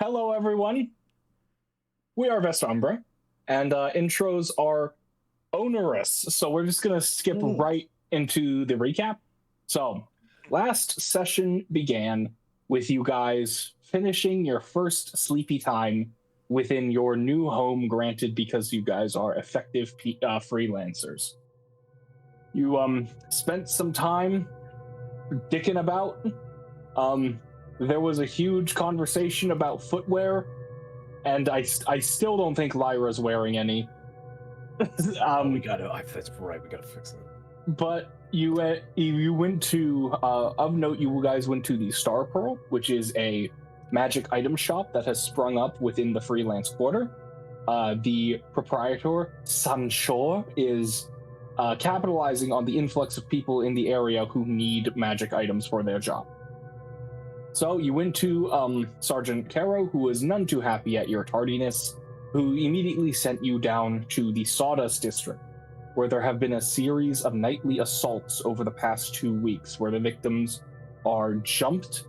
hello everyone. We are Vestumbra, and intros are onerous, so we're just gonna skip right into the recap. So, last session began with you guys finishing your first sleepy time within your new home granted because you guys are effective freelancers. You spent some time dicking about. There was a huge conversation about footwear, and I still don't think Lyra's wearing any. We gotta. That's right. We gotta fix it. But you went to of note. You guys went to the Star Pearl, which is a magic item shop that has sprung up within the freelance quarter. The proprietor Sanshore is capitalizing on the influx of people in the area who need magic items for their job. So you went to Sergeant Caro, who was none too happy at your tardiness, who immediately sent you down to the Sawdust District, where there have been a series of nightly assaults over the past 2 weeks, where the victims are jumped,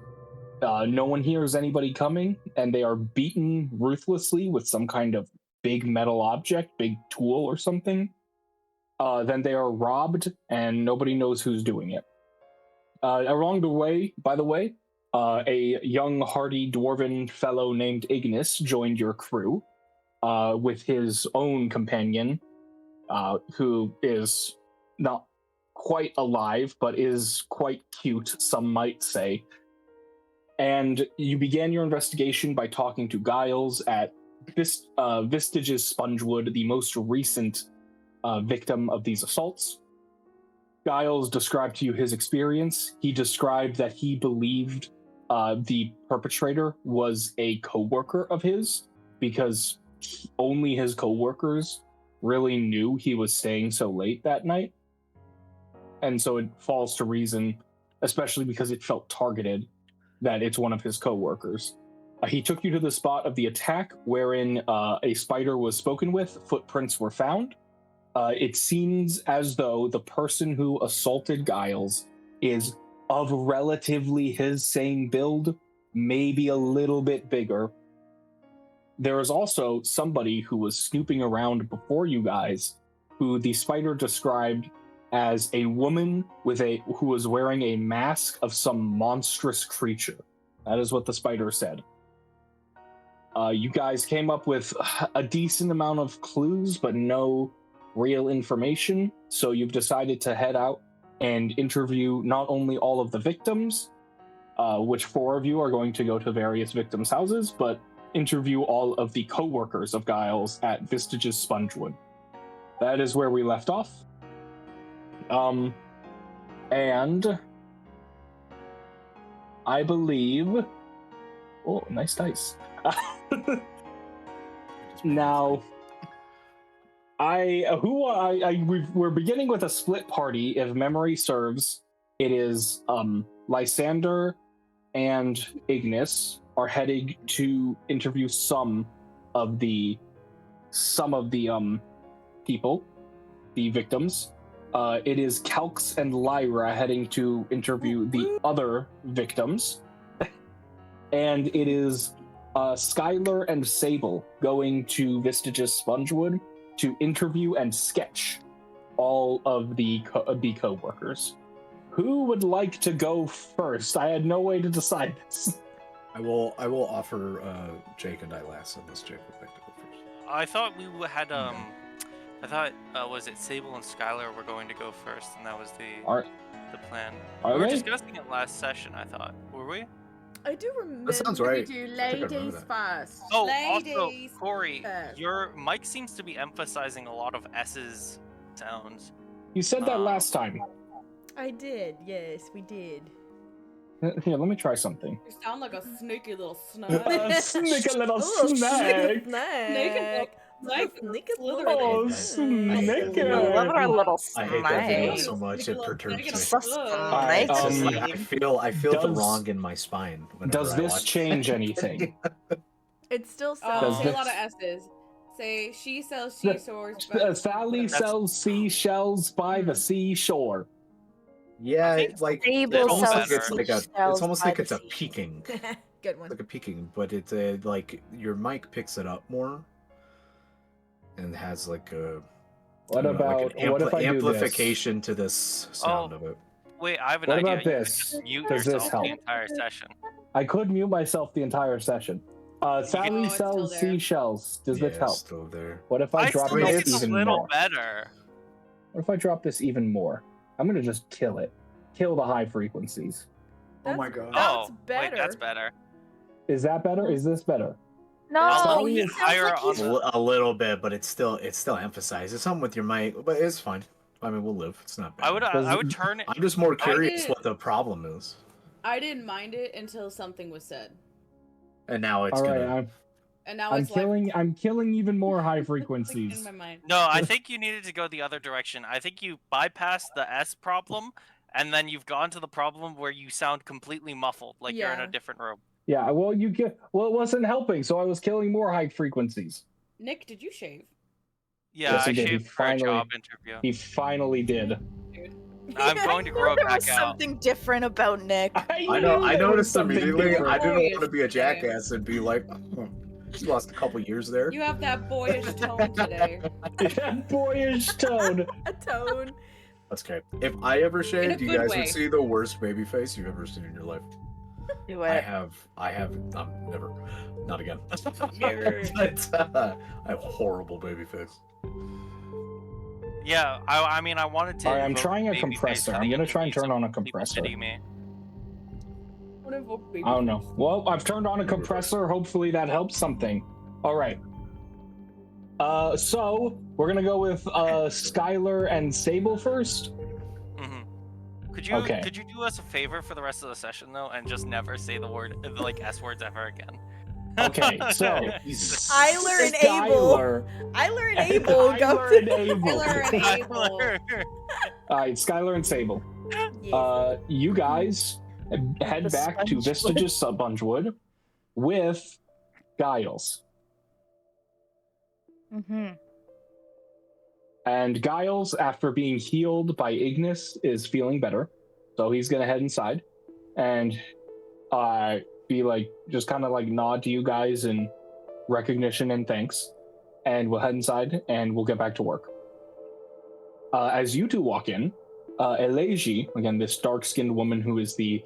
no one hears anybody coming, and they are beaten ruthlessly with some kind of big metal object, big tool or something. Then they are robbed, and nobody knows who's doing it. Along the way, by the way, a young, hardy dwarven fellow named Ignis joined your crew with his own companion, who is not quite alive, but is quite cute, some might say. And you began your investigation by talking to Giles at Vistage's Spongewood, the most recent victim of these assaults. Giles described to you his experience. He described that he believed the perpetrator was a co-worker of his, because only his co-workers really knew he was staying so late that night. And so it falls to reason, especially because it felt targeted, that it's one of his co-workers. He took you to the spot of the attack wherein a spider was spoken with, footprints were found. It seems as though the person who assaulted Giles is of relatively his same build, maybe a little bit bigger. There is also somebody who was snooping around before you guys, who the spider described as a woman who was wearing a mask of some monstrous creature. That is what the spider said. You guys came up with a decent amount of clues, but no real information, so you've decided to head out and interview not only all of the victims, which 4 of you are going to go to various victims' houses, but interview all of the co-workers of Giles at Vistage's Spongewood. That is where we left off. And I believe... Oh, nice dice. Now... we're beginning with a split party. If memory serves, it is Lysander and Ignis are heading to interview some of the people, the victims. It is Calx and Lyra heading to interview the other victims, and it is Skyler and Sable going to Vistage's Spongewood to interview and sketch all of the co-workers. Who would like to go first? I had no way to decide this. I will offer Jake and I last, unless Jake would like to go first. I thought we had I thought was it Sable and Skyler were going to go first, and that was the plan. We were discussing it last session. I thought, were we? I do remember. That sounds right. We do ladies first. Oh, ladies also, Corey, first. your mic seems to be emphasizing a lot of S's sounds. You said that last time. I did. Yes, we did. Here, let me try something. You sound like a sneaky little snake. Sneaky little snake. Sneaky little snake. I love our little I hate that video so much. It perturbs me. I feel the wrong in my spine. Does this change anything? It still sounds. Say a lot of S's. Say she sells seashores. Sally sells seashells by the seashore. Yeah, like Sable it's almost sells like it's like a, it's almost like it's a peaking. Good one. Like a peaking, but it's like your mic picks it up more, and has like a. What about what if I do amplification to this sound of it? Wait, I have an idea. What about this? Does this help? The entire session. I could mute myself the entire session. Sally sells seashells. Does this help? Still there. What if I drop this even more? It's a little better. What if I drop this even more? I'm gonna just kill it. Kill the high frequencies. Oh my god. That's better. Wait, that's better. Is that better? Is this better? No, a little bit, but it's still emphasized. It's something with your mic, but it's fine. I mean, we'll live. It's not bad. I would turn it. I'm just more curious what the problem is. I didn't mind it until something was said. And now it's I'm killing even more high frequencies. In my mind. No, I think you needed to go the other direction. I think you bypassed the S problem, and then you've gone to the problem where you sound completely muffled, like you're in a different room. Yeah, well, it wasn't helping, so I was killing more high frequencies. Nick, did you shave? Yeah, yes, I shaved for a job interview. He finally did. I'm going to grow it back out. There was something different about Nick. I know. I noticed immediately. I didn't want to be a jackass and be like, just lost a couple years there. You have that boyish tone today. Boyish tone. A tone. That's okay. If I ever shaved, you guys would see the worst baby face you've ever seen in your life. Do it. I have never, not again. I have horrible baby face. Yeah, I mean, I wanted to. Alright, I'm trying a compressor. I'm gonna try and turn on a compressor. Me. I don't know. Well, I've turned on a compressor. Hopefully that helps something. Alright. So we're gonna go with Skyler and Sable first. Could you do us a favor for the rest of the session though, and just never say the word S words ever again? Okay, so Skyler and Able. Skyler and Able. Alright, Skyler and Sable. Yes. You guys head back to Vistage's Spongewood with Giles. And Giles, after being healed by Ignis, is feeling better. So he's gonna head inside and be like, just kind of like nod to you guys in recognition and thanks. And we'll head inside and we'll get back to work. As you two walk in, Elegi, again, this dark-skinned woman who is the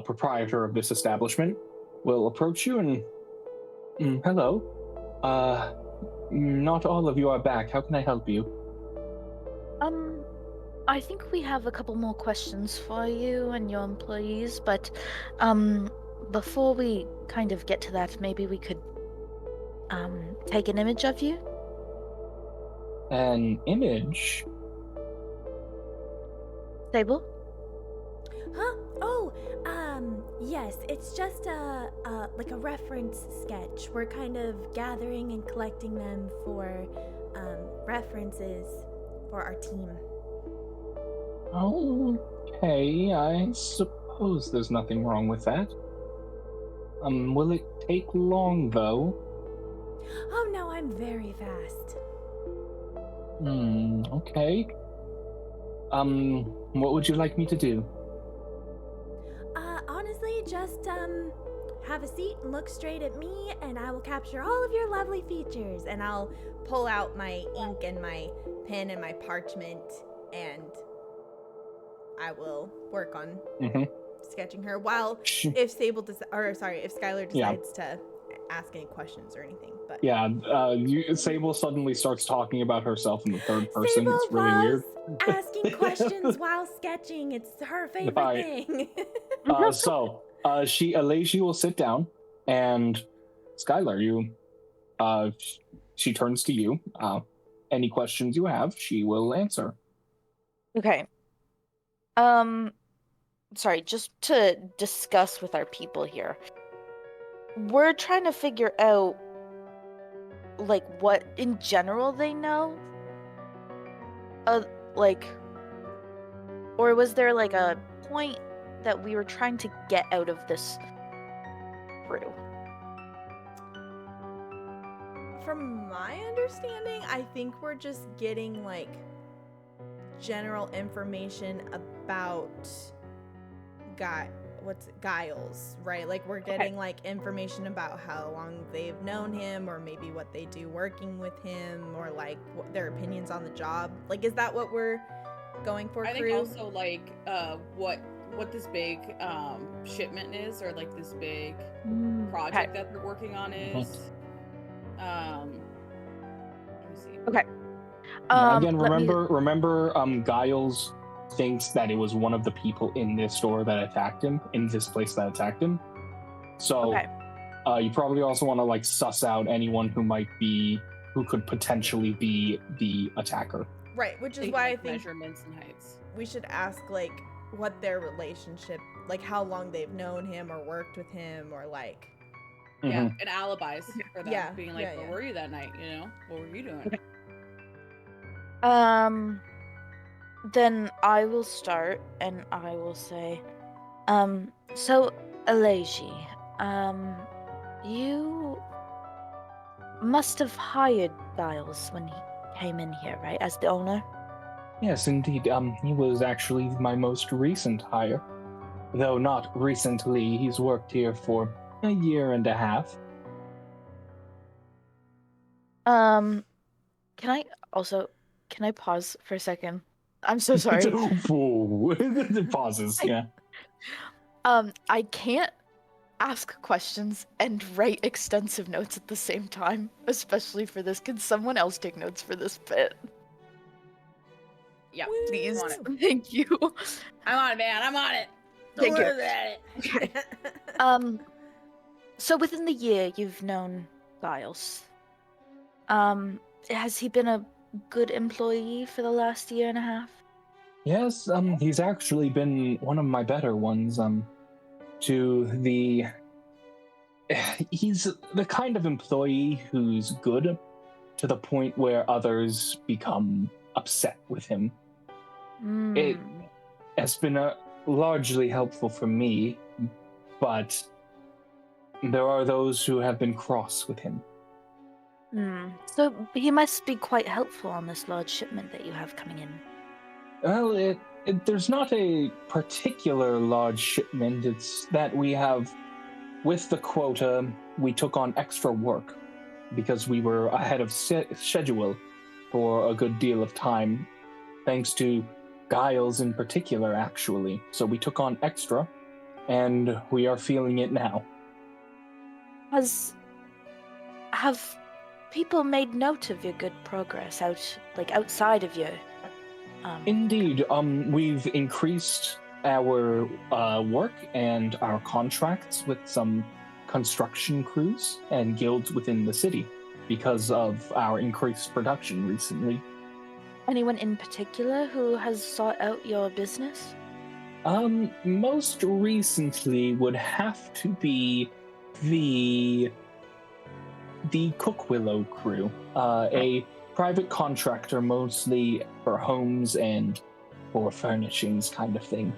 proprietor of this establishment, will approach you and, hello. Not all of you are back. How can I help you? I think we have a couple more questions for you and your employees, but before we kind of get to that, maybe we could take an image of you. An image? Sable? Huh? Oh, yes, it's just like a reference sketch. We're kind of gathering and collecting them for references for our team. Okay, I suppose there's nothing wrong with that. Will it take long, though? Oh no, I'm very fast. Okay. What would you like me to do? Honestly, just, have a seat and look straight at me, and I will capture all of your lovely features. And I'll pull out my ink and my pen and my parchment, and I will work on sketching her while if Skyler decides to ask any questions or anything. But Sable suddenly starts talking about herself in the third person. Sable it's really weird. Asking questions while sketching. It's her favorite thing. Elegi will sit down, and Skyler, she turns to you. Any questions you have, she will answer. Okay. Sorry, just to discuss with our people here. We're trying to figure out, like, what in general they know. Or was there, like, a point that we were trying to get out of this crew? From my understanding, I think we're just getting, like, general information about what's Giles, right? Like we're getting like information about how long they've known him, or maybe what they do working with him, or like what their opinions on the job. Like, is that what we're going for? I think also like what this big shipment is, or like this big project that they're working on is. Let me see. Okay. Again, remember, Giles thinks that it was one of the people in this store that attacked him, in this place that attacked him. So, you probably also want to like suss out anyone who could potentially be the attacker. Right, which is why I think measurements and heights. We should ask like what their relationship, like how long they've known him or worked with him, or like and alibis for them, being like, where were you that night? You know, what were you doing? Then I will start, and I will say, so Allison, you must have hired Giles when he came in here, right, as the owner? Yes, indeed. He was actually my most recent hire. Though not recently, he's worked here for a year and a half. Can I pause for a second? I'm so sorry. The pauses, yeah. I can't ask questions and write extensive notes at the same time, especially for this. Can someone else take notes for this bit? Yeah, please. Thank you. I'm on it, man. I'm on it. Thank you. Okay. So within the year you've known Giles, has he been a good employee for the last year and a half? Yes, he's actually been one of my better ones. He's the kind of employee who's good to the point where others become upset with him. It has been largely helpful for me, but there are those who have been cross with him. So he must be quite helpful on this large shipment that you have coming in. Well, there's not a particular large shipment. It's that we have, with the quota, we took on extra work because we were ahead of schedule for a good deal of time, thanks to Giles in particular, actually. So we took on extra, and we are feeling it now. Have people made note of your good progress outside of your? Indeed, we've increased our work and our contracts with some construction crews and guilds within the city because of our increased production recently. Anyone in particular who has sought out your business? Most recently would have to be the Cookwillow crew, a private contractor mostly for homes and for furnishings kind of thing.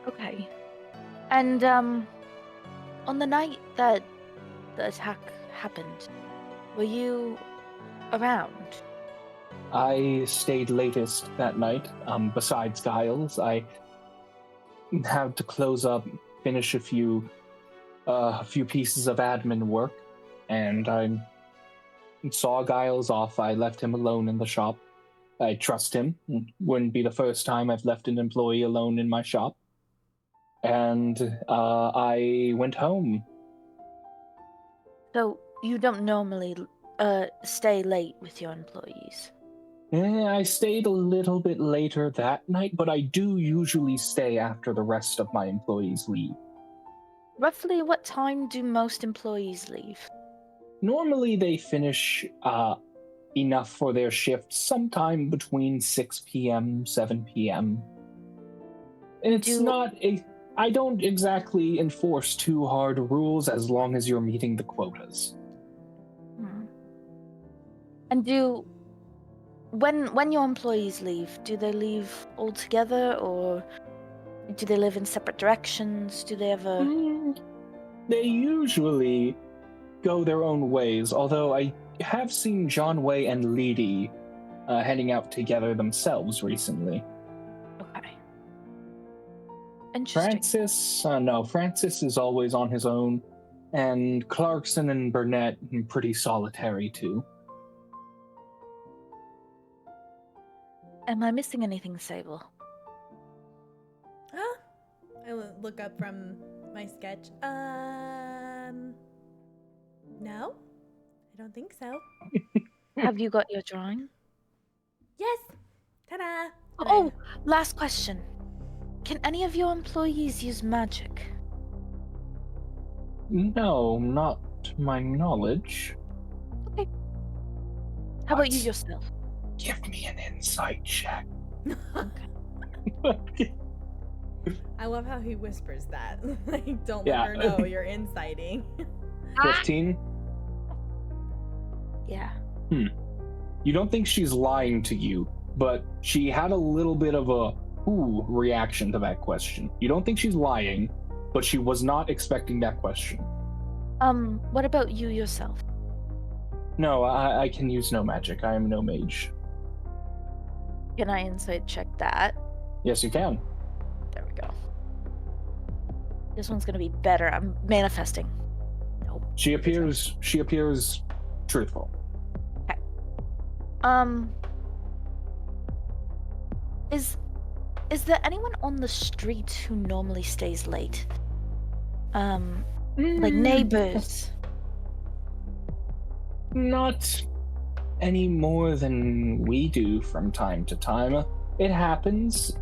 Okay. And on the night that the attack happened, were you around? I stayed latest that night. Besides Giles, I had to close up, finish a few pieces of admin work, and I saw Giles off. I left him alone in the shop. I trust him. It wouldn't be the first time I've left an employee alone in my shop. And I went home. So you don't normally stay late with your employees? I stayed a little bit later that night, but I do usually stay after the rest of my employees leave. Roughly what time do most employees leave? Normally they finish enough for their shift sometime between 6 p.m., 7 p.m. I don't exactly enforce too hard rules as long as you're meeting the quotas. And when your employees leave, do they leave all together, or do they live in separate directions? Do they ever... They usually go their own ways, although I have seen John Way and Lyndsie heading out together themselves recently. Okay. Interesting. Francis is always on his own, and Clarkson and Burnett are pretty solitary too. Am I missing anything, Sable? Huh? I look up from my sketch. No, I don't think so. Have you got your drawing? Yes. Ta-da. Oh, last question. Can any of your employees use magic? No, not to my knowledge. Okay. How about you yourself? Give me an insight check. Okay. I love how he whispers that. Like, don't let her know you're inciting. 15? Yeah. You don't think she's lying to you, but she had a little bit of a reaction to that question. You don't think she's lying, but she was not expecting that question. What about you yourself? No, I can use no magic. I am no mage. Can I insight check that? Yes, you can. There we go. This one's gonna be better. I'm manifesting. Nope. She appears truthful. Okay. Is there anyone on the street who normally stays late? Like neighbors? Not any more than we do from time to time. It happens.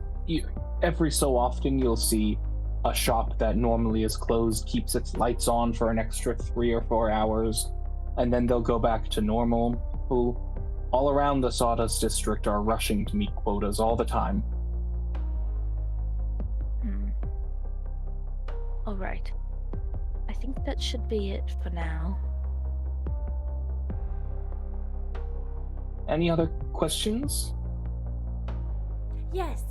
Every so often you'll see a shop that normally is closed keeps its lights on for an extra 3 or 4 hours, and then they'll go back to normal. People all around the Sawdust District are rushing to meet quotas all the time. All right. I think that should be it for now. Any other questions? Yes.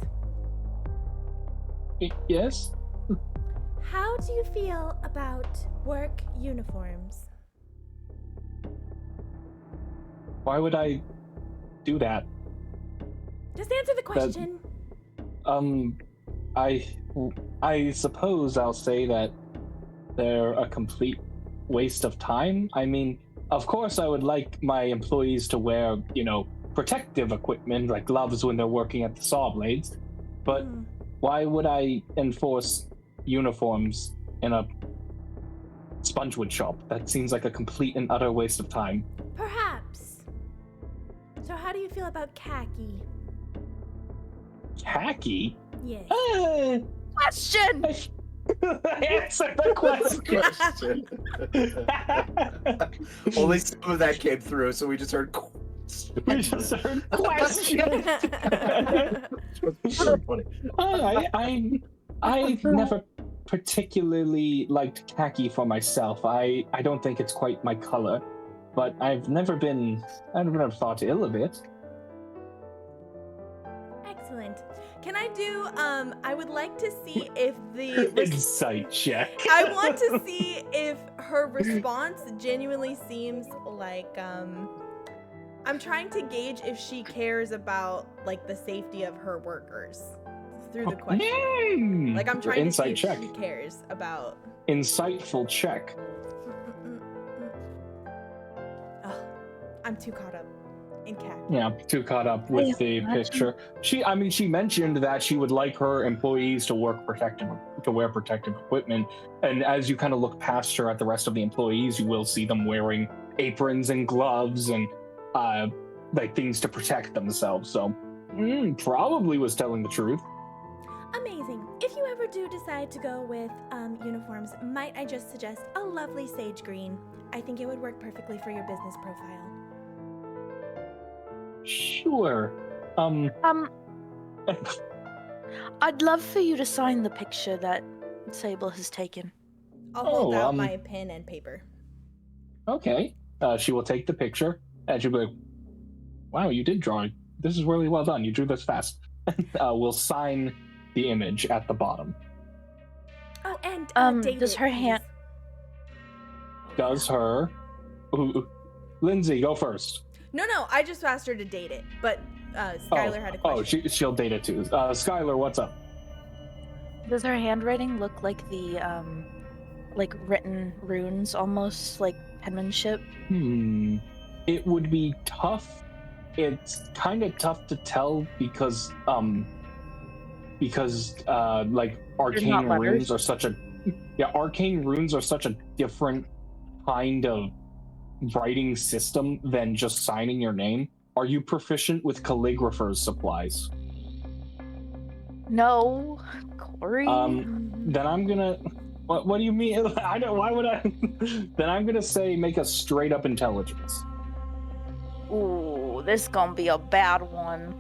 Yes? How do you feel about work uniforms? Why would I do that? Just answer the question. I suppose I'll say that they're a complete waste of time. I mean, of course I would like my employees to wear, protective equipment like gloves when they're working at the saw blades, but why would I enforce uniforms in a spongewood shop? That seems like a complete and utter waste of time. Perhaps. So how do you feel about khaki? Khaki? Yes. Question! Answer the question. Only some of that came through, so we just heard. We just heard question. So funny. I've never particularly liked khaki for myself. I don't think it's quite my color, but I've never thought ill of it. Excellent. Can I do, I would like to see if the... Insight check. I want to see if her response genuinely seems like, I'm trying to gauge if she cares about, like, the safety of her workers through the question. Like, I'm trying to see if she cares about... Insightful check. Oh, I'm too caught up in khaki. Yeah, too caught up with the picture. She mentioned that she would like her employees to wear protective equipment, and as you kind of look past her at the rest of the employees, you will see them wearing aprons and gloves and like things to protect themselves. So, probably was telling the truth. Amazing. If you ever do decide to go with uniforms, might I just suggest a lovely sage green? I think it would work perfectly for your business profile. Sure. I'd love for you to sign the picture that Sable has taken. I'll hold out my pen and paper. Okay. She will take the picture, and she'll be like, wow, you did draw. This is really well done. You drew this fast. We'll sign the image at the bottom. Oh, and date does it, her please. hand... Does her... Lyndsie, go first. No, I just asked her to date it, but Skyler had a question. She'll date it too. Skyler, what's up? Does her handwriting look like the like written runes, almost like penmanship? It would be tough. It's kind of tough to tell because like arcane runes are such a different kind of writing system than just signing your name. Are you proficient with calligrapher's supplies? No, Corey. Then I'm gonna. What do you mean? I don't. Why would I? Then I'm gonna say make a straight up intelligence. Ooh, this gonna be a bad one.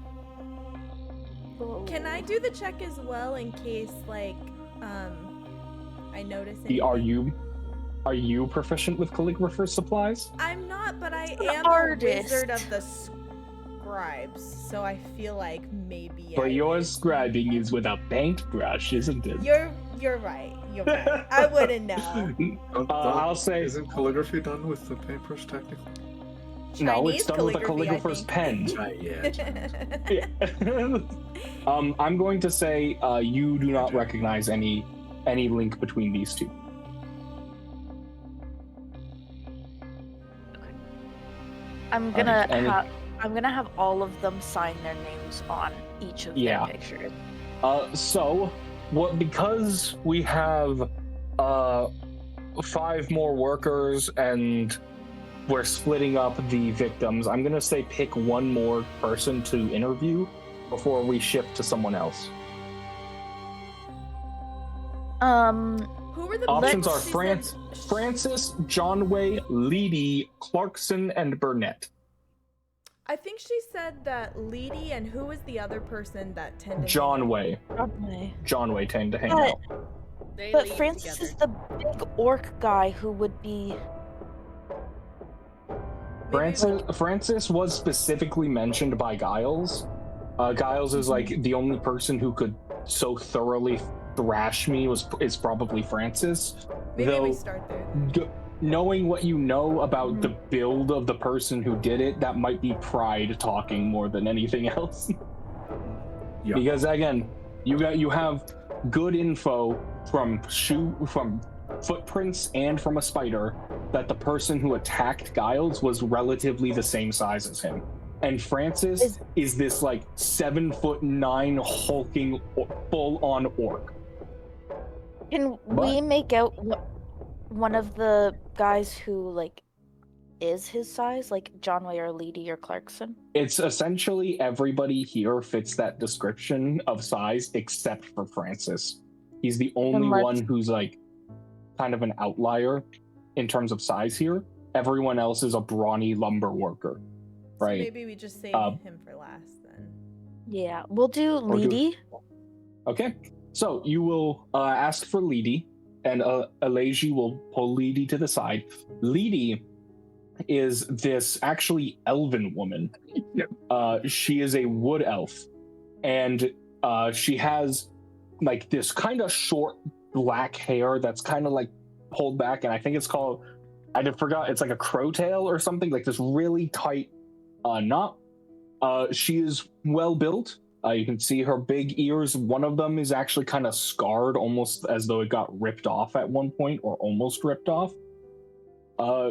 Can I do the check as well in case, like, I notice anything? Are you proficient with calligrapher's supplies? I'm not, but I am a wizard of the scribes, so I feel like maybe. But your scribing is with a paintbrush, isn't it? You're right. You're right. I wouldn't know. I'll say. Isn't calligraphy done with the paintbrush technically? No, it's done with a calligrapher's pen. Yeah. I'm going to say you do not recognize any link between these two. I'm gonna have all of them sign their names on each of their pictures. Because we have 5 more workers and we're splitting up the victims, I'm gonna say pick one more person to interview before we shift to someone else. Who were the options? Are Francis, Johnway, Lyndsie, Clarkson, and Burnett. I think she said that Lyndsie, and who was the other person that tended Johnway. Johnway tend to hang out. But Francis is the big orc guy who would be... Francis was specifically mentioned by Giles. Giles is like the only person who could so thoroughly thrash me is probably Francis. Maybe we start there. Knowing what you know about the build of the person who did it, that might be pride talking more than anything else. Yeah. Because again, you have good info from footprints and from a spider that the person who attacked Giles was relatively the same size as him. And Francis is this like 7'9" hulking full-on orc. Can we make out one of the guys who like is his size, like Johnway or Lyndsie or Clarkson? It's essentially everybody here fits that description of size except for Francis. He's the only one who's like kind of an outlier in terms of size here. Everyone else is a brawny lumber worker, right? So maybe we just save him for last then. Yeah, we'll do Lyndsie. Okay, so you will ask for Lyndsie, and Allison will pull Lyndsie to the side. Lyndsie is this actually elven woman. She is a wood elf, and she has like this kind of short black hair that's kind of like pulled back, and I think it's called, I forgot, it's like a crow tail or something, like this really tight knot. She is well built. You can see her big ears. One of them is actually kind of scarred, almost as though it got ripped off at one point, or almost ripped off.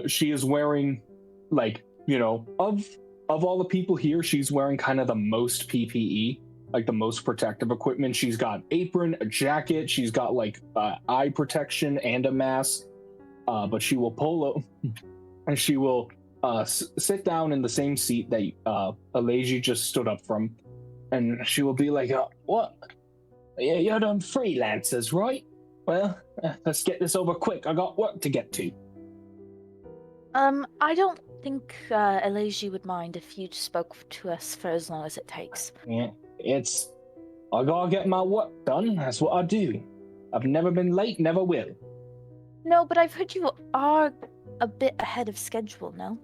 She is wearing, like, of all the people here, she's wearing kind of the most PPE, like the most protective equipment. She's got apron, a jacket. She's got like eye protection and a mask. But she will pull and she will sit down in the same seat that Allison just stood up from. And she will be like, what? Yeah, you're done freelancers, right? Well, let's get this over quick. I got work to get to. I don't think Allison would mind if you spoke to us for as long as it takes. Yeah, I gotta get my work done. That's what I do. I've never been late, never will. No, but I've heard you are a bit ahead of schedule, no?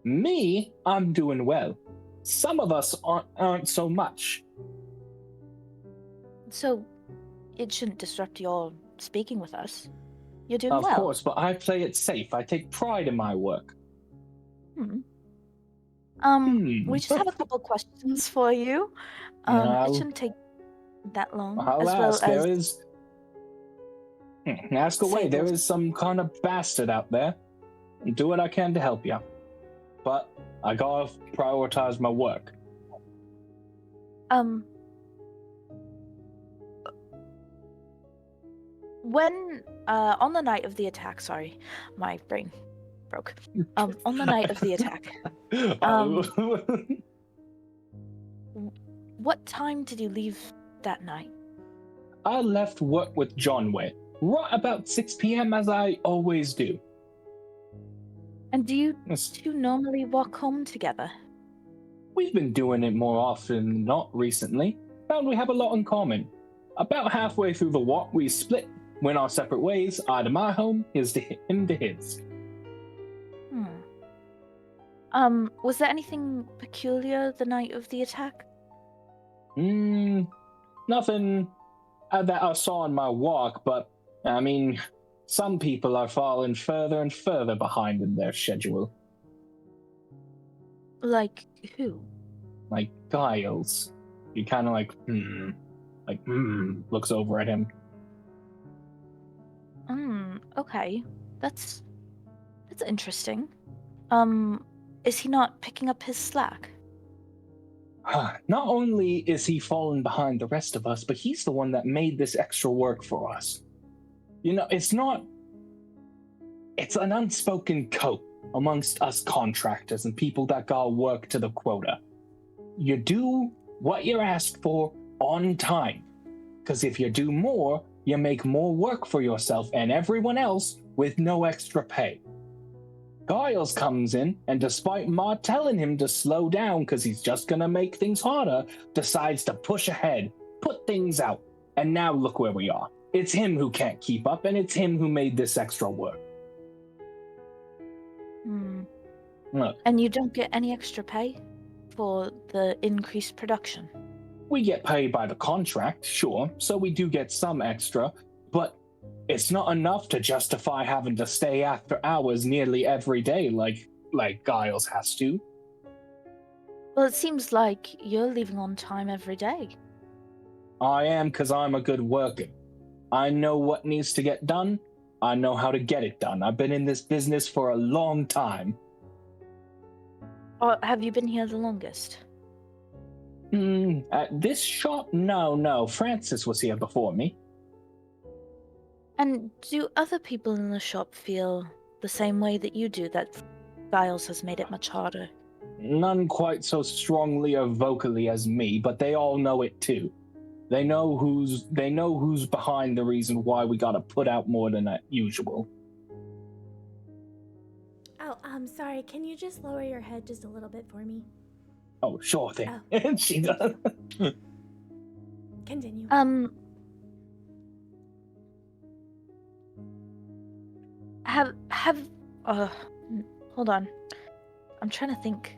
Me? I'm doing well. Some of us aren't so much. So, it shouldn't disrupt your speaking with us. You're doing well. Of course, but I play it safe. I take pride in my work. We just have a couple of questions for you. It shouldn't take that long. I'll ask. There is. Ask away. There is some kind of bastard out there. I'll do what I can to help you. But I gotta prioritize my work. When on the night of the attack, sorry, my brain broke. On the night of the attack, what time did you leave that night? I left work with John Way, right about 6 p.m. as I always do. And do you two normally walk home together? We've been doing it more often than not recently. Found we have a lot in common. About halfway through the walk, we split, went our separate ways. I to my home, him to his. Was there anything peculiar the night of the attack? Nothing that I saw in my walk, but, I mean, some people are falling further and further behind in their schedule. Like who? Like Giles. He kind of looks over at him. Okay. That's interesting. Is he not picking up his slack? Not only is he falling behind the rest of us, but he's the one that made this extra work for us. You know, it's an unspoken code amongst us contractors and people that gotta work to the quota. You do what you're asked for on time. Because if you do more, you make more work for yourself and everyone else with no extra pay. Giles comes in, and despite Ma telling him to slow down because he's just gonna make things harder, decides to push ahead, put things out, and now look where we are. It's him who can't keep up, and it's him who made this extra work. Look, and you don't get any extra pay for the increased production? We get paid by the contract, sure, so we do get some extra, but it's not enough to justify having to stay after hours nearly every day like Giles has to. Well, it seems like you're leaving on time every day. I am, because I'm a good worker. I know what needs to get done. I know how to get it done. I've been in this business for a long time. Have you been here the longest? At this shop? No. Francis was here before me. And do other people in the shop feel the same way that you do, that Giles has made it much harder? None quite so strongly or vocally as me, but they all know it too. They know who's behind the reason why we gotta put out more than usual. Oh, I'm sorry. Can you just lower your head just a little bit for me? Oh, sure thing. Oh. And she does. Continue. Hold on. I'm trying to think.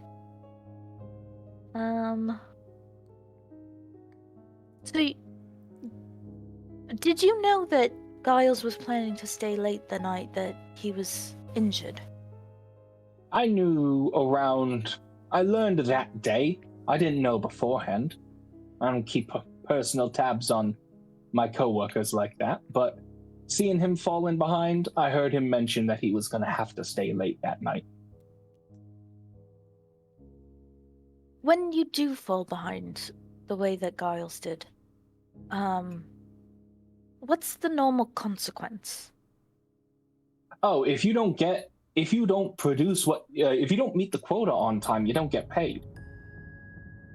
So, did you know that Giles was planning to stay late the night that he was injured? I learned that day. I didn't know beforehand. I don't keep personal tabs on my coworkers like that, but seeing him falling behind, I heard him mention that he was going to have to stay late that night. When you do fall behind the way that Giles did, what's the normal consequence? Oh, if you don't meet the quota on time, you don't get paid.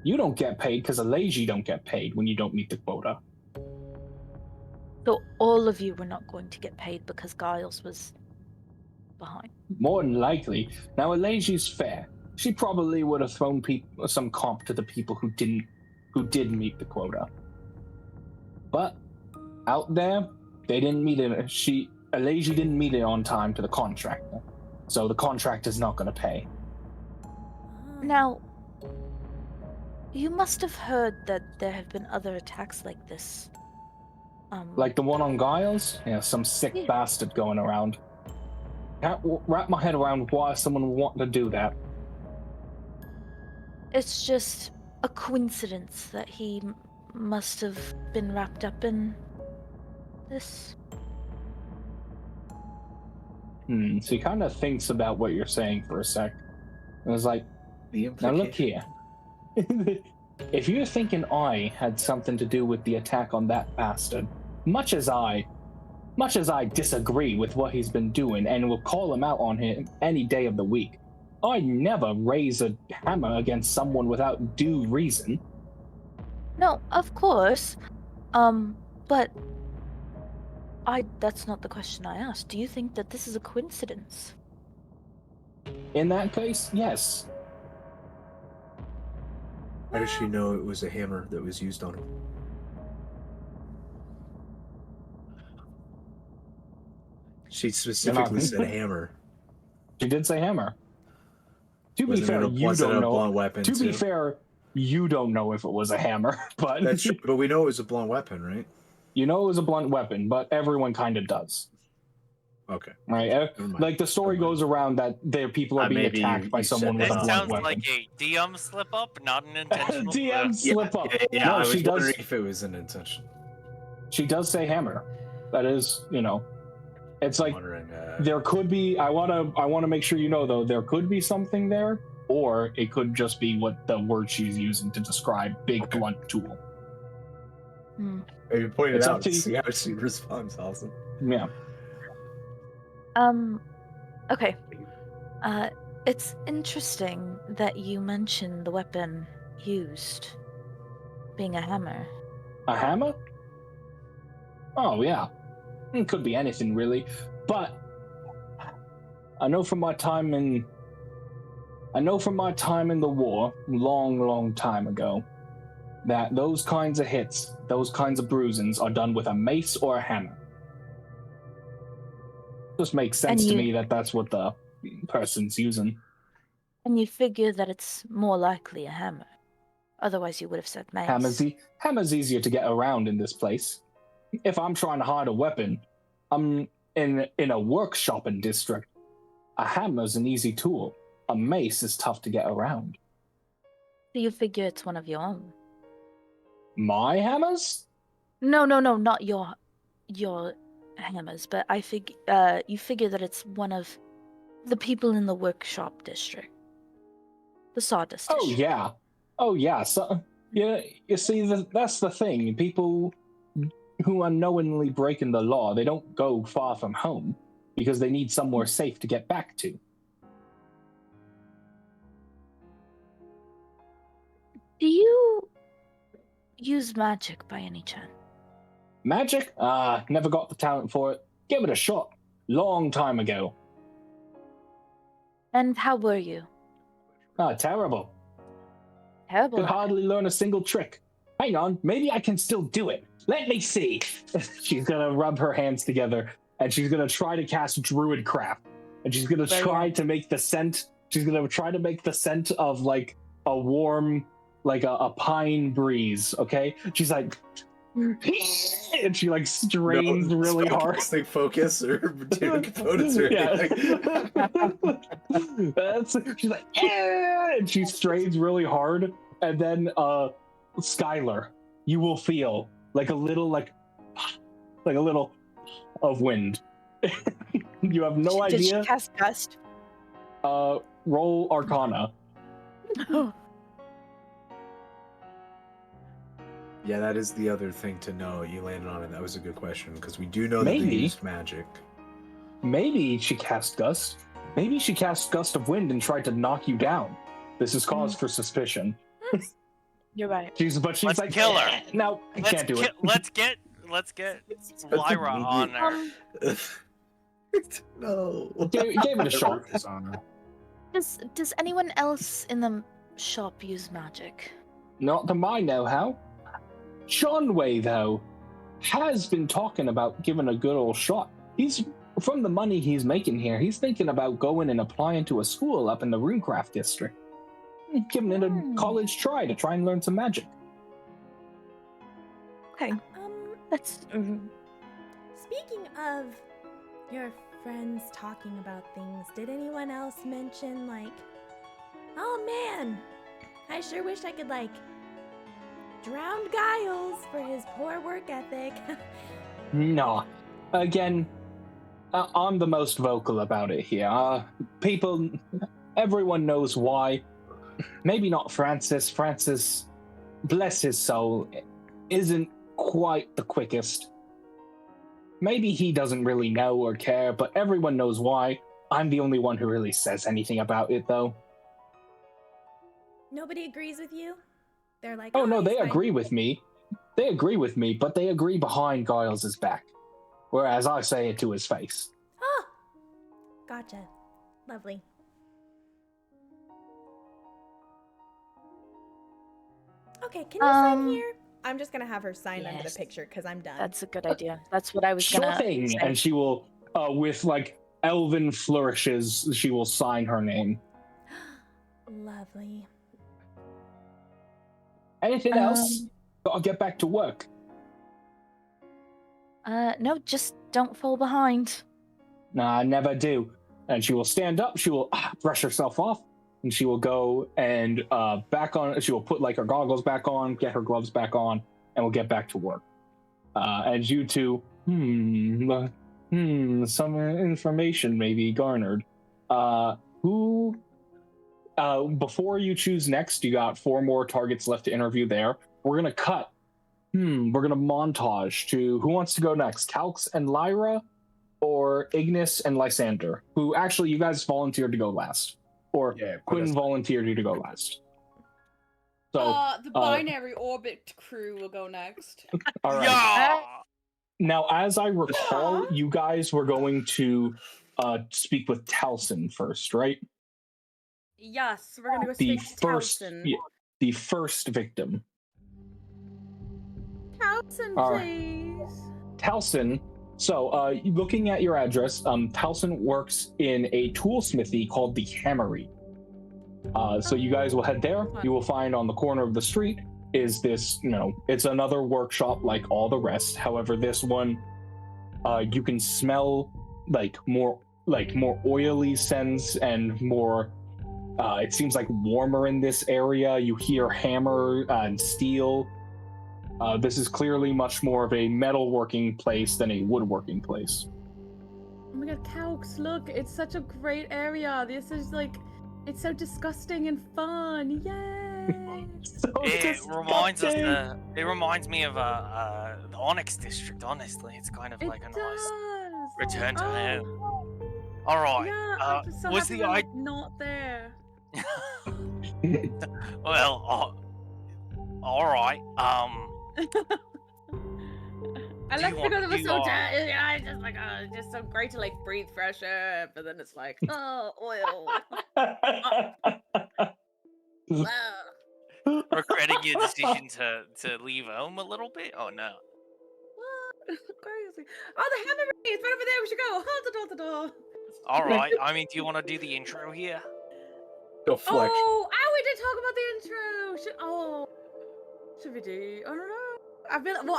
You don't get paid because Allison don't get paid when you don't meet the quota. So all of you were not going to get paid because Giles was behind? More than likely. Now, Alasia's fair. She probably would have thrown some comp to the people who did meet the quota. But out there, they didn't meet it. Allation didn't meet it on time to the contractor, so the contractor's not going to pay. Now, you must have heard that there have been other attacks like this. Like the one on Giles? Yeah, some sick bastard going around. Can't wrap my head around why someone would want to do that. It's just a coincidence that he must have been wrapped up in this. So he kind of thinks about what you're saying for a sec. And was like, now look here. If you're thinking I had something to do with the attack on that bastard, much as I disagree with what he's been doing and will call him out on him any day of the week, I never raise a hammer against someone without due reason. No, of course. But that's not the question I asked. Do you think that this is a coincidence? In that case, yes. How does she know it was a hammer that was used on him? She specifically said hammer. She did say hammer. To be fair, you don't know. Blunt weapon to be fair, you don't know if it was a hammer, but that's true. But we know it was a blunt weapon, right? You know it was a blunt weapon, but everyone kind of does. Okay. Right? Like the story goes around that there people are being attacked by someone with a blunt weapon. It sounds like a DM slip up, not an intentional DM slip up. Yeah, no, I was wondering if it was an intention. She does say hammer. That is, it's like there could be. I want to make sure you know though, there could be something there, or it could just be what the word she's using to describe big blunt tool. Maybe point it out to see how she responds, Allison. Yeah. Okay. It's interesting that you mentioned the weapon used being a hammer. A hammer? Oh, yeah. It could be anything, really. But I know from my time in the war, long time ago, that those kinds of hits, those kinds of bruisings are done with a mace or a hammer. Just makes sense to me that that's what the person's using. And you figure that it's more likely a hammer. Otherwise you would have said mace. Hammer's easier to get around in this place. If I'm trying to hide a weapon, I'm in a workshopping district. A hammer's an easy tool. A mace is tough to get around. So you figure it's one of your own? My hammers? No, not your hammers, but you figure that it's one of the people in the workshop district. The Sawdust District. Oh yeah. So, yeah, you see, that's the thing. People who unknowingly breaking the law, they don't go far from home because they need somewhere safe to get back to. Do you use magic by any chance? Magic? Never got the talent for it. Give it a shot. Long time ago. And how were you? Terrible. Terrible? Could hardly learn a single trick. Hang on, maybe I can still do it. Let me see. She's gonna rub her hands together, and she's gonna try to cast Druidcraft. And she's gonna try to make the scent. She's gonna try to make the scent of like a warm, like a pine breeze. Okay? She's like, and she like strains really hard. Focus or do components or anything. She's like, and she strains really hard, and then Skyler, you will feel like a little of wind. You have no idea. Did she cast Gust? Roll Arcana. Yeah, that is the other thing to know. You landed on it. That was a good question because we do know that they used magic. Maybe she cast Gust. Maybe she cast Gust of Wind and tried to knock you down. This is cause for suspicion. You're right. She's let's like, kill her. No, I can't do it. Let's get Lyra on there. No. Give it a shot. Does anyone else in the shop use magic? Not to my know-how. Johnway, though, has been talking about giving a good old shot. He's from the money he's making here, he's thinking about going and applying to a school up in the Runecraft district. Giving it a college try to try and learn some magic. Okay. That's... Speaking of your friends talking about things, did anyone else mention, like, oh man, I sure wish I could, like, drowned Giles for his poor work ethic. No. Again, I'm the most vocal about it here. Everyone knows why. Maybe not Francis. Francis, bless his soul, isn't quite the quickest. Maybe he doesn't really know or care, but everyone knows why. I'm the only one who really says anything about it, though. Nobody agrees with you? They're like, oh no, they fine. agree with me. They agree with me, but they agree behind Giles' back. Whereas I say it to his face. Oh, gotcha. Lovely. Okay, can you sign here? I'm just gonna have her sign under the picture because I'm done. That's a good idea. That's what I was Sure gonna thing. say. And she will, with like elven flourishes, she will sign her name. Lovely. Anything else? I'll get back to work. No, just don't fall behind. Nah, I never do. And she will stand up, she will brush herself off, and she will go and back on, she will put like her goggles back on, get her gloves back on, and we'll get back to work. And you two, some information may be garnered. Before you choose next, you got 4 more targets left to interview there. We're gonna cut. We're gonna montage to who wants to go next, Calx and Lyra, or Ignis and Lysander, who actually you guys volunteered to go last. Or Quin volunteered you to go last. So the binary orbit crew will go next. All right. Yeah! Now, as I recall, you guys were going to speak with Allison first, right? Yes, we're gonna go speak to Allison. The first victim. Allison, please. Allison. So, looking at your address, Allison works in a toolsmithy called the Hammery. So you guys will head there. You will find on the corner of the street is this, it's another workshop like all the rest. However, this one, you can smell more oily scents and more, it seems like warmer in this area. You hear hammer and steel. This is clearly much more of a metalworking place than a woodworking place. Oh my god, Calx, look, it's such a great area. This is it's so disgusting and fun. Yay! It reminds me of the Onyx District, honestly. It's kind of like a nice return to home. Alright. Yeah, I'm so was happy the I'm not there. Well, alright. I left because it was so dirty. I just it's just so great to breathe fresh air, but then it's oil. Regretting your decision to leave home a little bit? Oh no. What? Crazy. Oh, the hammer! It's right over there. We should go. Hold the door. Alright, do you want to do the intro here? Go flex. We did talk about the intro. Should we do? I don't know.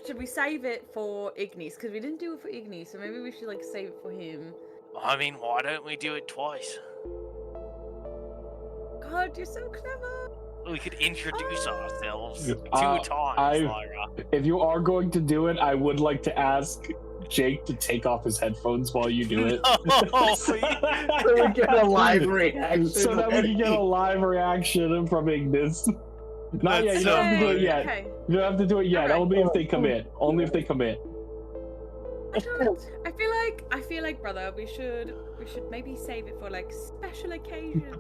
Should we save it for Ignis? Because we didn't do it for Ignis, so maybe we should save it for him. Why don't we do it twice? God, you're so clever. We could introduce ourselves 2 times, Lyra. If you are going to do it, I would like to ask Jake to take off his headphones while you do it. So we get a live reaction. So that we can get a live reaction from Ignis. Not yet. You don't have to do it yet. Okay. You don't have to do it yet. Right. Only if they commit. Only if they commit. I feel like, brother, we should maybe save it for special occasions.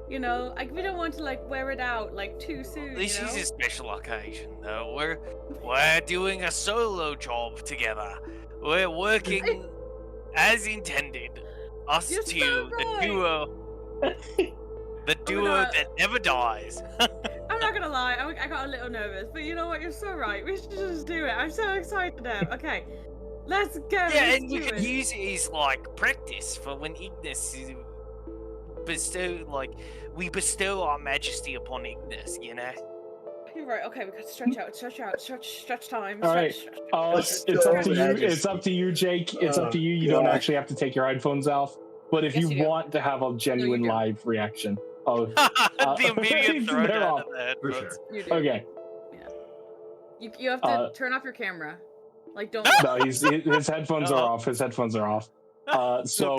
We don't want to wear it out too soon. This is a special occasion, though. We're doing a solo job together. We're working as intended. Us You're two, so right. the duo that never dies. I'm not gonna lie, I got a little nervous, but you know what? You're so right. We should just do it. I'm so excited now. Okay, let's go. Yeah, and you can use it as practice for when Ignis we bestow our majesty upon Ignis. You're right. Okay, we got to stretch time. All right. It's up to you. It's up to you, Jake. It's up to you. You don't actually have to take your headphones off. But if you want to have a genuine live reaction. Oh, the immediate throw they're down off. of the head. For sure. You do. Okay. Yeah. You have to turn off your camera. Like, don't. No, his headphones are off. His headphones are off. So,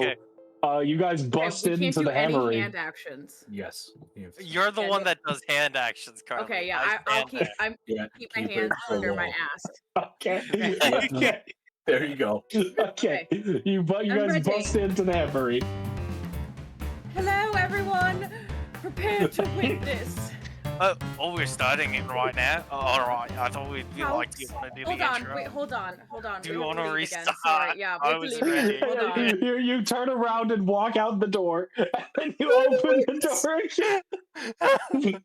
you guys busted into the hammery. Hand actions. Yes. You're the one that does hand actions, Karleigh. Okay, yeah, I'll keep my hands under my ass. Okay. Okay. There you go. Okay. You guys busted into the hammery. Hello, everyone. Prepare to witness. We're starting it right now. All right. I thought we'd be like, you want to do the intro? Hold on. Do you want to restart? Sorry, yeah, I was ready. Hold on. You turn around and walk out the door, and then you open the door again.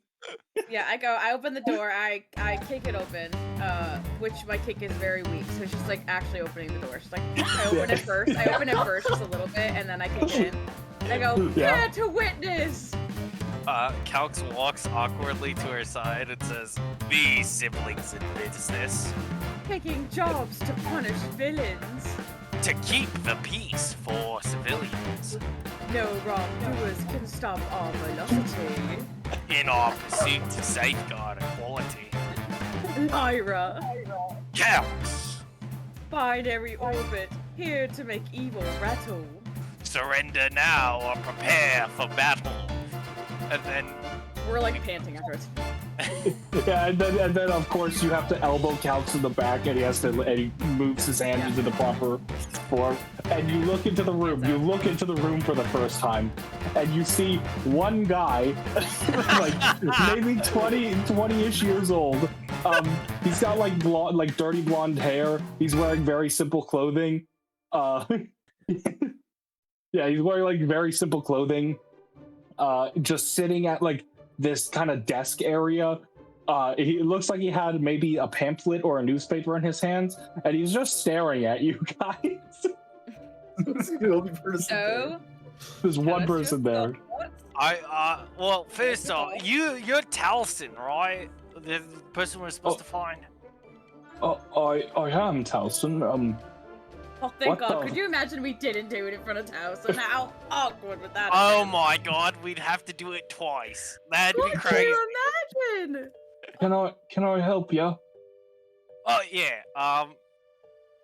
Yeah, I open the door, I kick it open, which my kick is very weak, so she's like actually opening the door. She's like, I open it first just a little bit, and then I kick it in. And I go, prepare to witness! Calx walks awkwardly to her side and says, "Be siblings in business. Taking jobs to punish villains. To keep the peace for civilians. No wrongdoers can stop our velocity. In our pursuit to safeguard equality. Lyra. Calx. Binary orbit, here to make evil rattle. Surrender now or prepare for battle." And then we're like panting after it. Yeah, and then of course you have to elbow Calx in the back, and he moves his hand into the proper form. And you look into the room. You look into the room for the first time, and you see one guy, like maybe 20-ish years old. He's got like dirty blonde hair. He's wearing very simple clothing. Yeah, he's wearing like very simple clothing. Just sitting at like this kind of desk area. He looks like he had maybe a pamphlet or a newspaper in his hands, and he's just staring at you guys. The only person there. There's one person there. Well, first off, you're Talson, right? The person we're supposed to find. I am Talson. Oh, thank God. Could you imagine we didn't do it in front of Talson? How awkward would that Oh my God, we'd have to do it twice. That'd be crazy. Can you imagine? Can I help you? Oh, yeah.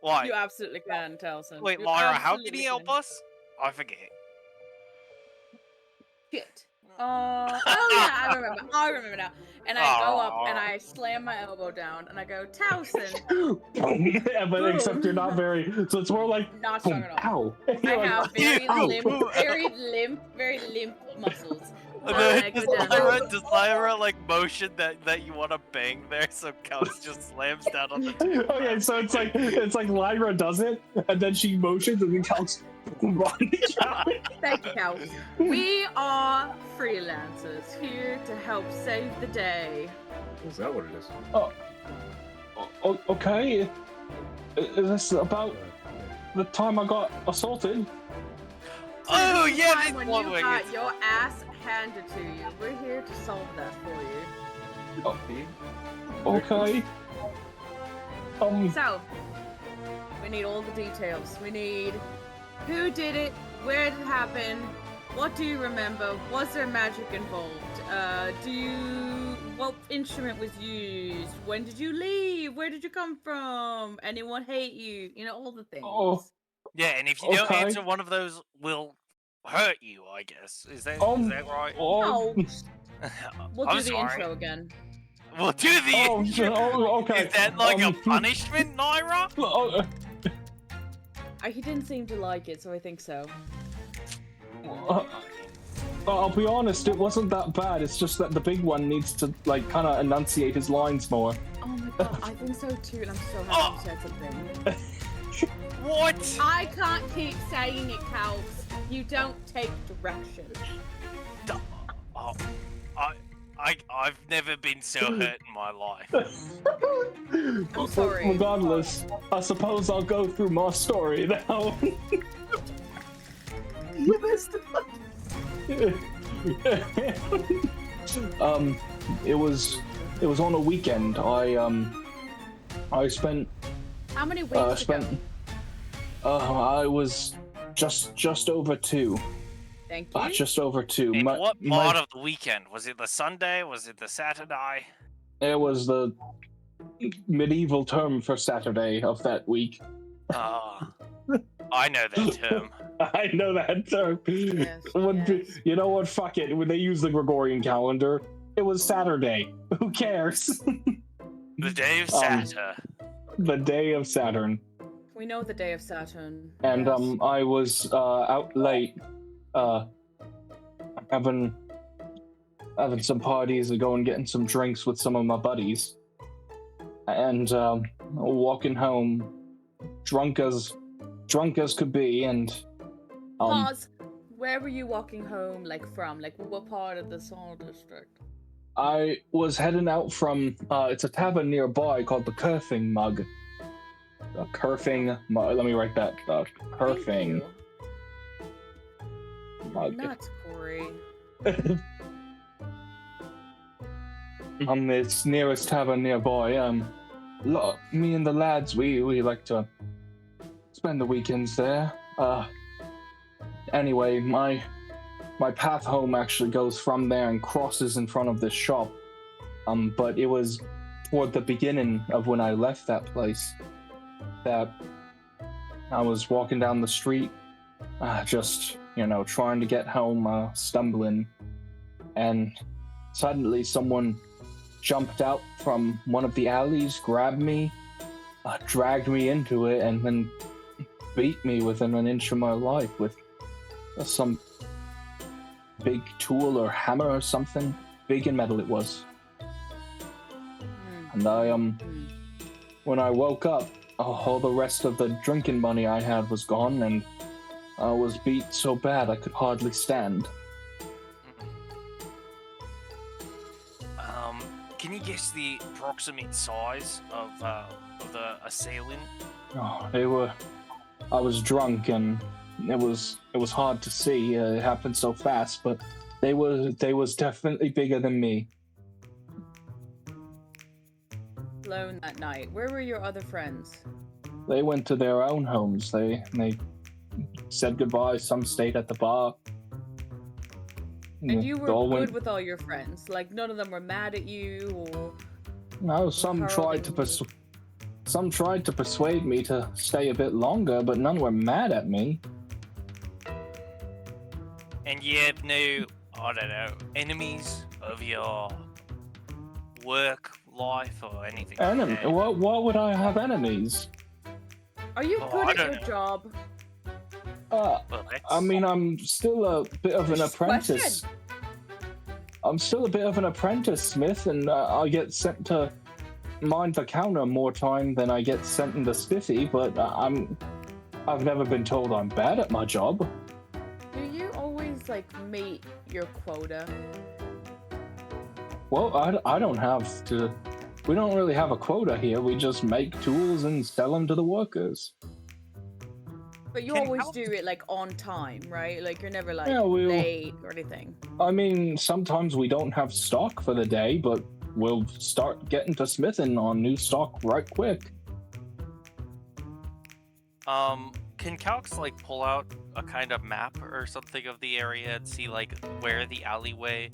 What? You absolutely can, Talson. Wait, Lyra, how can he help us? I forget. Shit. Oh yeah, I remember now. And I go up and I slam my elbow down and I go, Talson. Yeah, but except you're not very, so it's more like, not strong enough. Ow. I have very limp muscles. Does Lyra like motion that you want to bang there, so Calx just slams down on the table? Okay, so it's like Lyra does it, and then she motions, and then Calx runs out. Thank you, Calx. We are freelancers here to help save the day. Is that what it is? Okay. Is this about the time I got assaulted? Oh yeah, this when one you got your ass handed to you. We're here to solve that for you. Okay. So, we need all the details. We need who did it, where did it happen, what do you remember, was there magic involved, what instrument was used, when did you leave, where did you come from, anyone hate you, all the things. Oh. Yeah, and if you don't answer one of those, we'll hurt you, I guess. Is that right? No. We'll do the sorry. intro again. We'll do the intro. Okay. Is that like a punishment, Lyra? He didn't seem to like it, so I think so. I'll be honest, it wasn't that bad. It's just that the big one needs to kind of enunciate his lines more. Oh my God, I think so too, and I'm so happy you said something. What? I can't keep saying it, Calx. You don't take direction. I've never been so hurt in my life. I'm sorry. Regardless, I suppose I'll go through my story now. You missed it. It was on a weekend. I spent. How many weeks ago? I was just over 2. Thank you. Just over 2. And what part of the weekend? Was it the Sunday? Was it the Saturday? It was the medieval term for Saturday of that week. I know that term. I know that term. Yes. You know what? Fuck it. When they use the Gregorian calendar, it was Saturday. Who cares? The day of Saturn. The day of Saturn. We know the day of Saturn. And yes. I was out late, having some parties and going getting some drinks with some of my buddies, and walking home, drunk as could be, and Pause. Where were you walking home, from? What part of the Sawdust District? I was heading out from it's a tavern nearby called the Curfing Mug. The Curfing Mug. Let me write that. Curfing Mug. Nuts, Corey. It's nearest tavern nearby. Look, me and the lads, we like to spend the weekends there. Anyway, my path home actually goes from there and crosses in front of this shop. But it was toward the beginning of when I left that place that I was walking down the street, just, trying to get home, stumbling, and suddenly someone jumped out from one of the alleys, grabbed me, dragged me into it, and then beat me within an inch of my life with some big tool or hammer or something. Big and metal it was. And I, when I woke up, all the rest of the drinking money I had was gone, and I was beat so bad I could hardly stand. Can you guess the approximate size of the assailant? Oh, I was drunk, and it was hard to see. It happened so fast, but they was definitely bigger than me. Alone that night. Where were your other friends? They went to their own homes. They said goodbye. Some stayed at the bar. And you were good with all your friends? None of them were mad at you, or... No, some tried to persuade me to stay a bit longer, but none were mad at me. And you have no, I don't know, enemies of your work life or anything? Why would I have enemies? Are you good at your job? I mean, I'm still a bit of an apprentice. I'm still a bit of an apprentice, Smith, and I get sent to mind the counter more time than I get sent in the spiffy, but I've never been told I'm bad at my job. Do you always, meet your quota? Well, I don't have to... We don't really have a quota here. We just make tools and sell them to the workers. But you always do it, on time, right? You're never, late or anything. I mean, sometimes we don't have stock for the day, but we'll start getting to smithing on new stock right quick. Can Calx, pull out a kind of map or something of the area and see, where the alleyway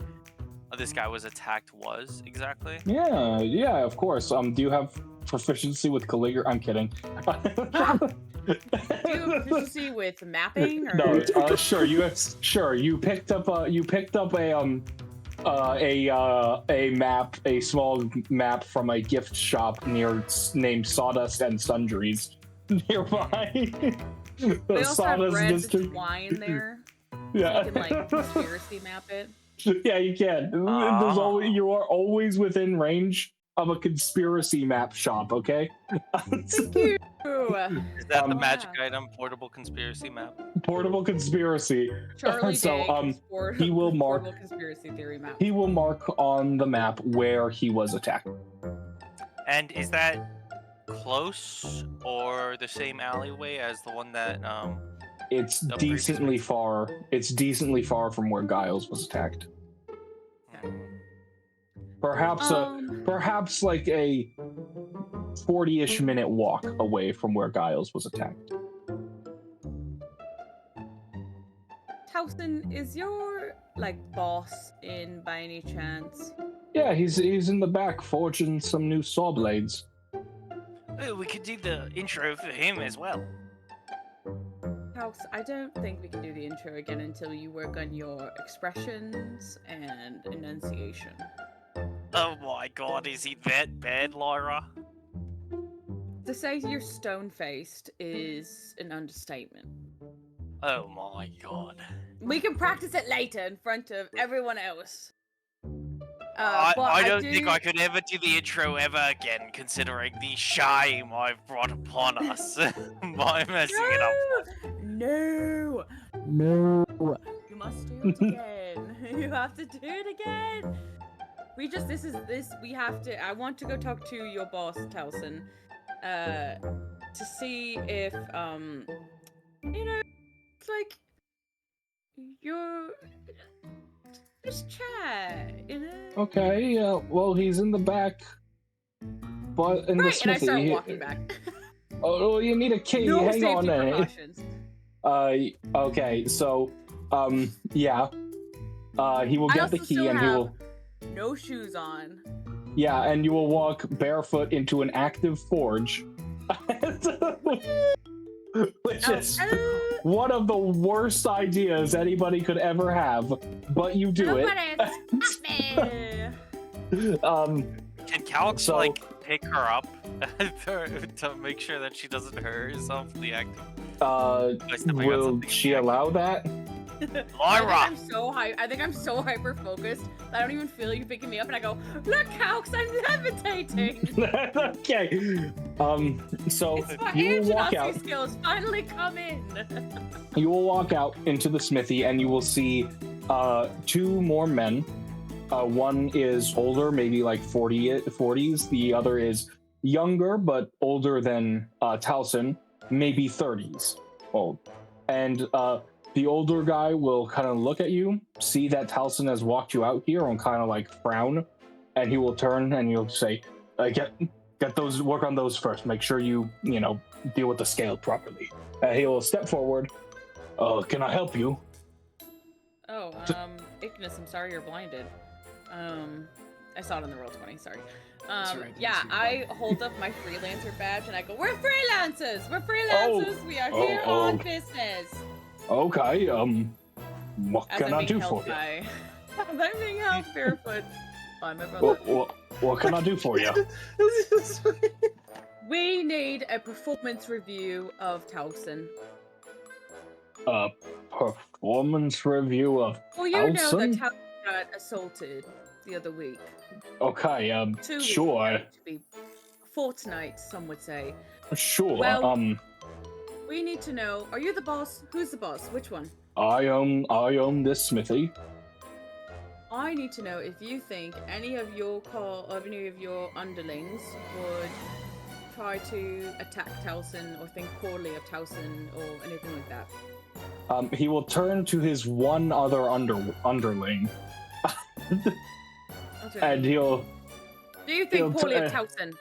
this guy was attacked was exactly? Yeah, of course. Do you have proficiency with calligraphy? I'm kidding. Do you have proficiency with mapping? Or... No, sure. You picked up a map, a small map from a gift shop named Sawdust and Sundries nearby. They also Sawdust have red District. wine there. Yeah. You can conspiracy map it. Yeah, you can. You are always within range of a conspiracy map shop, okay? Thank you! Is that the magic item, portable conspiracy map? Portable conspiracy. Charlie he will mark portable conspiracy theory map. He will mark on the map where he was attacked. And is that close or the same alleyway as the one that It's decently far. It's decently far from where Giles was attacked. Perhaps a 40-ish minute walk away from where Giles was attacked. Towson, is your boss in by any chance? Yeah, he's in the back forging some new saw blades. Oh, we could do the intro for him as well. Calx, I don't think we can do the intro again until you work on your expressions and enunciation. Oh my god, is he that bad, Lyra? To say you're stone-faced is an understatement. Oh my god. We can practice it later in front of everyone else. I don't think I could ever do the intro ever again, considering the shame I've brought upon us by messing it up. No! You must do it again. You have to do it again. We have to, I want to go talk to your boss, Towson, to see if, it's like, you're... Just chat, Okay, well, he's in the back, but in the smithy. And I start walking back. Oh, you need a key. No Hang safety on. Precautions. Okay, so, yeah. He will get the key and he will... No shoes on. Yeah, and you will walk barefoot into an active forge. Which is one of the worst ideas anybody could ever have, but you do it. Can Calx pick her up to make sure that she doesn't hurt herself in the active? Will she allow that? Lyra! I think I'm so hyper focused that I don't even feel you picking me up, and I go, "Look, Calx, I'm levitating." Okay. So you will walk out. Skills finally come in. You will walk out into the smithy, and you will see two more men. One is older, maybe like 40s. The other is younger, but older than Towson, maybe 30s old. And the older guy will kind of look at you, see that Towson has walked you out here, and kind of like frown, and he will turn and he'll say, "Get those, work on those first. Make sure you deal with the scale properly." He will step forward. Can I help you? Oh, Ignis, I'm sorry you're blinded. I saw it on the Roll20, sorry. Right, yeah, I hold up my freelancer badge and I go, "We're freelancers! We're freelancers! We are here on business!" Okay, what can I do for you? I'm being held barefoot by my brother. What can I do for you? We need a performance review of Towson. A performance review of Well, you Allison? know that Towson got assaulted the other week. Okay, 2 weeks sure. ago, to be fortnight, some would say. Sure, Well, we need to know, are you the boss? Who's the boss? Which one? I own this smithy. I need to know if you think any of your underlings would try to attack Towson or think poorly of Towson or anything like that. He will turn to his one other underling. Okay. And he'll... Do you think poorly of Towson?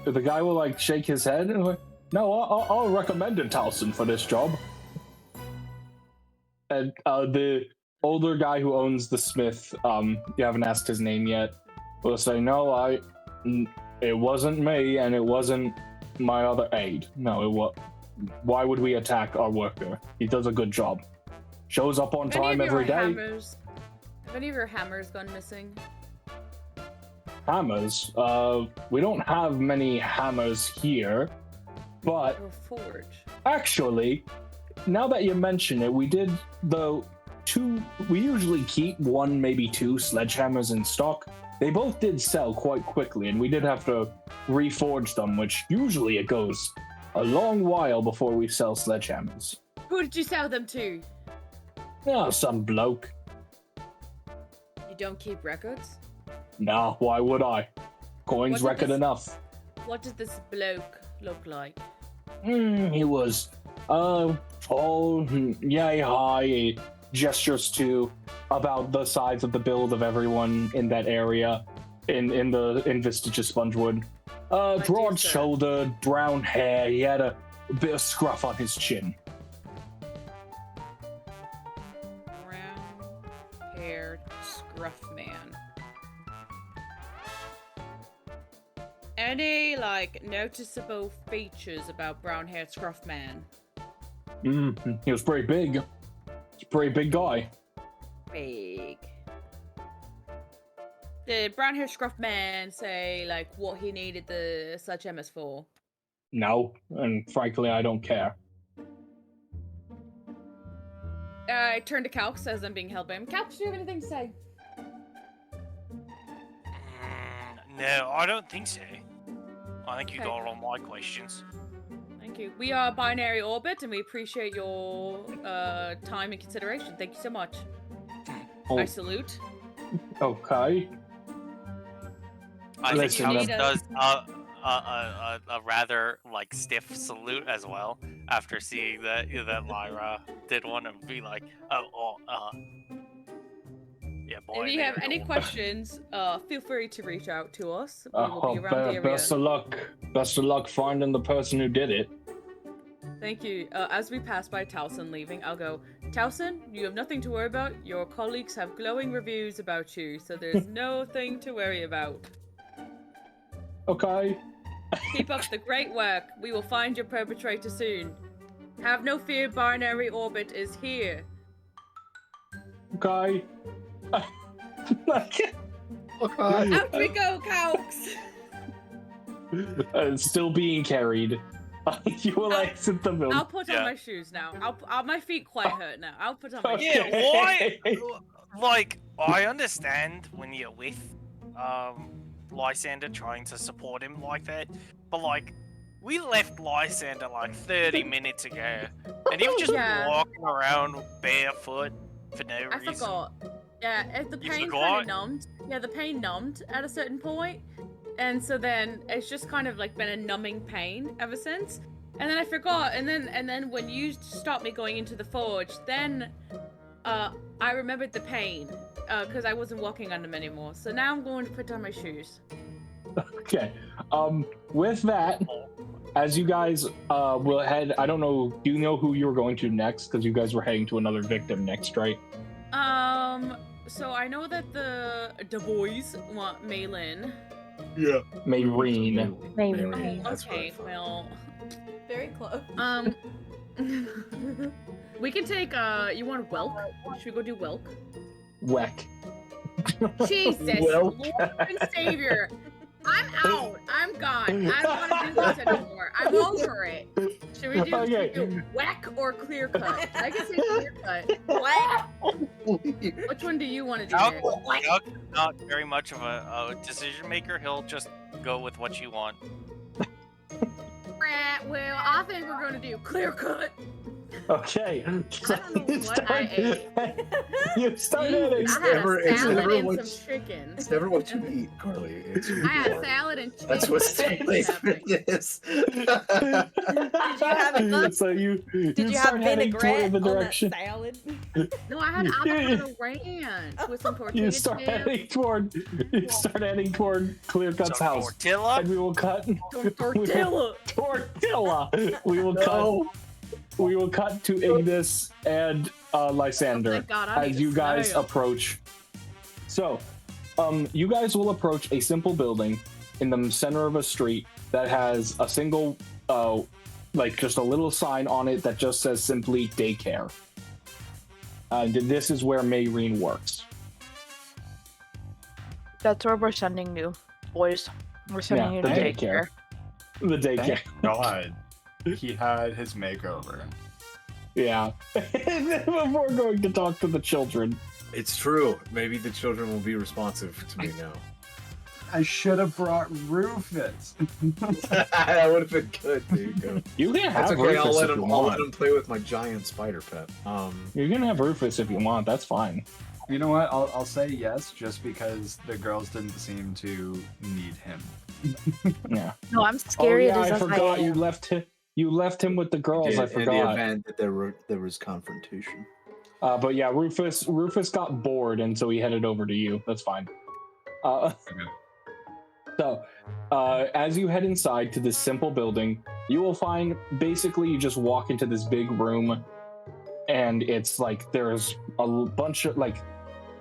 The guy will shake his head and like, "No, I'll recommend Towson for this job." And the older guy who owns the smith, you haven't asked his name yet, will say, "No, it wasn't me, and it wasn't my other aide. No, it was. Why would we attack our worker? He does a good job. Shows up on time every day." Have any of your hammers gone missing? Hammers? We don't have many hammers here, but Or forge? actually, now that you mention it, we did we usually keep one, maybe two sledgehammers in stock. They both did sell quite quickly, and we did have to reforge them, which usually it goes a long while before we sell sledgehammers. Who did you sell them to? Oh, some bloke. You don't keep records? Nah, why would I? Coin's record enough. What does this bloke look like? He was tall, yay high. He gestures to about the size of the build of everyone in that area in Vestige Spongewood. Broad-shouldered, brown hair. He had a bit of scruff on his chin. brown-haired scruff man. Any, like, noticeable features about brown-haired scruff man? He was pretty big. He's a pretty big guy. Big. Did brown-haired scruff man say, like, what he needed the sledgehammers for? No, and frankly, I don't care. I turn to Calx as I'm being held by him. Calx, do you have anything to say? No, I don't think so. I think you got all my questions. Thank you. We are Binary Orbit, and we appreciate your time and consideration. Thank you so much. Oh. I salute. Okay. I think he does a rather like stiff salute as well after seeing that Lyra did one and be like, yeah, boy. If you have any questions, feel free to reach out to us. We will be around the area. Best of luck. Best of luck finding the person who did it. Thank you. As we pass by Towson leaving, I'll go, Towson, you have nothing to worry about. Your colleagues have glowing reviews about you, so there's nothing to worry about. Okay. Keep up the great work. We will find your perpetrator soon. Have no fear, Binary Orbit is here. Okay. Okay. Out we go, Calx! Still being carried. You will exit the building. I'll put on my shoes now. My feet quite hurt now. I'll put on my shoes. Yeah, why? Like, I understand when you're with Lysander trying to support him like that, but like, we left Lysander like 30 minutes ago, and he was just walking around barefoot for no reason. I forgot. Yeah, the pain kind of numbed. Yeah, the pain numbed at a certain point, and so then it's just kind of like been a numbing pain ever since. And then I forgot, and then when you stopped me going into the forge, then I remembered the pain because I wasn't walking on them anymore. So now I'm going to put on my shoes. Okay. With that, as you guys will head, I don't know, do you know who you were going to next? Because you guys were heading to another victim next, right? So I know that the boys want Maylin. Yeah. Mayreen. Okay, well, very close. We can take you want Welk? Should we go do Welk? Weck. Jesus, Lord and Savior. I'm out. I'm gone. I don't want to do this anymore. I'm over it. Should we do whack or clear cut? I can say clear cut. What? Which one do you want to do? Calx is not very much of a decision maker. He'll just go with what you want. Well, I think we're going to do clear cut. Okay. I don't know what I ate. You started. I had a salad and some chicken. It's never what you eat, Karleigh. I had salad and chicken. That's what Sable's is. Did you have So you Did you have vinaigrette on that salad? No, I had avocado ranch with some tortilla You start heading toward Clear Cut's house. Tortilla? And we will cut tortilla. We will cut. We will cut to Ignis and Lysander as you guys approach. So, you guys will approach a simple building in the center of a street that has a single, like just a little sign on it that just says simply daycare. And this is where Mayreen works. That's where we're sending you, boys. We're sending you to daycare. The daycare. Thank God. He had his makeover. Yeah. Before going to talk to the children. It's true. Maybe the children will be responsive to me now. I should have brought Rufus. That would have been good. There you go. You can have That's okay. Rufus I'll let him play with my giant spider pet. You can have Rufus if you want. That's fine. You know what? I'll say yes, just because the girls didn't seem to need him. Yeah. No, I'm scared. I forgot you left him. You left him with the girls. I forgot. In the event that there was confrontation. But yeah, Rufus got bored, and so he headed over to you. That's fine. Okay. So, as you head inside to this simple building, you will find basically you just walk into this big room, and it's like there's a bunch of like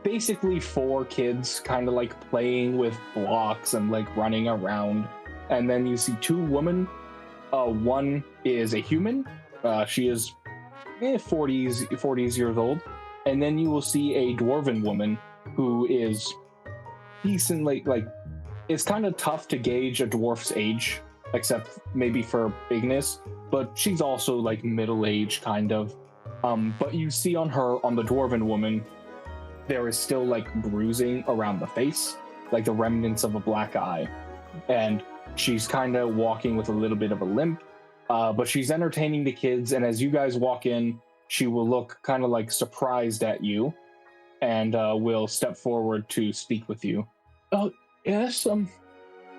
basically 4 kids kind of like playing with blocks and like running around. And then you see 2 women. One is a human. She is 40s years old. And then you will see a dwarven woman who is decently, like, it's kind of tough to gauge a dwarf's age, except maybe for Ignis, but she's also like middle-aged kind of. But you see on the dwarven woman, there is still like bruising around the face, like the remnants of a black eye. And she's kind of walking with a little bit of a limp, but she's entertaining the kids. And as you guys walk in, she will look kind of like surprised at you and will step forward to speak with you. Oh, yes,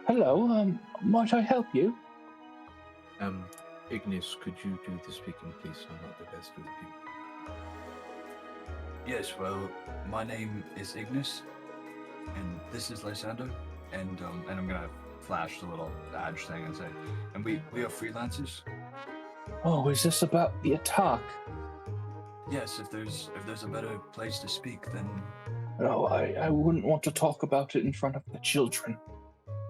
hello, might I help you? Ignis, could you do the speaking, please? I'm not the best with people. Yes, well, my name is Ignis, and this is Lysander, and I'm gonna flash the little badge thing and say, and we are freelancers. Oh, is this about the attack? Yes, if there's a better place to speak, then... No, I wouldn't want to talk about it in front of the children.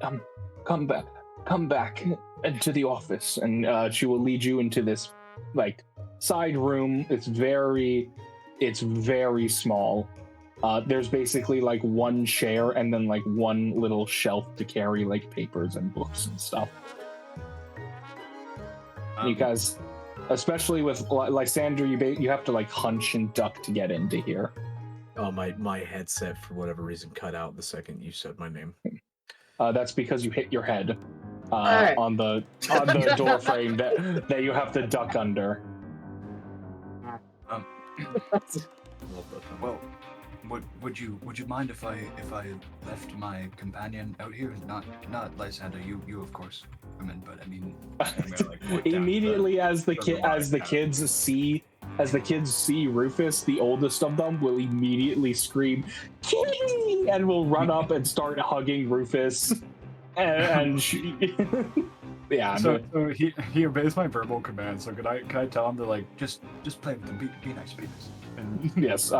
Come back into the office, and she will lead you into this, like, side room. It's very small. There's basically, like, one chair and then, like, one little shelf to carry, like, papers and books and stuff. You guys... Especially with Lysander, you have to like hunch and duck to get into here. Oh, my headset for whatever reason cut out the second you said my name. That's because you hit your head on the door frame that you have to duck under. Well, would you mind if I left my companion out here? Not Lysander, you of course come in, but I mean, immediately as the kids see Rufus, the oldest of them will immediately scream "Kitty!" and will run up and start hugging Rufus. And she, yeah. So he obeys my verbal command. So could I tell him to like just play with them, be nice, be nice. And yes,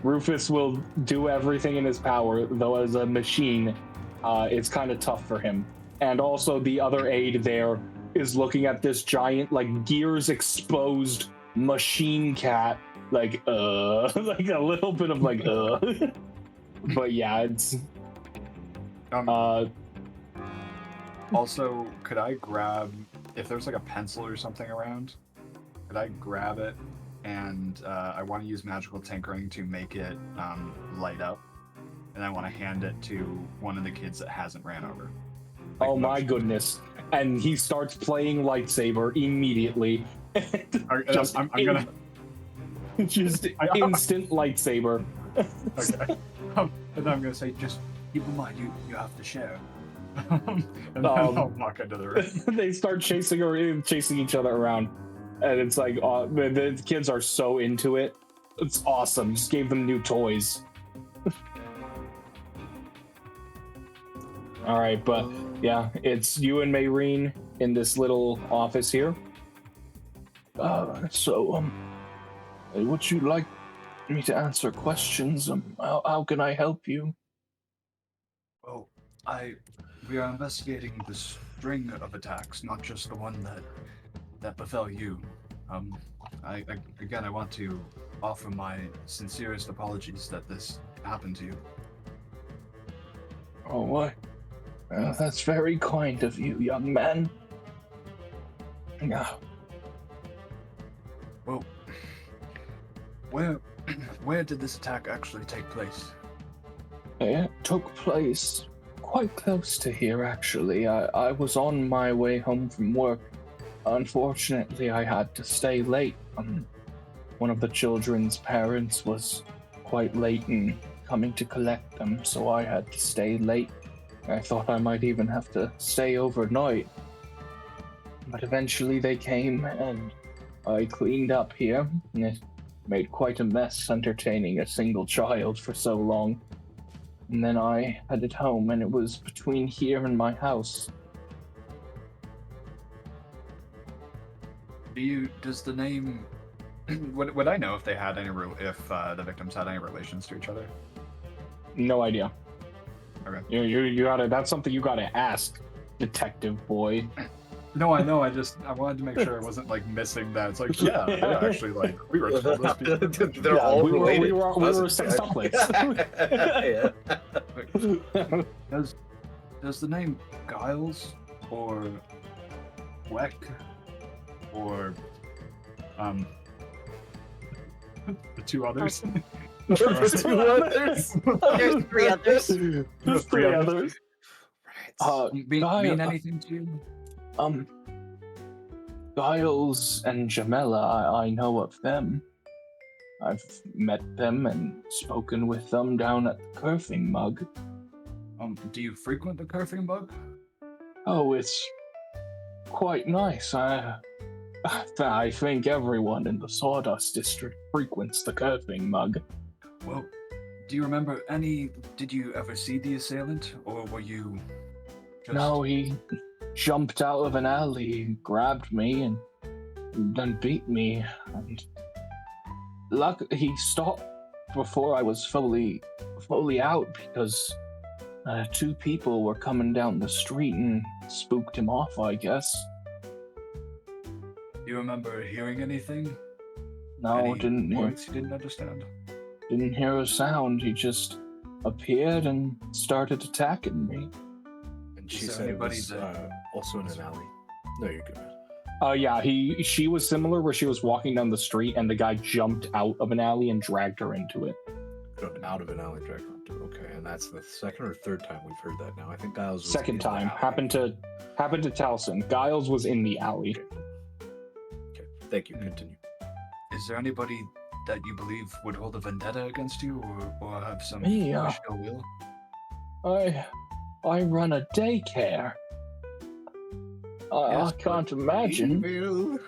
Rufus will do everything in his power, though as a machine, it's kind of tough for him. And also the other aide there is looking at this giant, like, gears exposed machine cat, like like a little bit of like, But yeah, it's... Also, could I grab, if there's like a pencil or something around, could I grab it? And I want to use magical tinkering to make it light up, and I want to hand it to one of the kids that hasn't ran over. Like, oh my goodness! And he starts playing lightsaber immediately. I'm gonna just instant lightsaber. Okay. And then I'm gonna say, just keep in mind, you have to share. And then I'll walk into the room. They start chasing each other around. And it's like, the kids are so into it. It's awesome. Just gave them new toys. All right, but yeah, it's you and Mayreen in this little office here. So, would you like me to answer questions? How can I help you? Well, we are investigating the string of attacks, not just the one that befell you. I want to offer my sincerest apologies that this happened to you. Oh, what? That's very kind of you, young man. Now, well, where did this attack actually take place? It took place quite close to here, actually. I was on my way home from work. Unfortunately, I had to stay late. One of the children's parents was quite late in coming to collect them, so I had to stay late. I thought I might even have to stay overnight. But eventually they came, and I cleaned up here, and it made quite a mess entertaining a single child for so long. And then I headed home, and it was between here and my house. Does the name would I know if they had if the victims had any relations to each other? No idea. Okay. You gotta. That's something you gotta ask, detective boy. No, I know. I wanted to make sure I wasn't like missing that. It's like, yeah, they're actually like we were told this. They're all related. We were sextuplets. Yeah. Does the name Giles or Weck or the two others? There's two others. There's three others. There's three others. Right. Mean anything to you? Giles and Jamela, I know of them. I've met them and spoken with them down at the Curving Mug. Do you frequent the Curving Mug? Oh, it's quite nice. I think everyone in the Sawdust District frequents the Curving Mug. Well, do you remember did you ever see the assailant, or were you just... No, he jumped out of an alley, grabbed me, and then beat me. And he stopped before I was fully out because two people were coming down the street and spooked him off, I guess. You remember hearing anything? No, didn't hear. You didn't understand? Didn't hear a sound. He just appeared and started attacking me. And she said it was also in an alley. No, you're good. Yeah, she was similar where she was walking down the street and the guy jumped out of an alley and dragged her into it. Out of an alley, dragged her into it. Okay, and that's the second or third time we've heard that now. I think Giles was second time. Happened to Taliesin. Giles was in the alley. Okay. Thank you. Continue. Is there anybody that you believe would hold a vendetta against you or have some ill will? I run a daycare. I can't imagine. Evil.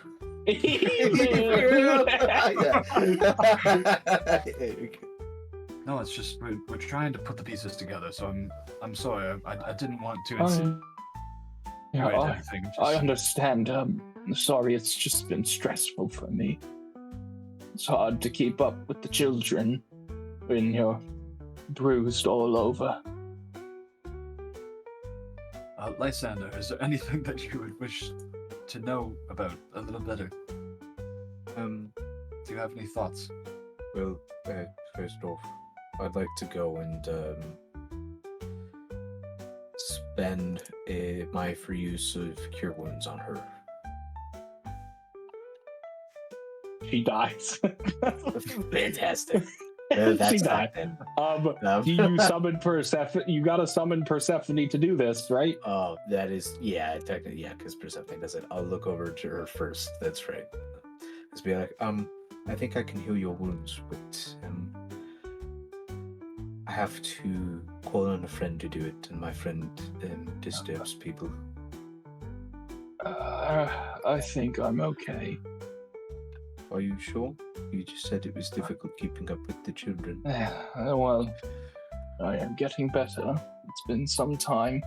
No, it's just we're trying to put the pieces together. So I'm sorry. I didn't want to insinuate anything. I understand. Sorry, it's just been stressful for me. It's hard to keep up with the children when you're bruised all over. Lysander, is there anything that you would wish to know about a little better? Do you have any thoughts? Well, first off, I'd like to go and spend my free use of Cure Wounds on her. She dies. Fantastic. She died. You summoned Persephone. You gotta summon Persephone to do this, right? Oh, that is, yeah, technically, yeah, because Persephone does it. I'll look over to her first. That's right. Just be like, I think I can heal your wounds, but I have to call on a friend to do it, and my friend disturbs people. I think I'm okay. Are you sure? You just said it was difficult keeping up with the children. Well, I am getting better. It's been some time.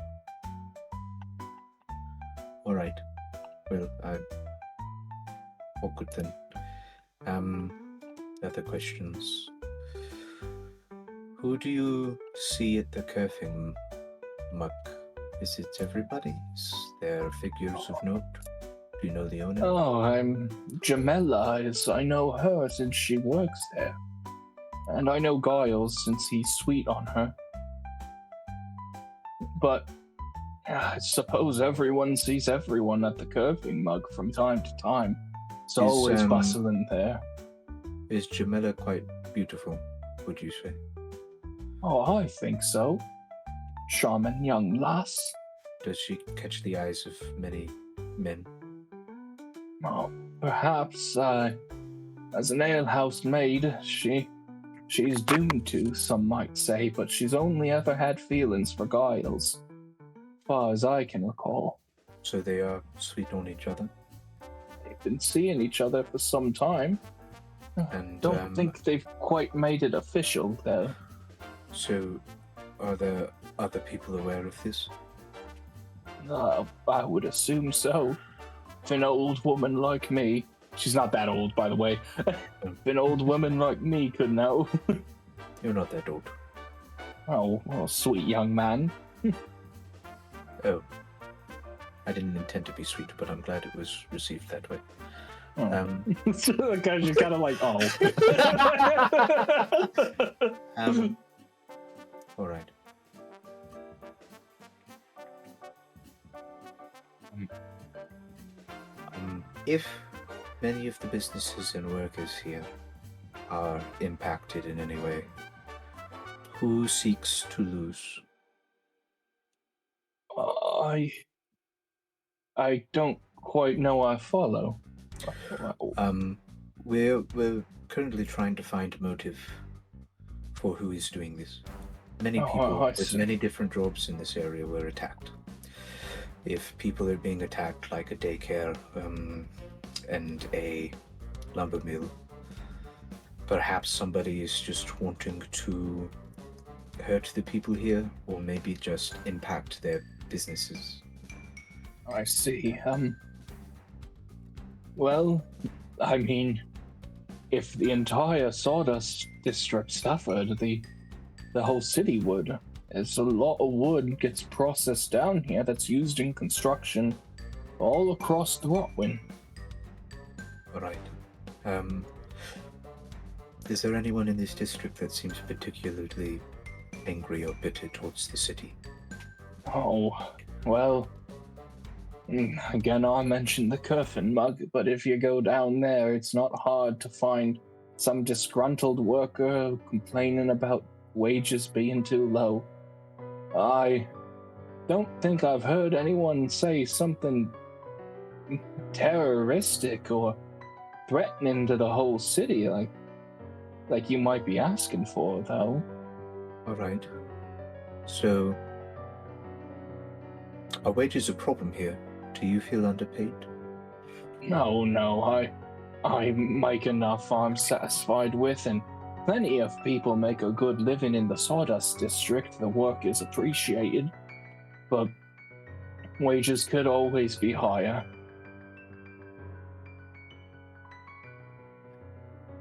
Alright. Well, awkward then. Other questions? Who do you see at the Curving Mug? Is it everybody? Is there figures of note? Do you know the owner? Oh, I'm Jamela. I know her since she works there. And I know Giles since he's sweet on her. But I suppose everyone sees everyone at the Curving Mug from time to time. It's always bustling there. Is Jamela quite beautiful, would you say? Oh, I think so. Charming young lass. Does she catch the eyes of many men? Well, perhaps, as an alehouse maid, she's doomed to, some might say, but she's only ever had feelings for Giles, as far as I can recall. So they are sweet on each other? They've been seeing each other for some time. And don't think they've quite made it official, though. So, are there other people aware of this? I would assume so. If an old woman like me She's not that old, by the way. An old woman like me could know. You're not that old. Oh, well, sweet young man. Oh. I didn't intend to be sweet, but I'm glad it was received that way. Oh. Because you're kind of like, oh. All right. If many of the businesses and workers here are impacted in any way, who seeks to lose? I don't quite know I follow. We're currently trying to find a motive for who is doing this. Many people with many different jobs in this area were attacked. If people are being attacked like a daycare and a lumber mill, perhaps somebody is just wanting to hurt the people here, or maybe just impact their businesses. I see. Well, I mean, if the entire Sawdust District suffered, the whole city would. As a lot of wood gets processed down here that's used in construction all across Throtwin. All right. Is there anyone in this district that seems particularly angry or bitter towards the city? Oh, well, again, I mentioned the Curfin mug, but if you go down there, it's not hard to find some disgruntled worker complaining about wages being too low. I don't think I've heard anyone say something terroristic or threatening to the whole city like you might be asking for, though. All right. So, are wages a problem here? Do you feel underpaid? No, I make enough I'm satisfied with, and plenty of people make a good living in the Sawdust District. The work is appreciated, but wages could always be higher.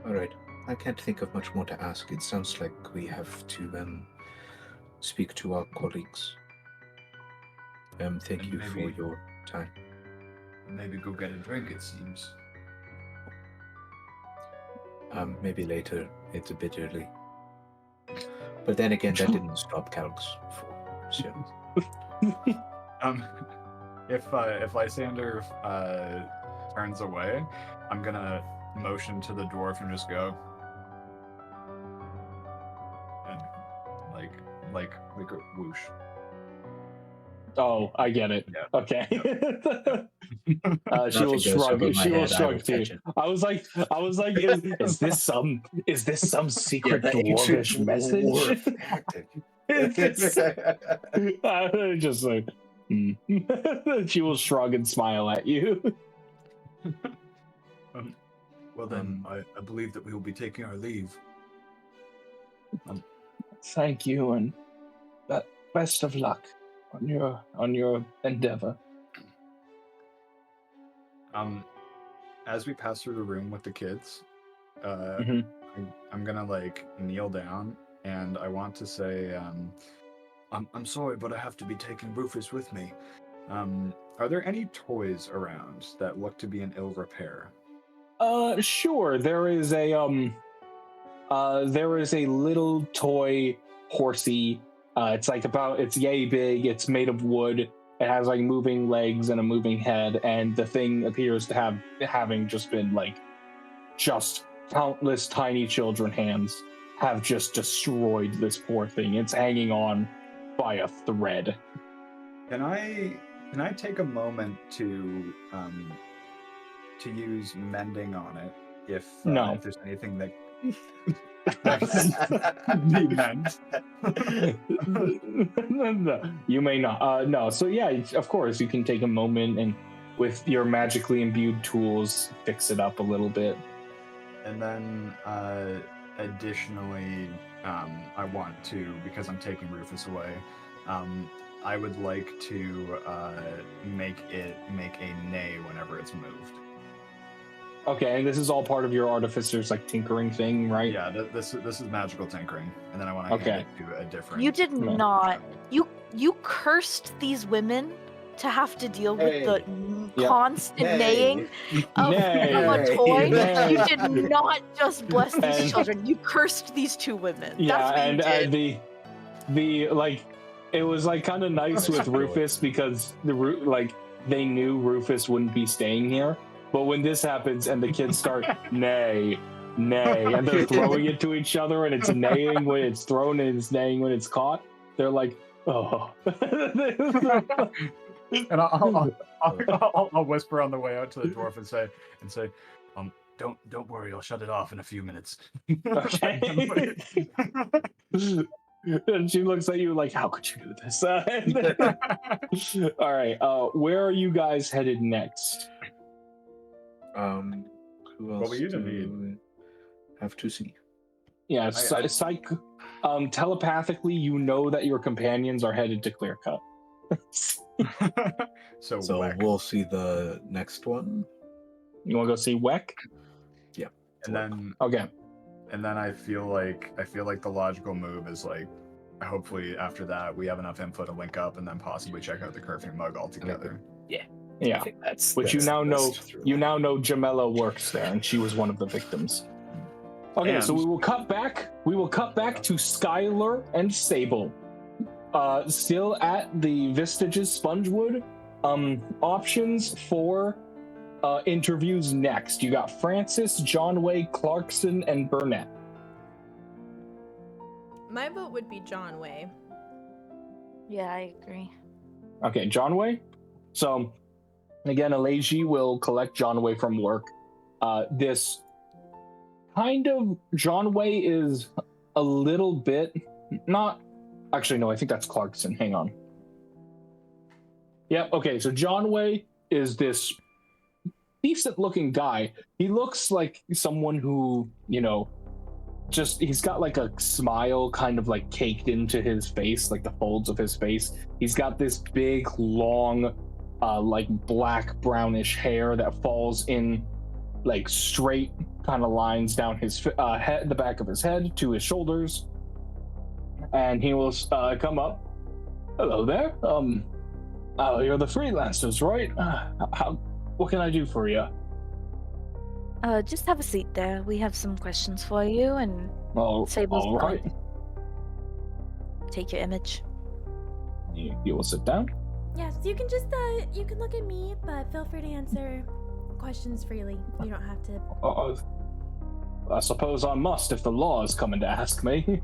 All right. I can't think of much more to ask. It sounds like we have to speak to our colleagues. Thank you for your time. Maybe go get a drink, it seems. Maybe later. It's a bit early. But then again, that didn't stop Calx before, so... If Lysander turns away, I'm gonna motion to the dwarf and just go. And like a whoosh. Oh, I get it. Yeah. Okay. She will shrug. She will shrug too. I was like, is this some secret dwarvish message? Just like, she will shrug and smile at you. Well then, I believe that we will be taking our leave. Thank you, and best of luck on your endeavor. As we pass through the room with the kids, I'm gonna kneel down, and I want to say, I'm sorry, but I have to be taking Rufus with me. Are there any toys around that look to be in ill repair? Sure. There is a little toy horsey. It's yay big. It's made of wood. It has moving legs and a moving head, and the thing appears to having just been just countless tiny children hands have just destroyed this poor thing. It's hanging on by a thread. Can I take a moment to use mending on it if there's anything that be meant? No, you may not. No. So yeah, of course you can take a moment and with your magically imbued tools fix it up a little bit. And then additionally, I want to, because I'm taking Rufus away, I would like to make a neigh whenever it's moved. Okay, and this is all part of your artificer's like tinkering thing, right? Yeah, this is magical tinkering, and then I want to hand it to a different. You did not. You cursed these women to have to deal with the constant naying of a toy. You did not just bless these children. You cursed these two women. Yeah, That's what and you did. the like, it was like kind of nice with Rufus because they knew Rufus wouldn't be staying here. But when this happens and the kids start nay, and they're throwing it to each other, and it's neighing when it's thrown and it's neighing when it's caught, they're like, oh. And I'll whisper on the way out to the dwarf and say, don't worry, I'll shut it off in a few minutes. Okay. And she looks at you like, how could you do this? All right, where are you guys headed next? Who else? What we usually have to see. Yeah, telepathically, you know that your companions are headed to Clearcut. So we'll see the next one. You want to go see Weck? Yeah. And then okay. And then I feel like the logical move is like, hopefully after that we have enough info to link up and then possibly check out the curfew mug altogether. Yeah. Which you now know Jamela works there, and she was one of the victims. Okay, so we will cut back to Skyler and Sable. Still at the Vistages Spongewood. Options for interviews next. You got Francis, John Way, Clarkson, and Burnett. My vote would be John Way. Yeah, I agree. Okay, John Way. So, again, Alaji will collect John Way from work. This kind of John Way is a little bit not. Actually, no, I think that's Clarkson. Hang on. Yeah, okay, so John Way is this decent-looking guy. He looks like someone who, he's got like a smile kind of like caked into his face, like the folds of his face. He's got this big, long, like black brownish hair that falls in like straight kind of lines down his head, the back of his head to his shoulders. And he will come up. Hello there. You're the freelancers, right? What can I do for you? Just have a seat there. We have some questions for you, and Sable's all right. Take your image. You will sit down. Yes, you can just you can look at me, but feel free to answer questions freely. You don't have to. I suppose I must if the law is coming to ask me.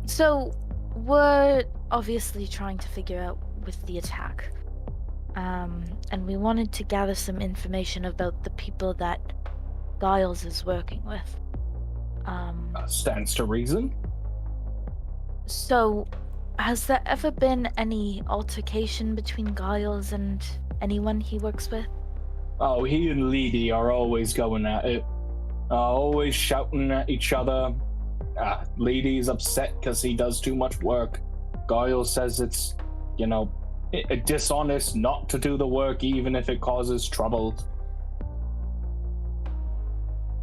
So we're obviously trying to figure out with the attack. And we wanted to gather some information about the people that Giles is working with. Stands to reason. So, has there ever been any altercation between Giles and anyone he works with? Oh, he and Lyndsie are always going at it. Always shouting at each other. Lyndie's upset because he does too much work. Giles says it's, dishonest not to do the work even if it causes trouble.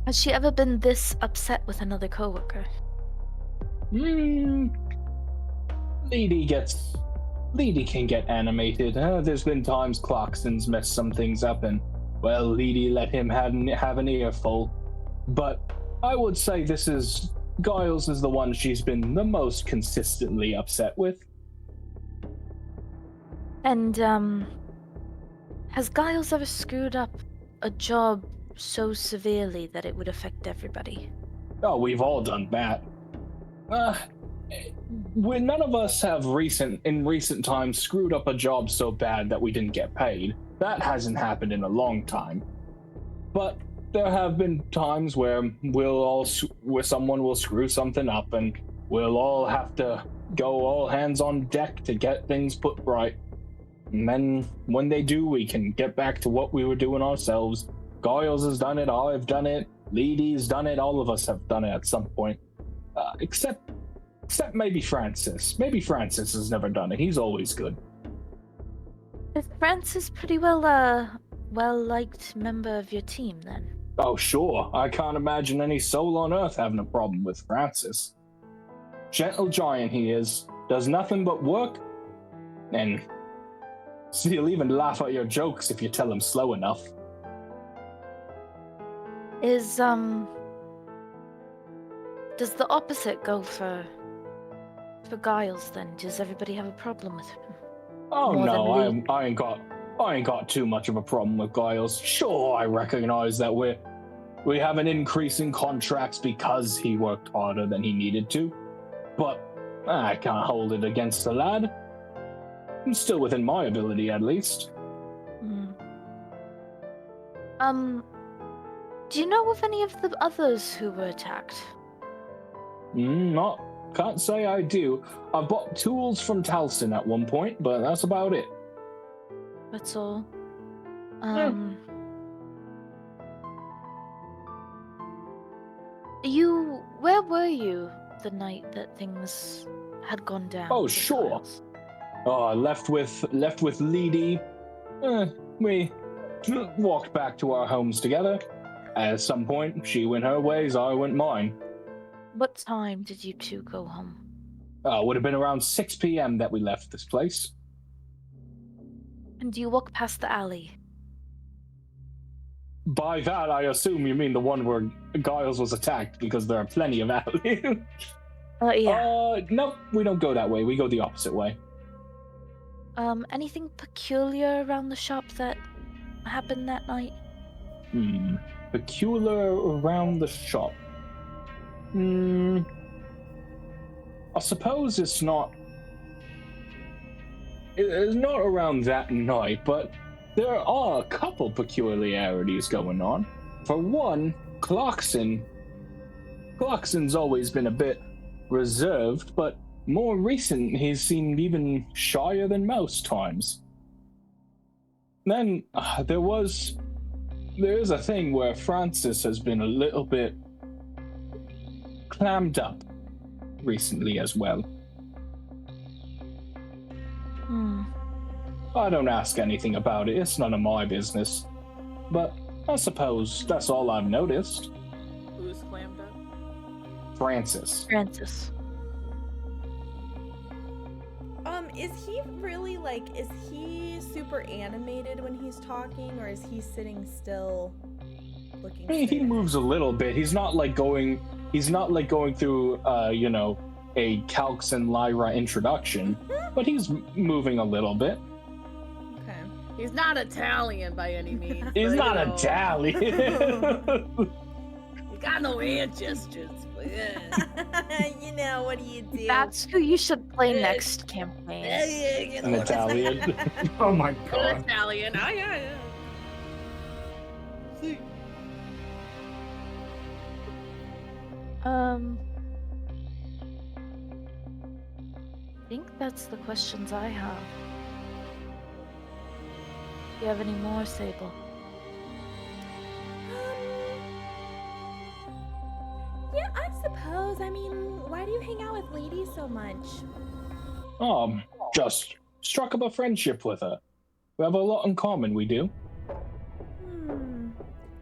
Has she ever been this upset with another coworker? Lyndsie can get animated. There's been times Clarkson's messed some things up and, Lyndsie let him have an earful. But I would say Giles is the one she's been the most consistently upset with. And, has Giles ever screwed up a job so severely that it would affect everybody? Oh, we've all done that. When none of us have in recent times screwed up a job so bad that we didn't get paid. That hasn't happened in a long time. But there have been times where someone will screw something up and we'll all have to go all hands on deck to get things put right. And then when they do, we can get back to what we were doing ourselves. Giles has done it, I've done it, Lyndie's done it, all of us have done it at some point. Except maybe Francis. Maybe Francis has never done it. He's always good. Is Francis pretty well liked member of your team then? Oh, sure. I can't imagine any soul on Earth having a problem with Francis. Gentle giant he is, does nothing but work, and he'll even laugh at your jokes if you tell him slow enough. Does the opposite go for Giles then? Does everybody have a problem with him? Oh More no, than I ain't got too much of a problem with Giles. Sure, I recognize that we have an increase in contracts because he worked harder than he needed to, but I can't hold it against the lad. I'm still within my ability, at least. Do you know of any of the others who were attacked? Can't say I do. I bought tools from Talson at one point, but that's about it. That's all. Where were you the night that things had gone down? Oh, sure. Giles? Oh, left with Lyndsie. We walked back to our homes together. At some point, she went her ways, I went mine. What time did you two go home? Would have been around 6 p.m. that we left this place. And do you walk past the alley? By that, I assume you mean the one where Giles was attacked, because there are plenty of alleys. Yeah. Nope, we don't go that way. We go the opposite way. Anything peculiar around the shop that happened that night? Peculiar around the shop. I suppose it's not around that night, but there are a couple peculiarities going on. For one, Clarkson's always been a bit reserved, but more recent he's seemed even shyer than most times. Then there is a thing where Francis has been a little bit clammed up recently as well. I don't ask anything about it. It's none of my business. But I suppose that's all I've noticed. Who's clammed up? Francis. Is he really is he super animated when he's talking, or is he sitting still looking He moves a little bit. He's not going through a Calx and Lyra introduction, but he's moving a little bit. Okay. He's not Italian by any means. He's but, not Italian. He's got no hand gestures, but yeah. What do you do? That's who you should play next campaign. An Italian. Oh my god. An Italian. Oh, yeah. See. I think that's the questions I have. Do you have any more, Sable? Yeah, I suppose. I mean, why do you hang out with ladies so much? Just struck up a friendship with her. We have a lot in common, we do.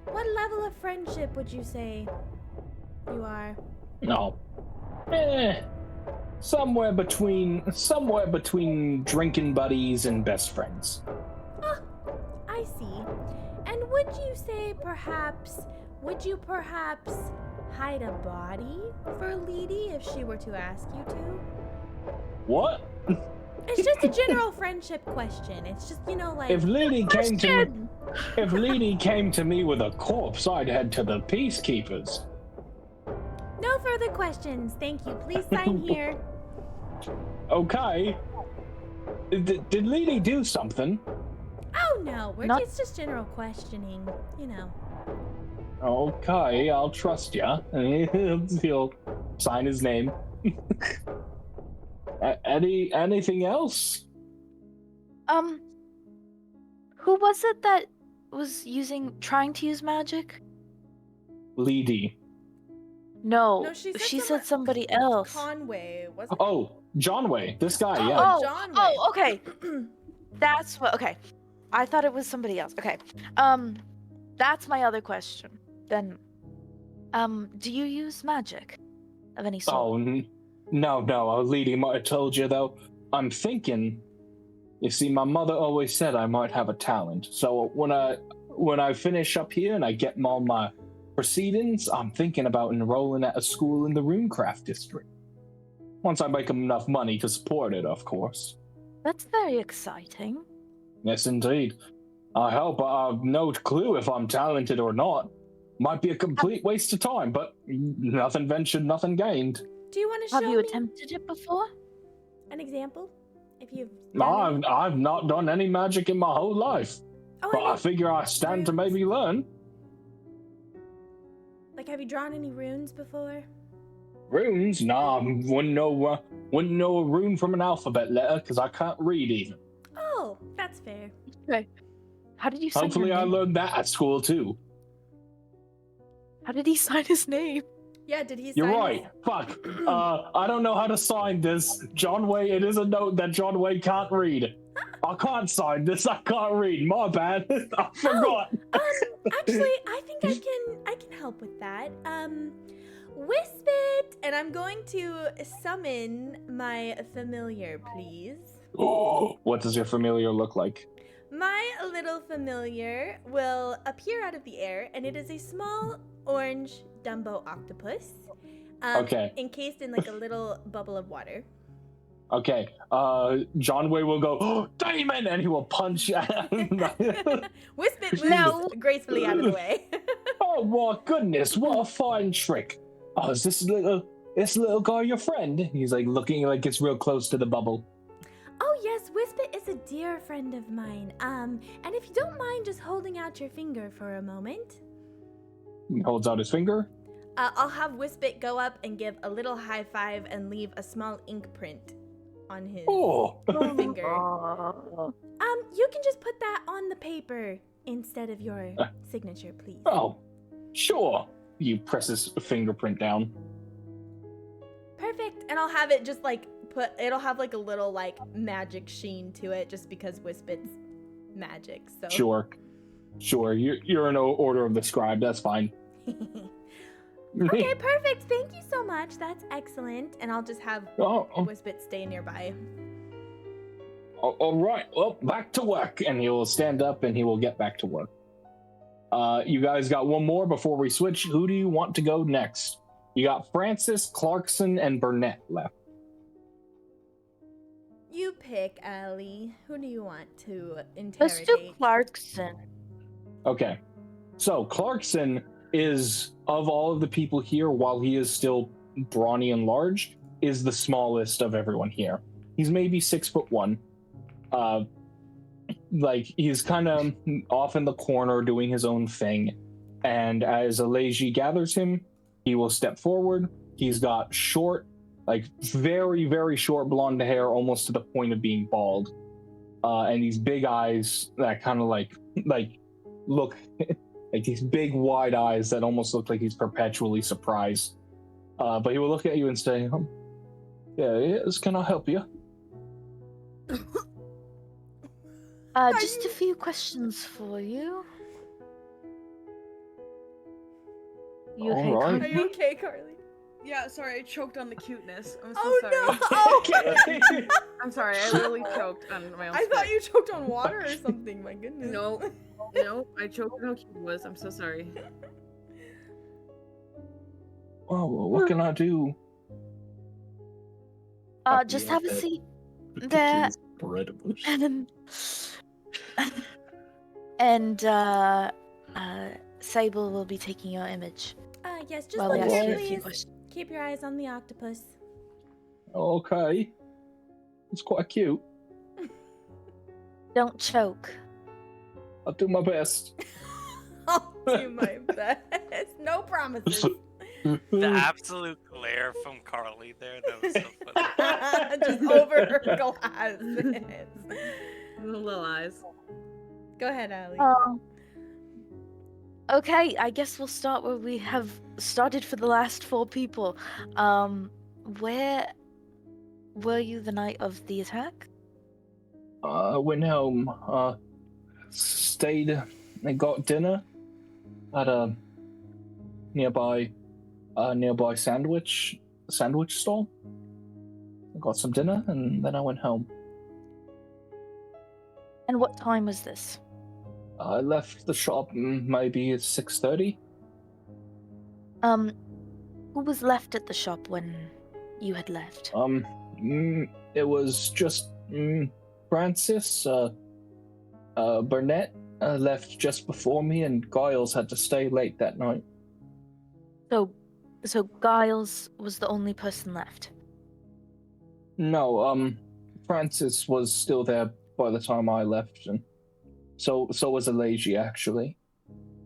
What level of friendship would you say you are? No. Somewhere between drinking buddies and best friends. Oh, I see. And would you perhaps hide a body for Lyndsie if she were to ask you to? What? It's just a general friendship question. It's just, If Lyndsie came to me with a corpse, I'd head to the Peacekeepers. No further questions. Thank you. Please sign here. Okay. Did Lyndsie do something? Oh no, it's just general questioning, Okay, I'll trust ya. He'll sign his name. Anything else? Who was it that was trying to use magic? Lyndsie. No, she said somebody else. Conway, wasn't Oh, Johnway. This guy, yeah. Oh, Johnway. oh, okay. That's what. Okay, I thought it was somebody else. Okay, that's my other question. Then, do you use magic of any sort? Oh, no, Lady might have told you though. I'm thinking. You see, my mother always said I might have a talent. So when I finish up here and I get all my proceedings, I'm thinking about enrolling at a school in the Runecraft District. Once I make enough money to support it, of course. That's very exciting. Yes, indeed. I hope. I have no clue if I'm talented or not. Might be a complete waste of time, but nothing ventured, nothing gained. Do you want to show me? Have you attempted it before? An example? If you've I've not done any magic in my whole life. Oh, but I figure I stand to maybe learn. Like, have you drawn any runes before? Runes? Nah, wouldn't know a rune from an alphabet letter because I can't read even. Oh, that's fair. Okay. How did you sign Hopefully your I name? learned that at school too. How did he sign his name? Yeah, did he sign You're right. Fuck. I don't know how to sign this. John Way, it is a note that John Way can't read. I can't sign this. I can't read. My bad. I forgot. Actually, I think I can help with that. Wispit, and I'm going to summon my familiar, please. Oh, what does your familiar look like? My little familiar will appear out of the air, and it is a small orange Dumbo octopus. Okay. Encased in like a little bubble of water. Okay. John Way will go, oh, Damon, and he will punch. Wispit moves gracefully out of the way. Oh my goodness! What a fine trick! Oh, is this little guy your friend? He's like looking like it's real close to the bubble. Oh yes, Wispit is a dear friend of mine. And if you don't mind just holding out your finger for a moment. He holds out his finger. I'll have Wispit go up and give a little high five and leave a small ink print on his finger. You can just put that on the paper instead of your signature, please. Oh, sure. You press his fingerprint down. Perfect. And I'll have it just like it'll have like a little like magic sheen to it just because Wispit's magic. So Sure. You're in order of the scribe. That's fine. Okay, perfect. Thank you so much. That's excellent. And I'll just have Wispit stay nearby. All right. Well, back to work. And he will stand up and he will get back to work. You guys got one more before we switch. Who do you want to go next? You got Francis, Clarkson, and Burnett left. You pick, Allie. Who do you want to interrogate? Let's do Clarkson. Okay. So Clarkson is, of all of the people here, while he is still brawny and large, is the smallest of everyone here. He's maybe 6'1". Like, he's kind of off in the corner doing his own thing. And as Alaji gathers him, he will step forward. He's got short, like very, very short blonde hair, almost to the point of being bald. And these big eyes that kind of like look like these big wide eyes that almost look like he's perpetually surprised. But he will look at you and say, yes, can I help you? Just a few questions for you. You okay, right. Are you okay, Karleigh? Yeah, sorry, I choked on the cuteness. I'm so Oh sorry. no! Oh. I'm sorry, I literally choked on my own I thought spit. you choked on water or something. My goodness. No, I choked on how cute it was. I'm so sorry. Oh, well, what can I do? Just have a seat there. And Sable will be taking your image. Yes, just Well, look we ask here, you a few please. questions. Keep your eyes on the octopus. Okay. It's quite cute. Don't choke. I'll do my best. I'll do my best. No promises. The absolute glare from Karleigh there, that was so funny. Just over her glasses. Little eyes. Go ahead, Allie. Okay, I guess we'll start where we have started for the last 4 people. Where were you the night of the attack? Went home, stayed and got dinner at a nearby sandwich stall. I got some dinner and then I went home. And what time was this? I left the shop maybe at 6:30. Who was left at the shop when you had left? It was just Francis, Burnett left just before me, and Giles had to stay late that night. So Giles was the only person left? No, Francis was still there by the time I left, and so was Alaji, actually.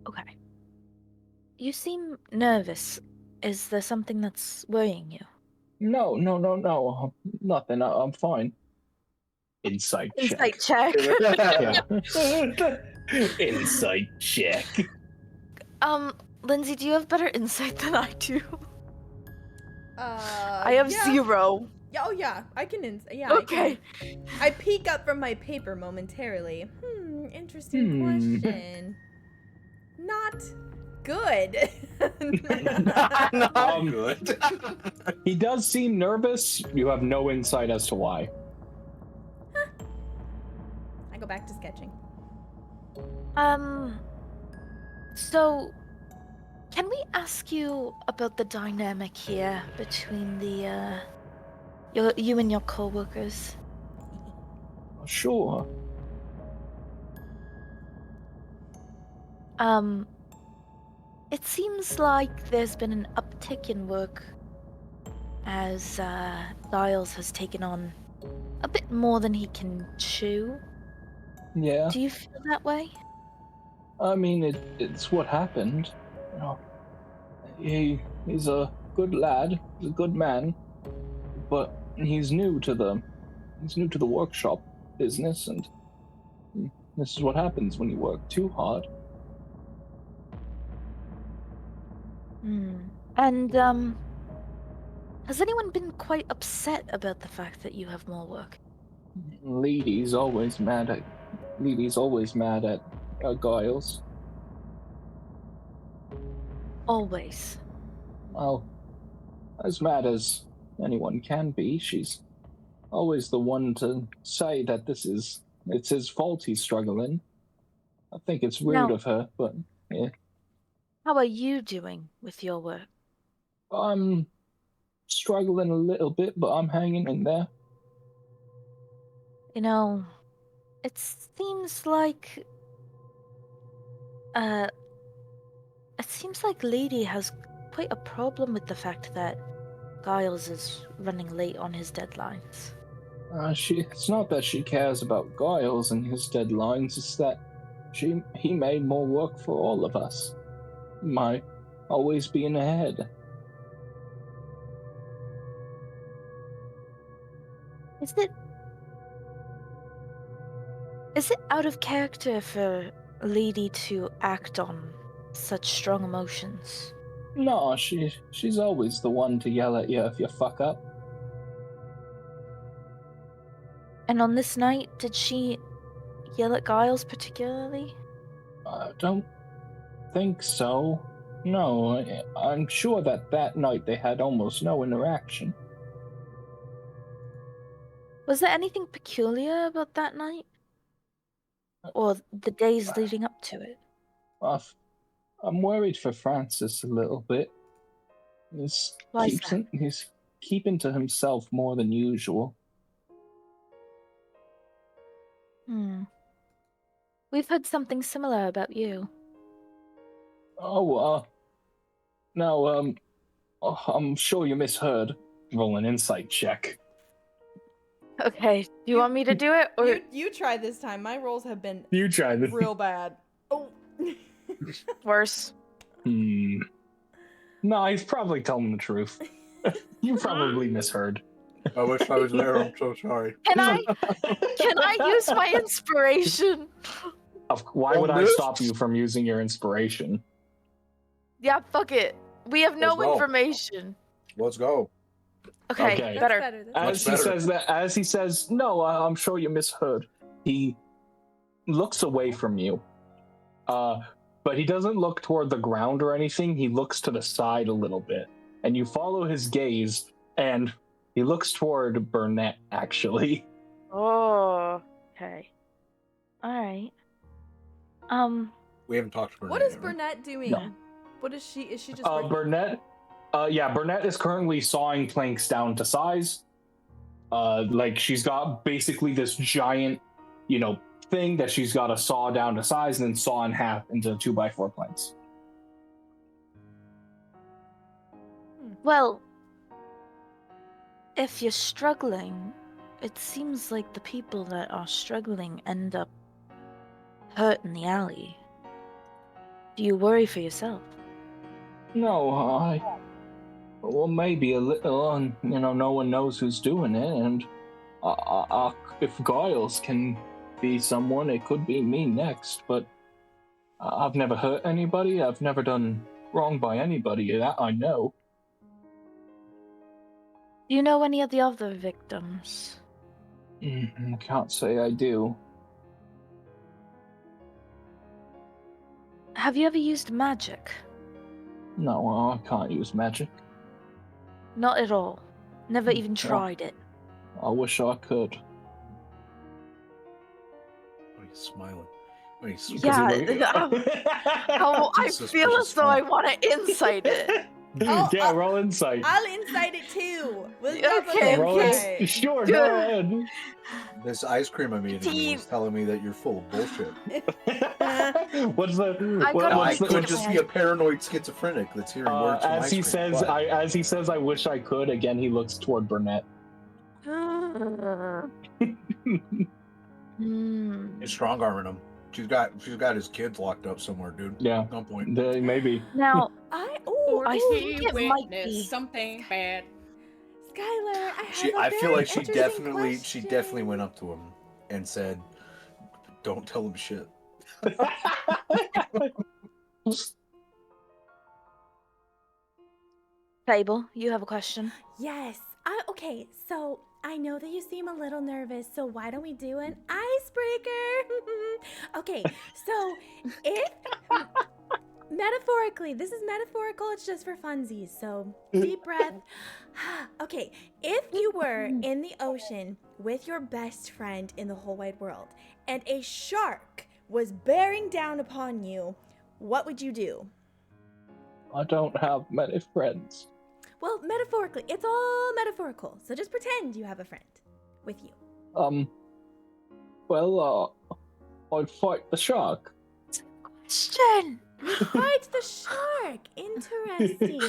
Okay. You seem nervous. Is there something that's worrying you? No, nothing. I'm fine. Insight check. Insight check. Lyndsie, do you have better insight than I do? I have yeah. 0. Oh yeah, I can. Okay. I peek up from my paper momentarily. Interesting question. Not good. Not good. He does seem nervous. You have no insight as to why. I go back to sketching. So, can we ask you about the dynamic here between you and your co-workers? Sure. It seems like there's been an uptick in work as Giles has taken on a bit more than he can chew. Yeah. Do you feel that way? I mean, it's what happened. You know, he's a good lad, he's a good man, but he's new to the workshop business, and this is what happens when you work too hard. And has anyone been quite upset about the fact that you have more work? Lady's always mad at Giles. Always. Well, as mad as anyone can be, she's always the one to say that it's his fault he's struggling. I think it's rude of her, but yeah. How are you doing with your work? I'm struggling a little bit, but I'm hanging in there. You know, it seems like Lady has quite a problem with the fact that Giles is running late on his deadlines. It's not that she cares about Giles and his deadlines, it's that he made more work for all of us. My always being ahead. Is it out of character for a lady to act on such strong emotions? No, she's always the one to yell at you if you fuck up. And on this night, did she yell at Giles particularly? I don't think so. No, I'm sure that night they had almost no interaction. Was there anything peculiar about that night? Or the days leading up to it? I'm worried for Francis a little bit. He's keeping to himself more than usual. We've heard something similar about you. No, I'm sure you misheard. Roll an insight check. Okay, do you want me to do it? Or You try this time. My rolls have been real bad. Oh. Worse. No, he's probably telling the truth. You probably misheard. I wish I was there. I'm so sorry. Can I use my inspiration? Why would I stop you from using your inspiration? Yeah, fuck it. We have no Let's go. information. Let's go. Okay. Better. As he says, no, I'm sure you misheard. He looks away from you. But he doesn't look toward the ground or anything. He looks to the side a little bit. And you follow his gaze, and he looks toward Burnett, actually. Oh, okay. All right. We haven't talked to Burnett. What is yet, Burnett doing? No. What is she? Is she just? Burnett is currently sawing planks down to size. Like she's got basically this giant, thing that she's got to saw down to size and then saw in half into 2x4 planks. Well, if you're struggling, it seems like the people that are struggling end up hurt in the alley. Do you worry for yourself? No, well, maybe a little, no one knows who's doing it, and if Giles can be someone, it could be me next, but I've never hurt anybody, I've never done wrong by anybody, that I know. Do you know any of the other victims? Can't say I do. Have you ever used magic? No, I can't use magic. Not at all. Never even tried it. I wish I could. Why are you smiling? Yeah, I feel as though I want to insight it. Roll insight. I'll insight it too. Okay. Sure, go ahead. This ice cream I'm eating is telling me that you're full of bullshit. I could just be a paranoid schizophrenic that's hearing words from as he says, as he says, I wish I could. Again, he looks toward Burnett. He's strong arming him. She's got his kids locked up somewhere, dude. Yeah. At some point. Maybe. Now, I think it might be something bad. Skyler, I feel like she question. definitely went up to him and said, "Don't tell him shit." Sable, you have a question? Yes. Okay, so I know that you seem a little nervous, so why don't we do an icebreaker? Okay, so if metaphorically, this is metaphorical, it's just for funsies, so deep breath. Okay, if you were in the ocean with your best friend in the whole wide world, and a shark was bearing down upon you, what would you do? I don't have many friends. Well, metaphorically, it's all metaphorical, so just pretend you have a friend with you. I'd fight the shark. Question! Fight the shark! Interesting.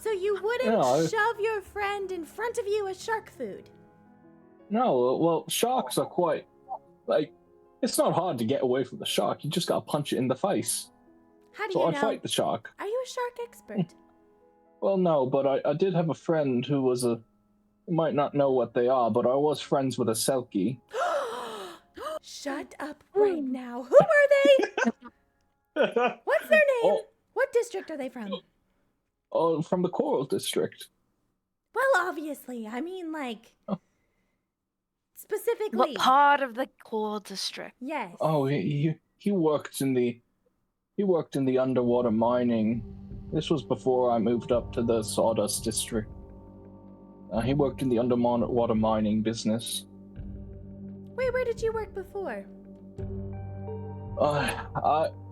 So you wouldn't shove your friend in front of you as shark food? No, well, sharks are quite, it's not hard to get away from the shark. You just gotta punch it in the face. How do so you I'd know? fight the shark. Are you a shark expert? Well, no, but I did have a friend who was you might not know what they are, but I was friends with a Selkie. Shut up right now. Who are they? What's their name? What district are they from? From the Coral District. Well, obviously. I mean, specifically. What part of the Coral District? Yes. Oh, he worked in the underwater mining. This was before I moved up to the Sawdust District. He worked in the underwater mining business. Wait, where did you work before?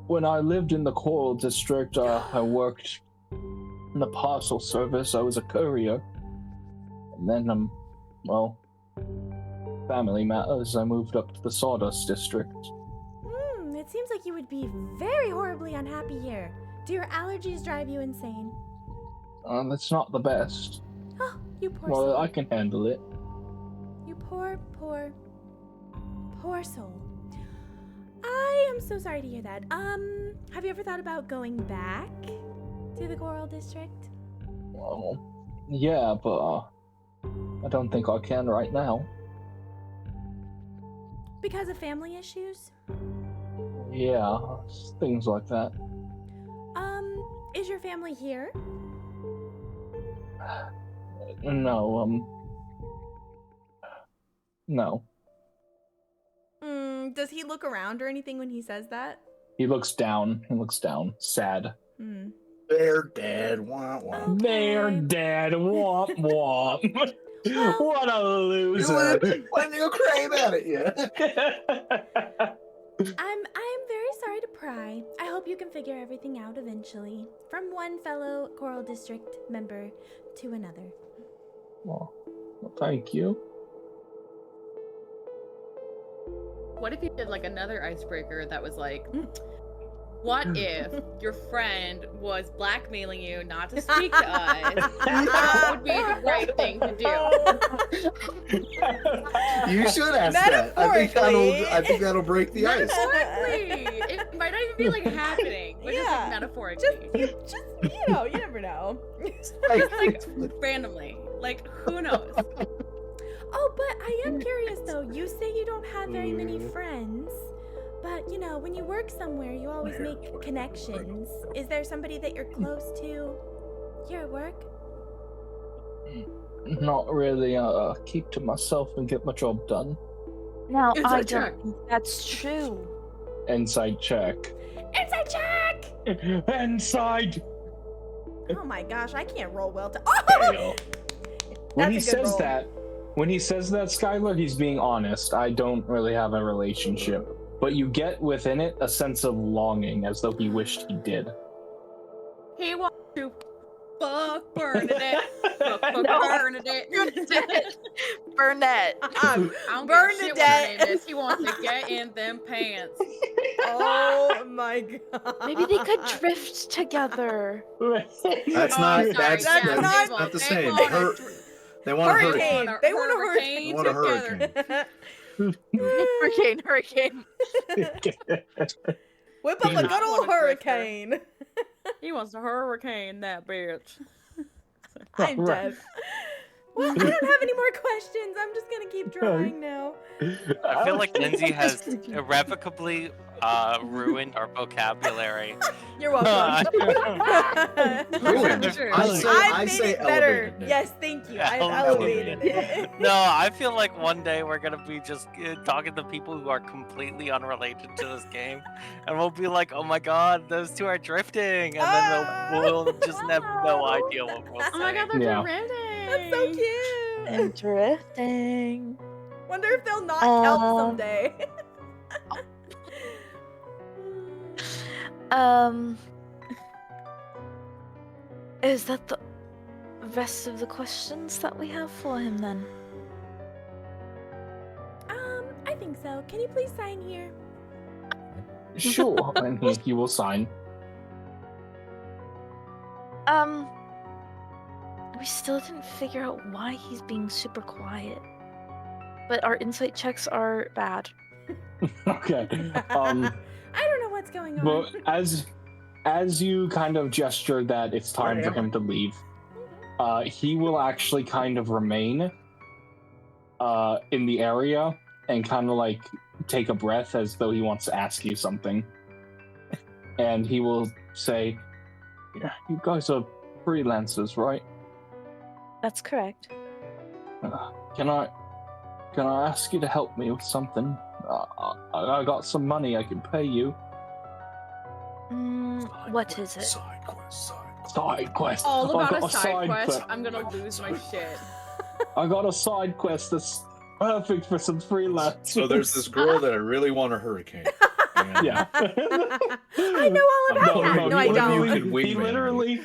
When I lived in the Coral District, I worked in the parcel service. I was a courier. And then, family matters, I moved up to the Sawdust District. It seems like you would be very horribly unhappy here. Do your allergies drive you insane? That's not the best. Oh, you poor soul. Well, I can handle it. You poor soul. I am so sorry to hear that. Have you ever thought about going back to the Coral District? Well, yeah, but I don't think I can right now. Because of family issues? Yeah, things like that. Is your family here? No, no. Does he look around or anything when he says that? He looks down. Sad. They're dead. Wah, wah. Okay. They're dead. Womp womp. What a loser. Why didn't you cry about it yet? I'm very sorry to pry. I hope you can figure everything out eventually. From one fellow Coral District member to another. Well, thank you. What if you did like another icebreaker that was like, what if your friend was blackmailing you not to speak to us? That would be the right thing to do. You should ask that. I think that'll break the ice. Metaphorically. It might not even be like happening, but just like metaphorically. Just you know, you never know. like randomly. Like, who knows? Oh, but I am curious though. You say you don't have very many friends. But, you know, when you work somewhere, you always make connections. Is there somebody that you're close to here at work? Not really. Keep to myself and get my job done. Now, Inside I check. don't think that's true. Inside check. Inside check! Inside! Oh my gosh, I can't roll well to. Fail. When That's he a good says roll. that, Skyler, he's being honest. I don't really have a relationship. But you get within it a sense of longing, as though he wished he did. He wants to fuck Bernadette. Fuck Bernadette. Burnett. I don't give a shit what her Bernadette. name is. He wants to get in them pants. Oh my god. Maybe they could drift together. That's Oh, not. sorry, That's yeah, not the they same. want They want a Hurricane. hurricane. They want a hurricane. They want a hurricane. Hurricane. Whip up a good old hurricane. He wants to hurricane that bitch. I'm dead. Well, I don't have any more questions. I'm just gonna keep drawing now. I feel like Lyndsie has irrevocably ruined our vocabulary. You're welcome. Ruined. True. I made say it better. elevated it. Yes, thank you. I Elevated. elevated it. No, I feel like one day we're gonna be just talking to people who are completely unrelated to this game, and we'll be like, "Oh my god, those two are drifting," and then we'll just have no idea what we'll say. Oh my god, they're Yeah. drifting. That's so cute. And drifting. Wonder if they'll not help someday. Is that the rest of the questions that we have for him then? I think so. Can you please sign here? Sure, and he will sign. We still didn't figure out why he's being super quiet. But our insight checks are bad. Okay. I don't know what's going on. But as you kind of gesture that it's time for him to leave, he will actually kind of remain in the area and kind of like take a breath as though he wants to ask you something. And he will say, "Yeah, you guys are freelancers, right? That's correct. Can I ask you to help me with something? I got some money I can pay you." What is it? Side quest. Side quest. All I about got a side quest. quest. I'm gonna lose my shit. I got a side quest that's perfect for some freelance. So there's this girl that I really want a hurricane. And Yeah. I know all about that. No, I you don't. can He wingman me. literally,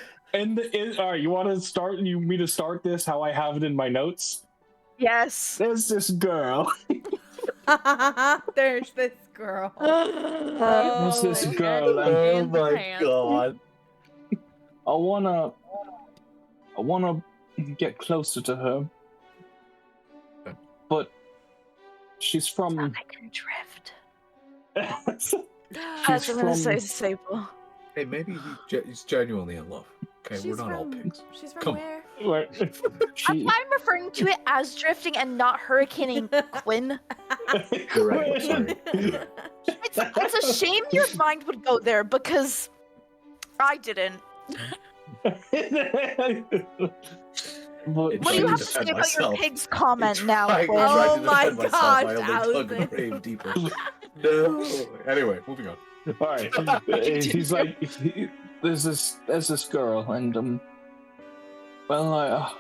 all right, you want to start? You want me to start this how I have it in my notes? Yes. There's this girl. There's this girl. There's this Get girl. in the my pants. god. I wanna get closer to her, but she's from. I can drift. She's As I'm gonna say from- Sable. Hey, maybe he's genuinely in love. Okay, She's we're not all from- pigs. She's from Come. where? She, I'm referring to it as drifting and not hurricaning Quin. You're right, I'm sorry. It's a shame your mind would go there because I didn't. What do you have to say about your pig's comment now, I Quin? tried Oh to my defend myself. I gosh, only dug the Allison. grave deeper. No. Anyway, moving on. All right. He's like, there's this girl, and well, I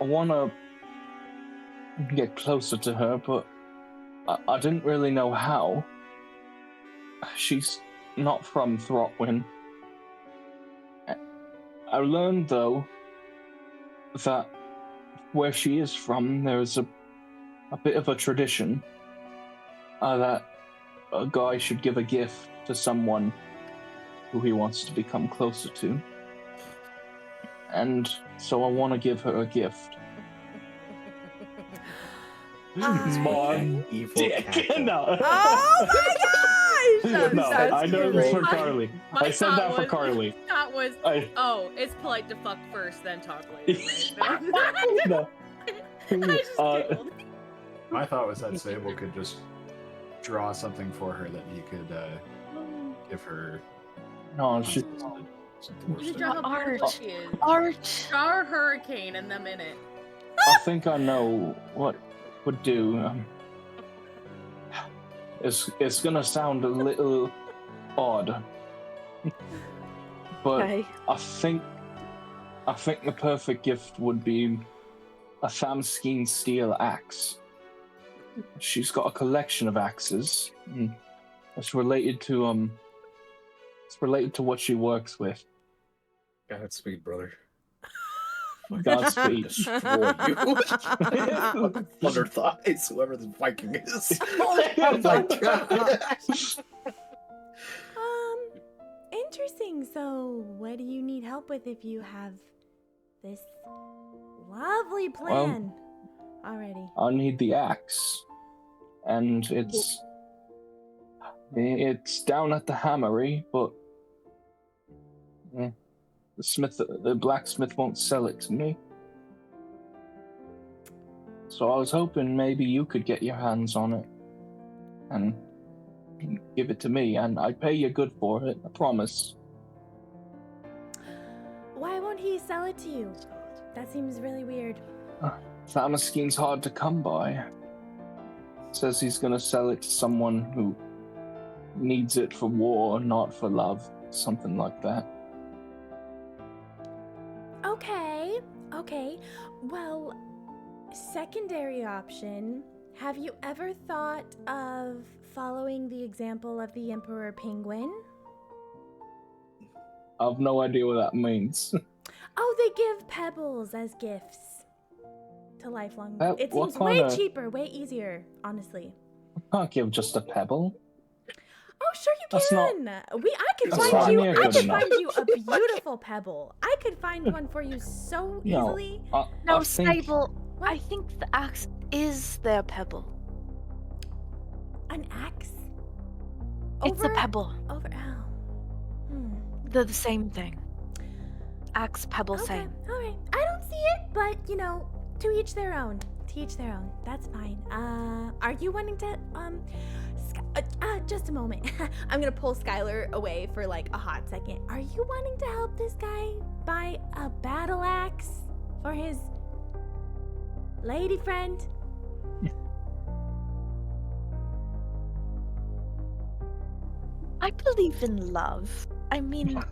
wanna get closer to her, but I didn't really know how. She's not from Throtwin. I learned, though, that where she is from, there's a bit of a tradition that a guy should give a gift to someone who he wants to become closer to. And so I want to give her a gift. Mom, evil cat. No. Oh my gosh! No, I know this for great. Karleigh. I said that for Karleigh. That was. Oh, it's polite to fuck first, then talk later. Right? No. I just giggled. My thought was that Sable could just draw something for her that he could give her. No, she. Just draw how Art. beautiful she is. Art. Draw a hurricane and them in it. I think I know what would do. It's gonna sound a little odd, but Okay. I think the perfect gift would be a Thamskeen steel axe. She's got a collection of axes. It's related to what she works with. Godspeed, brother. Godspeed. Destroy you. Thunder thighs, whoever this Viking is. Oh my gosh. Interesting. So, what do you need help with if you have this lovely plan already? I need the axe, and it's down at the hammery, but the blacksmith won't sell it to me. So I was hoping maybe you could get your hands on it and give it to me, and I'd pay you good for it, I promise. Why won't he sell it to you? That seems really weird. Thamskeen's hard to come by. Says he's gonna sell it to someone who needs it for war, not for love. Something like that. Okay. Well, secondary option. Have you ever thought of following the example of the Emperor Penguin? I've no idea what that means. Oh, they give pebbles as gifts to lifelong. It what seems way kinda- cheaper, way easier, honestly. I can't give just a pebble. Oh, sure you That's not- can. I could That's find not you. near I good could enough. find you a beautiful pebble. I could find one for you so easily. No, I think- Sable. What? I think the axe is their pebble. An axe. It's a pebble. Over. Oh. They're the same thing. Axe, pebble, Okay. same. All right. I don't see it, but to each their own. To each their own. That's fine. Are you wanting to just a moment. I'm gonna pull Skyler away for like a hot second. Are you wanting to help this guy buy a battle axe for his lady friend? I believe in love. I mean,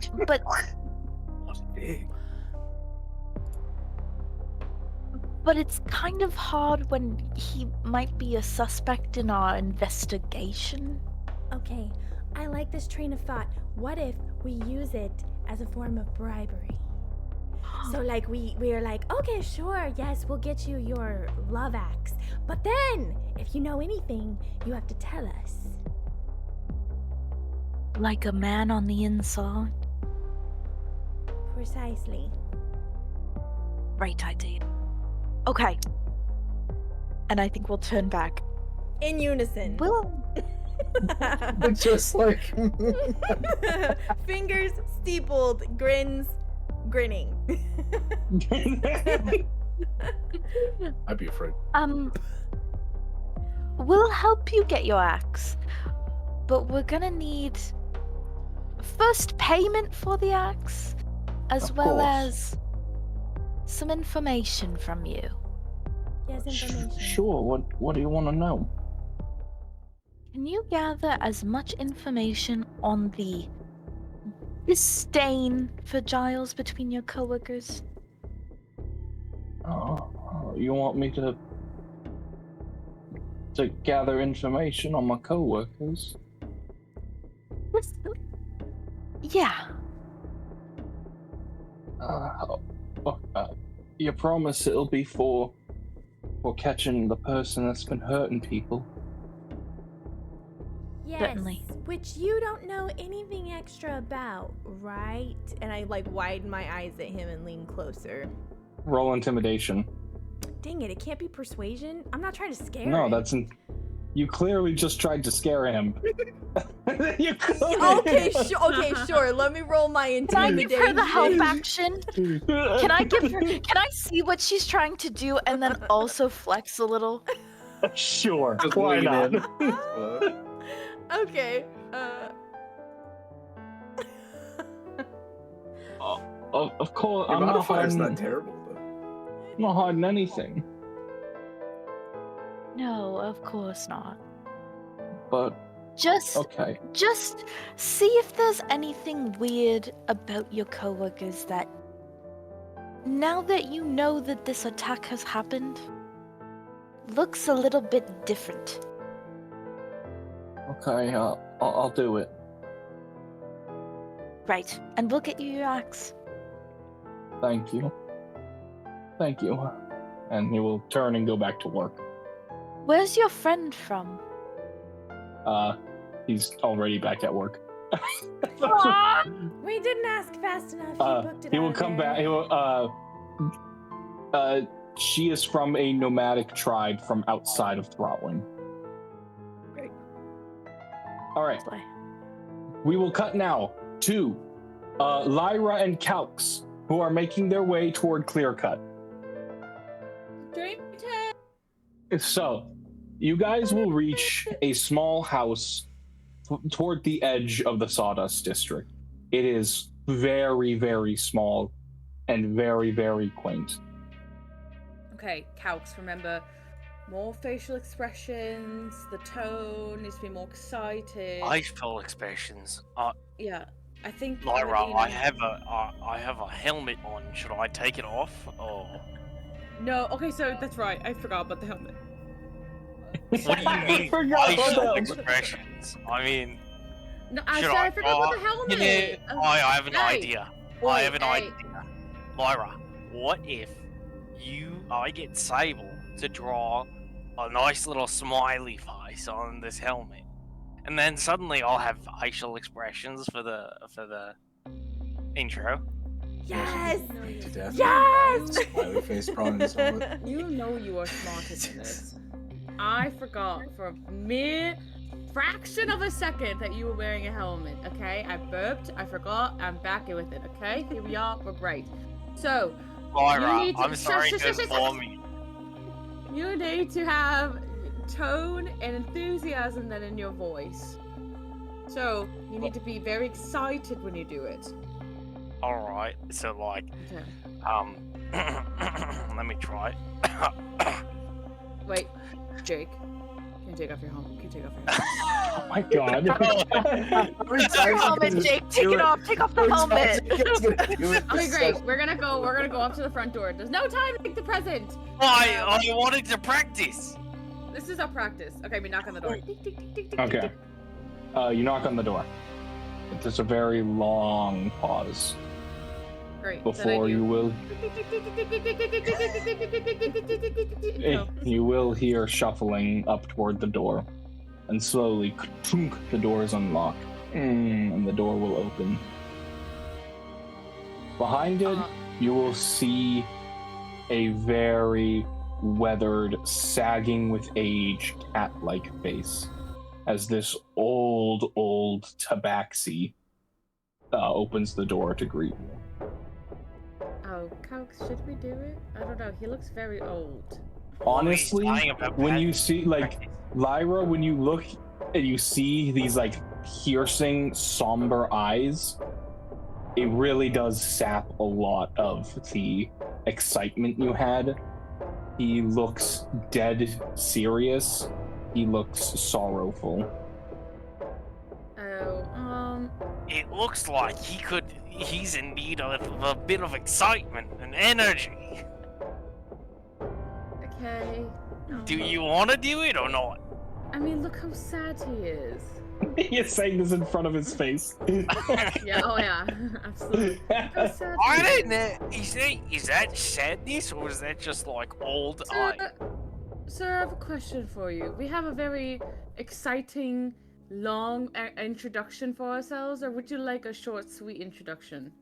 but it's kind of hard when he might be a suspect in our investigation. Okay, I like this train of thought. What if we use it as a form of bribery? So like we're like, okay, sure, yes, we'll get you your love axe. But then, if you know anything, you have to tell us. Like a man on the inside. Precisely. Great idea. Okay. And I think we'll turn back. In unison. We'll Just like Fingers steepled, grins, grinning. I'd be afraid. We'll help you get your axe, but we're gonna need first payment for the axe, as Of well course. as some information from you. Yes, information. Sure. What do you want to know? Can you gather as much information on the disdain for Giles between your coworkers? You want me to gather information on my coworkers? Yeah. You promise it'll be for catching the person that's been hurting people? Yes, Certainly. which you don't know anything extra about, right? And I widen my eyes at him and lean closer. Roll intimidation. Dang it can't be persuasion. I'm not trying to scare No, him. You clearly just tried to scare him. You could. Okay, sure. Let me roll my intimidation. Can I give her the help action? Can I see what she's trying to do and then also flex a little? Sure. Why not? Okay. Of course, Your I'm not modifier's hiding. not terrible, though. I'm not hiding anything. No, of course not. But Just okay. Just see if there's anything weird about your coworkers that, now that you know that this attack has happened, looks a little bit different. Okay, I'll do it. Right, and we'll get you your axe. Thank you. And he will turn and go back to work. Where's your friend from? He's already back at work. We didn't ask fast enough. You booked it He out will of come there. back. He will. She is from a nomadic tribe from outside of Throtwin. Great. All right. We will cut now to Lyra and Calx, who are making their way toward Clearcut. Dream So, you guys will reach a small house toward the edge of the Sawdust District. It is very, very small and very, very quaint. Okay, Calx, remember, more facial expressions, the tone needs to be more excited. Facial expressions. Yeah, I think... Lyra, you know- I have a helmet on. Should I take it off? Or No, okay, so that's right. I forgot about the helmet. what do you mean facial expressions? I mean, No, I should said I forgot about the helmet. Yeah, I have an Hey. idea. Oi, I have an hey. idea. Lyra, what if I get Sable to draw a nice little smiley face on this helmet, and then suddenly I'll have facial expressions for the intro. Yes! To death. Yes! Smiley face prawn is all. You know you are smarter than this. I forgot for a mere fraction of a second that you were wearing a helmet, okay? I burped, I forgot, I'm back with it, okay? Here we are, we're great. So, Lyra, you need to... I'm sorry to inform you. You need to have tone and enthusiasm then in your voice. So, you need to be very excited when you do it. Alright, so like, Okay. let me try. Wait, Jake. Can you take off your helmet? Can you take off your helmet? Oh my god. Take off the helmet, Jake. Take it off. Take off the helmet. Okay, great. We're gonna go up to the front door. There's no time to make the present. I wanted to practice. This is our practice. Okay, we knock on the door. Okay. You knock on the door. There's a very long pause Great. before you will you will hear shuffling up toward the door, and slowly the door is unlocked, and the door will open. Behind it, you will see a very weathered, sagging with age, cat-like face, as this old tabaxi opens the door to greet you. Oh, Calx, should we do it? I don't know. He looks very old. Honestly, when you see, like, Lyra, when you look and you see these, like, piercing, somber eyes, it really does sap a lot of the excitement you had. He looks dead serious. He looks sorrowful. it looks like he's in need of a bit of excitement and energy. Okay. Do you want to do it or not? I mean, look how sad he is. He is saying this in front of his face. Yeah, oh yeah, absolutely. How sad I he don't is. know. Is that sadness or is that just like old eye? Sir, I have a question for you. We have a very exciting, long introduction for ourselves, or would you like a short, sweet introduction?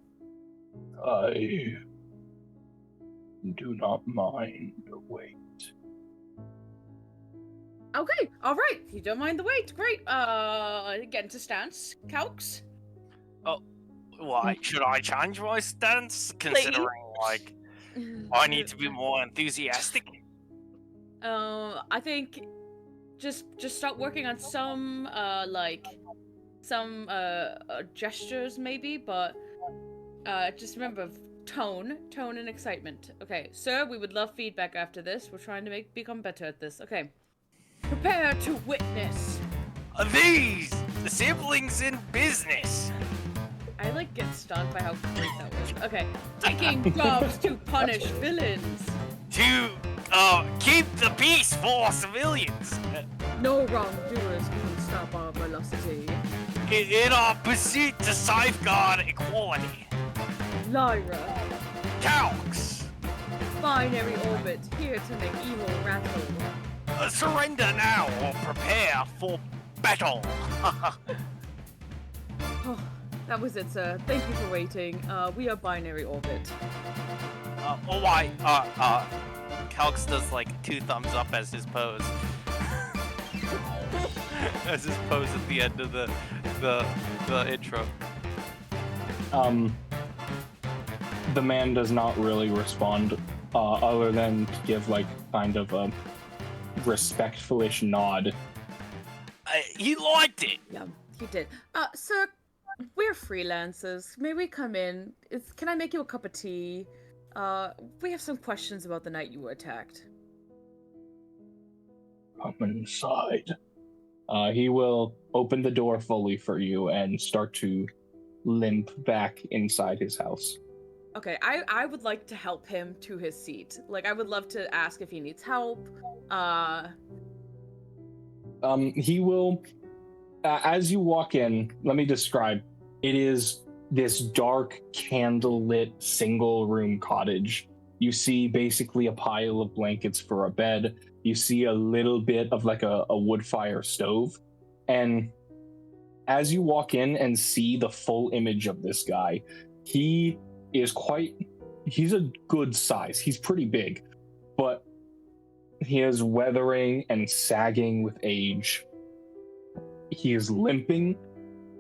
I do not mind the wait. Okay, all right. You don't mind the wait. Great. Get into stance. Calx. Oh, why should I change my stance? Considering like I need to be more enthusiastic. I think just start working on some gestures maybe, but just remember tone and excitement. Okay, sir, we would love feedback after this. We're trying to become better at this. Okay. Prepare to witness. Are these the siblings in business? I get stunned by how great that was. Okay. Taking jobs to punish villains. To keep the peace for civilians. No wrongdoers can stop our velocity. In our pursuit to safeguard equality. Lyra. Calx. Binary orbit, here to make evil rattle. Surrender now or prepare for battle. Oh, that was it, sir. Thank you for waiting. We are binary orbit. Calx does 2 thumbs up as his pose. As his pose at the end of the intro. The man does not really respond, other than to give kind of a respectful-ish nod. He liked it. Yeah, he did. Sir, we're freelancers. May we come in? Can I make you a cup of tea? We have some questions about the night you were attacked. Come inside. He will open the door fully for you and start to limp back inside his house. Okay, I would like to help him to his seat. I would love to ask if he needs help. He will, as you walk in, let me describe. It is this dark, candlelit, single-room cottage. You see basically a pile of blankets for a bed. You see a little bit of a wood fire stove. And as you walk in and see the full image of this guy, he's a good size. He's pretty big, but he is weathering and sagging with age. He is limping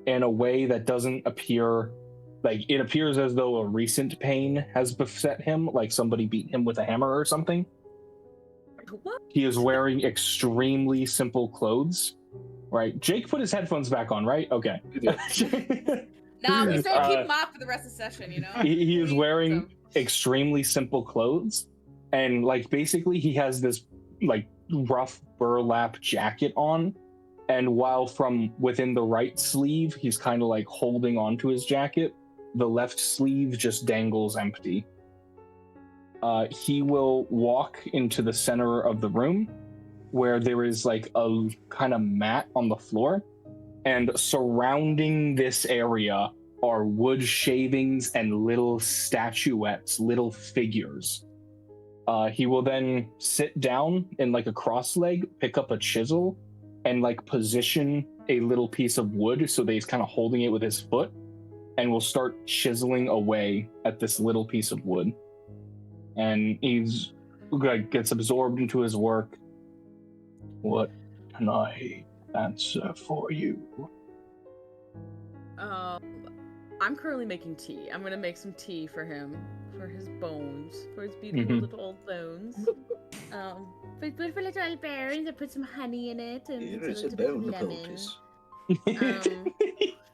in a way that doesn't appear it appears as though a recent pain has beset him, like somebody beat him with a hammer or something. What? He is wearing extremely simple clothes, right? Jake put his headphones back on, right? Okay. Nah, we said keep him off for the rest of the session, you know? He is wearing extremely simple clothes, and basically he has this rough burlap jacket on, and while from within the right sleeve he's kind of holding onto his jacket, the left sleeve just dangles empty. He will walk into the center of the room where there is a kind of mat on the floor, and surrounding this area are wood shavings and little statuettes, little figures. He will then sit down in a cross leg, pick up a chisel, and position a little piece of wood so that he's kind of holding it with his foot, and will start chiseling away at this little piece of wood. And he's gets absorbed into his work. What can I answer for you? I'm currently making tea. I'm gonna make some tea for him, for his bones, for his beautiful little old bones. For his beautiful little old bones, I put some honey in it and Here a is a little bit of bone lemon. poultice.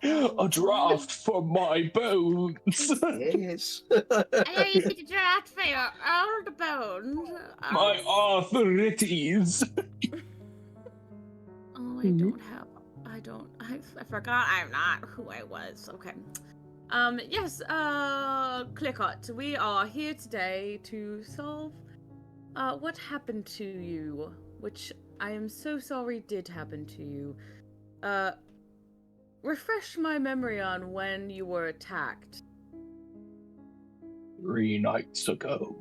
A draft for my bones. Yes. I need a draft for your old bones. My arthritis. Oh, I don't have I forgot I'm not who I was. Okay. Yes, Clickhut, we are here today to solve, what happened to you, which I am so sorry did happen to you. Refresh my memory on when you were attacked. 3 nights ago.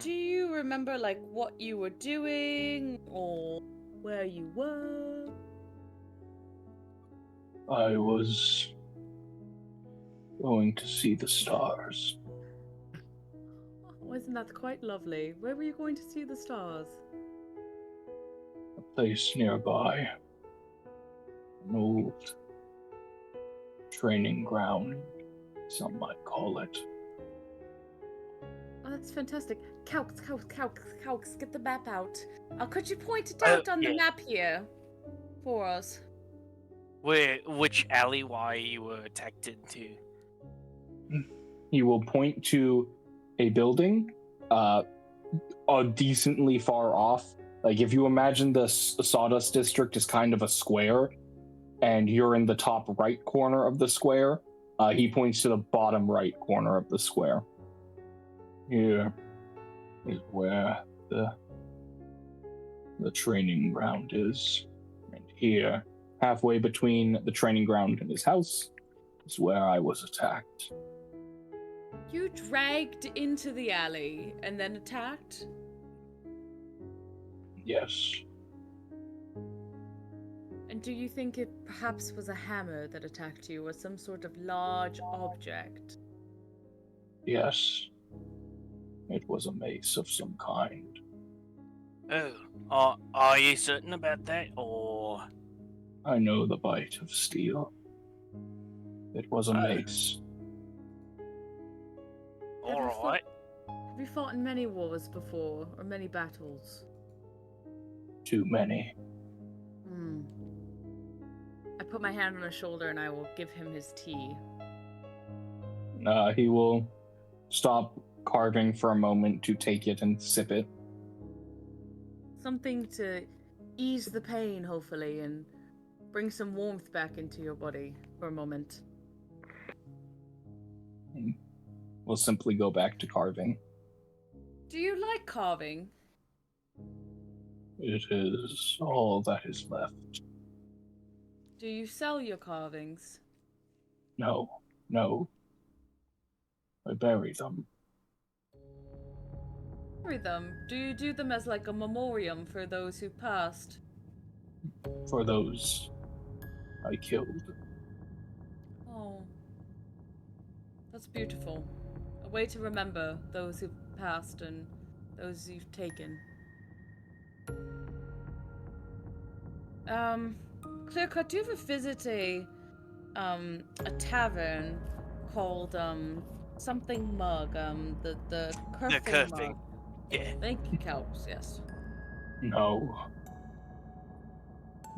Do you remember, like, what you were doing, or where you were? I was going to see the stars. Wasn't that quite lovely? Where were you going to see the stars? A place nearby. An old training ground, some might call it. Oh, that's fantastic. Calx, get the map out. Could you point it out on the map here for us? Which alleyway you were attacked into? He will point to a building, decently far off. Like, if you imagine the Sawdust District as kind of a square, and you're in the top right corner of the square, he points to the bottom right corner of the square. Here is where the training ground is. And here, halfway between the training ground and his house, is where I was attacked. You dragged into the alley and then attacked? Yes. And do you think it perhaps was a hammer that attacked you, or some sort of large object? Yes. It was a mace of some kind. Oh, are you certain about that, or...? I know the bite of steel. It was a mace. Alright. Have you fought in many wars before, or many battles? Too many. I put my hand on his shoulder and I will give him his tea. He will stop carving for a moment to take it and sip it. Something to ease the pain, hopefully, and bring some warmth back into your body for a moment. We'll simply go back to carving. Do you like carving? It is all that is left. Do you sell your carvings? No. I bury them. Bury them? Do you do them as like a memoriam for those who passed? For those I killed. Oh. That's beautiful. A way to remember those who've passed and those you've taken. Clearcut, do you ever visit a tavern called, something mug, the Curfing mug? Yeah. Thank you, Calx, yes. No.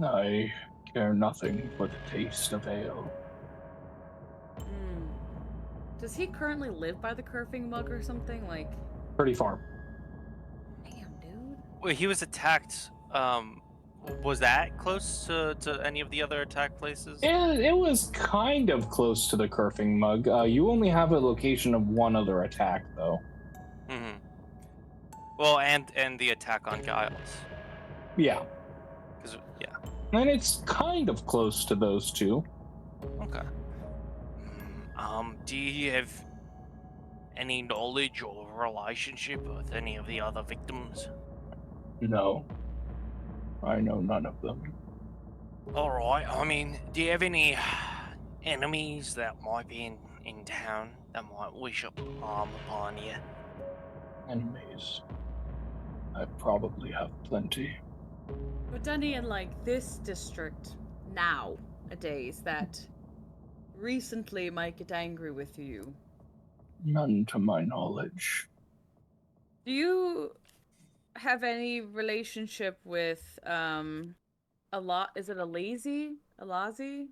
I care nothing for the taste of ale. Does he currently live by the Curfing mug or something? Like, Pretty far. damn, dude. Wait, he was attacked, was that close to any of the other attack places? It was kind of close to the Curfing mug. You only have a location of one other attack, though. Mm-hmm. Well, and the attack on Giles. Yeah. Yeah. And it's kind of close to those two. Okay. Do you have any knowledge or relationship with any of the other victims? No. I know none of them. Alright, I mean, do you have any enemies that might be in town that might wish harm upon you? Enemies. I probably have plenty. But any in, like, this district nowadays that recently might get angry with you? None to my knowledge. Do you have any relationship with, is it Alazi? Alaji?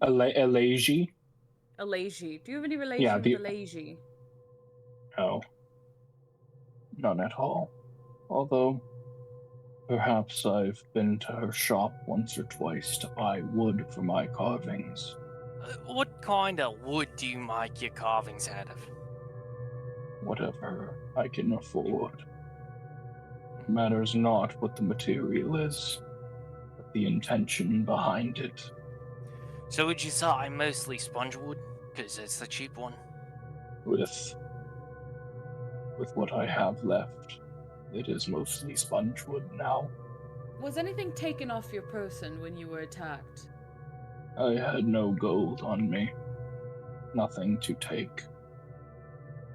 Alaji. Do you have any relation with Alaji? No. None at all. Although, Perhaps I've been to her shop once or twice to buy wood for my carvings. What kind of wood do you make your carvings out of? Whatever I can afford. It matters not what the material is, but the intention behind it. So would you say mostly sponge wood? Because it's the cheap one. With what I have left, it is mostly sponge wood now. Was anything taken off your person when you were attacked? I had no gold on me. Nothing to take.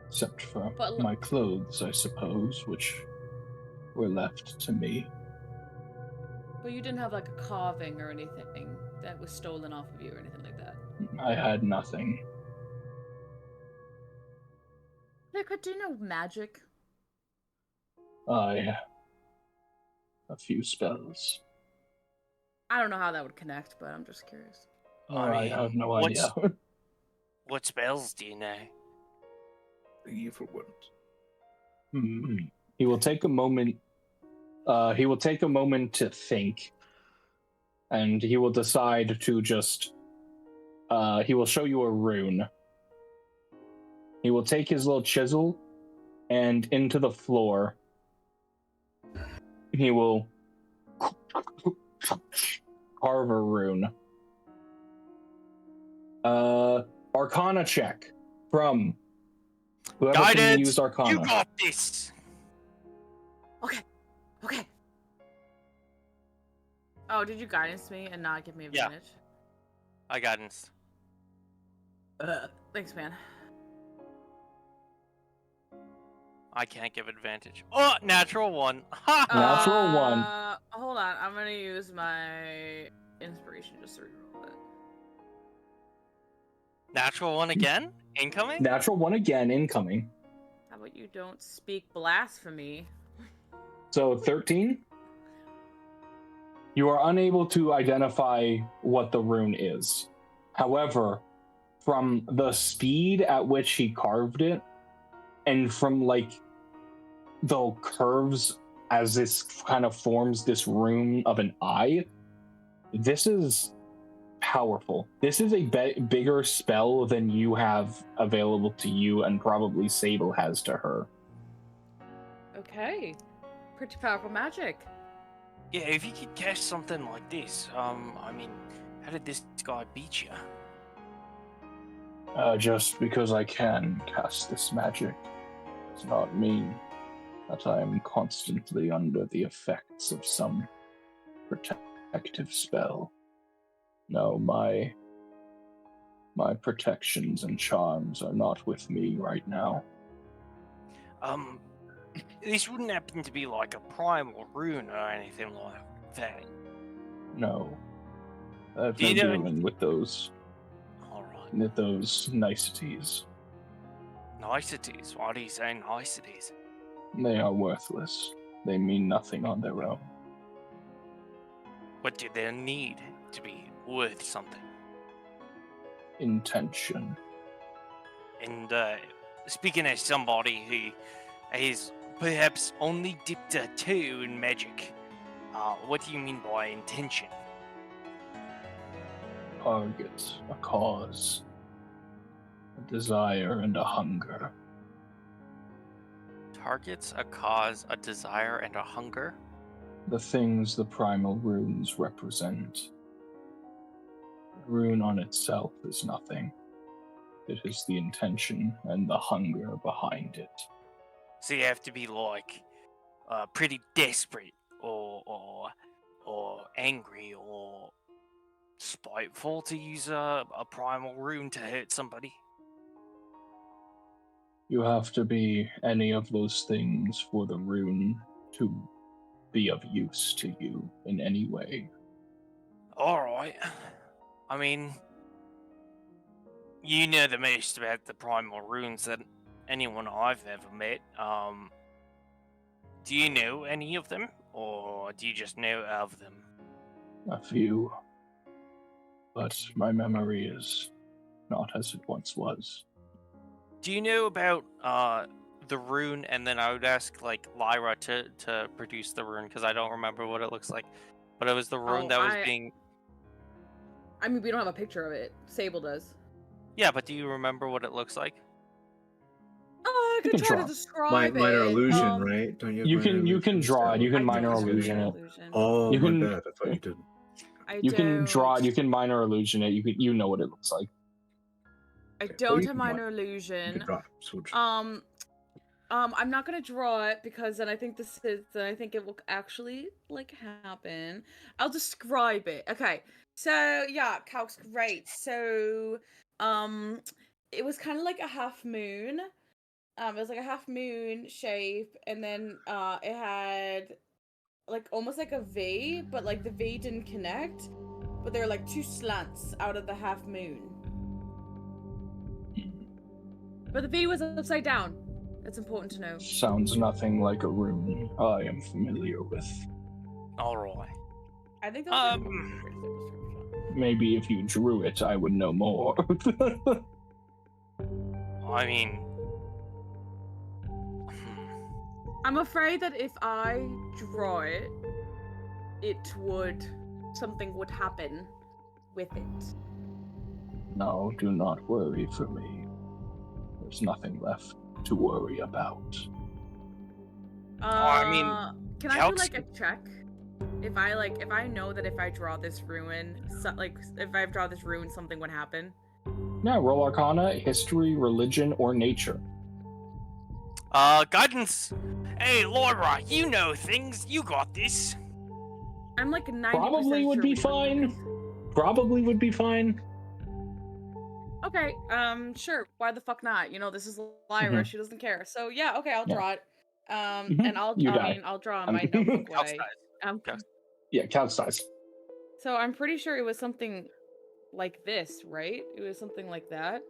Except for my clothes, I suppose, which were left to me. But you didn't have like a carving or anything that was stolen off of you or anything like that? I had nothing. Nick, do you know magic? A few spells. I don't know how that would connect, but I'm just curious. I have no idea. What spells do you know? The evil ones. Mm-hmm. He will take a moment. He will take a moment to think, and he will decide to just. He will show you a rune. He will take his little chisel, and into the floor, he will carve a rune. Arcana check from whoever Guidance, can use Arcana. You got this. Okay. Oh, did you guidance me and not give me advantage? Yeah. I guidance. Thanks, man. I can't give advantage. Oh, natural one. Natural one. Hold on, I'm gonna use my inspiration just to reroll it. Natural one again? Incoming? Natural one again, incoming. How about you don't speak blasphemy? So 13? You are unable to identify what the rune is. However, from the speed at which he carved it, and from like the curves as this kind of forms this rune of an eye, this is powerful. This is a bigger spell than you have available to you, and probably Sable has to her. Okay. Pretty powerful magic. Yeah, if you could cast something like this, I mean, how did this guy beat you? Just because I can cast this magic does not mean that I am constantly under the effects of some protective spell. No, my protections and charms are not with me right now. This wouldn't happen to be like a primal rune or anything like that. No. I've been dealing with those. Alright. With those niceties. Niceties? Why do you say niceties? They are worthless. They mean nothing on their own. What do they need to be worth something? Intention. And speaking as somebody who is perhaps only dipped a toe in magic, what do you mean by intention? Target, a cause, a desire, and a hunger. Targets, a cause, a desire, and a hunger? The things the primal runes represent. The rune on itself is nothing. It is the intention and the hunger behind it. So you have to be like pretty desperate, or angry, or spiteful to use a primal rune to hurt somebody. You have to be any of those things for the rune to be of use to you in any way. Alright. I mean, you know the most about the primal runes that anyone I've ever met. Do you know any of them, or do you just know of them? A few. But my memory is not as it once was. Do you know about the rune, and then I would ask like Lyra to produce the rune because I don't remember what it looks like. But it was the rune that was being. I mean, we don't have a picture of it. Sable does. Yeah, but do you remember what it looks like? Oh, I could try to describe it. Minor illusion, right? Don't you can draw it. You can minor illusion it. Oh, you can, my bad. I thought you didn't. You can draw it. You can minor illusion it. You know what it looks like. I don't have minor illusion. I'm not gonna draw it because then I think it will actually like happen. I'll describe it. Okay. So yeah, Calx, great. So it was kind of like a half moon. It was like a half moon shape, and then it had like almost like a V, but like the V didn't connect. But there were like two slants out of the half moon. But the V was upside down. It's important to know. Sounds nothing like a rune I am familiar with. Alright. I think that was maybe if you drew it, I would know more. I mean... I'm afraid that if I draw it, something would happen with it. No, do not worry for me. There's nothing left to worry about. I mean, can I do like a check? If I know that if I draw this rune, something would happen. Yeah, roll Arcana, History, Religion, or Nature. Guidance. Hey, Lyra, you know things. You got this. I'm like 90% Probably would sure be fine. Probably would be fine. Okay, sure. Why the fuck not? You know, this is Lyra. She doesn't care. So yeah, okay, I'll draw it. And I'll draw my notebook way. Yeah, Calx dies. So I'm pretty sure it was something like this, right? It was something like that.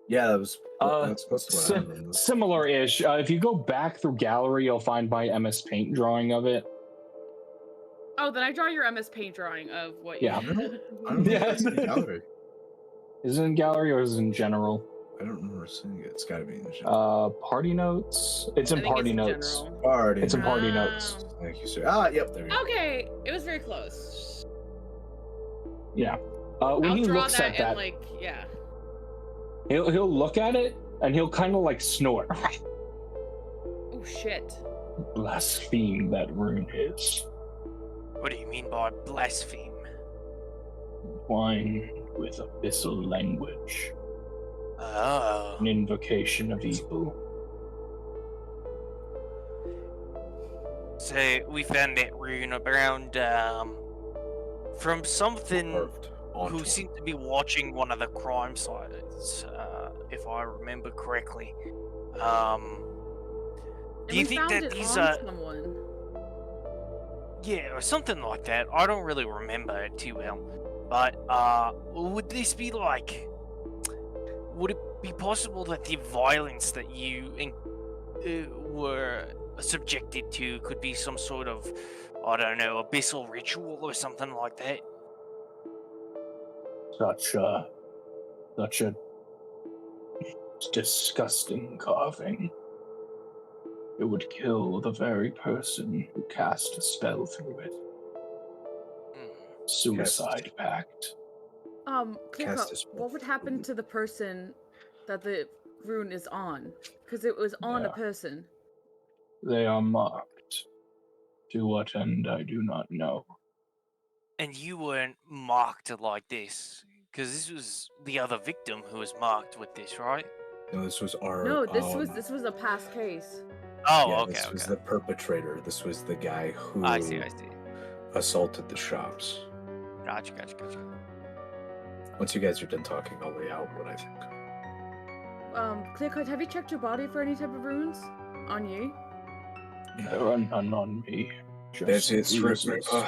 Yeah, that was that's close to what I remember. Similar-ish. If you go back through gallery, you'll find my MS Paint drawing of it. Oh, then I draw your MS Paint drawing of what you... Yeah. I don't know if that's in the gallery. Is it in gallery or is it in general? I don't remember seeing it. It's gotta be in general. Party notes? It's in party notes. It's in party notes. Thank you, sir. Yep, there we go. Okay, it was very close. Yeah. When he looks at that, like, yeah. He'll look at it and he'll kind of like snort. Oh shit. Blaspheme that rune is. What do you mean by blaspheme? Wine with abyssal language. Oh. An invocation of evil. So we found that rune around from something who seemed to be watching one of the crime sites, if I remember correctly. Do you think that these are someone? Yeah, or something like that. I don't really remember it too well. But would this be like, would it be possible that the violence that you were subjected to could be some sort of, I don't know, abyssal ritual or something like that? Such a disgusting carving. It would kill the very person who cast a spell through it. Suicide pact. What would happen to the person that the rune is on? Because it was on a person. They are marked. To what end, I do not know. And you weren't marked like this, because this was the other victim who was marked with this, right? No, this was our. No, this was a past case. Oh, yeah, okay. This was the perpetrator. This was the guy who. I see. Assaulted the shops. Gotcha. Once you guys are done talking, I'll lay out what I think. Clearcut, have you checked your body for any type of runes on you? There are none on me. That's it, strip grandpa.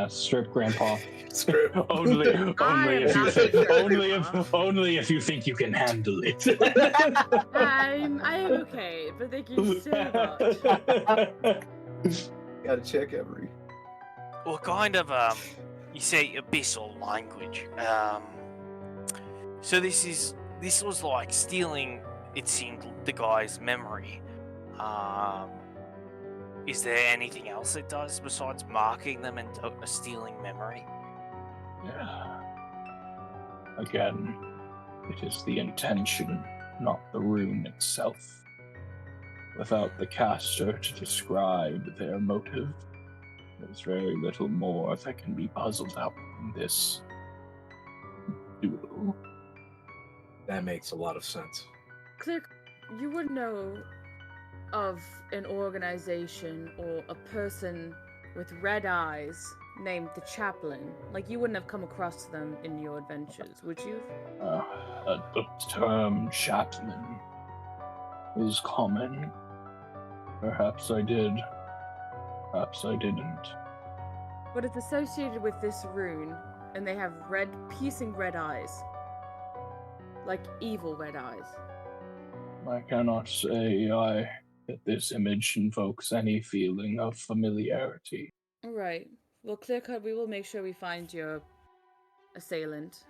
Strip grandpa. Strip. only if you think you can handle it. I'm okay, but thank you so much. Gotta check every. What kind of you say abyssal language? So this was like stealing it seemed, the guy's memory. Is there anything else it does besides marking them and stealing memory? Yeah. Again, it is the intention, not the rune itself. Without the caster to describe their motive, there's very little more that can be puzzled out in this doodle. That makes a lot of sense. Clear, you would know of an organization or a person with red eyes named the Chaplain. Like, you wouldn't have come across them in your adventures, would you? The term Chaplain is common. Perhaps I did. Perhaps I didn't. But it's associated with this rune, and they have piercing red eyes. Like evil red eyes. I cannot say that this image invokes any feeling of familiarity. Alright. Well, clear cut, we will make sure we find your assailant.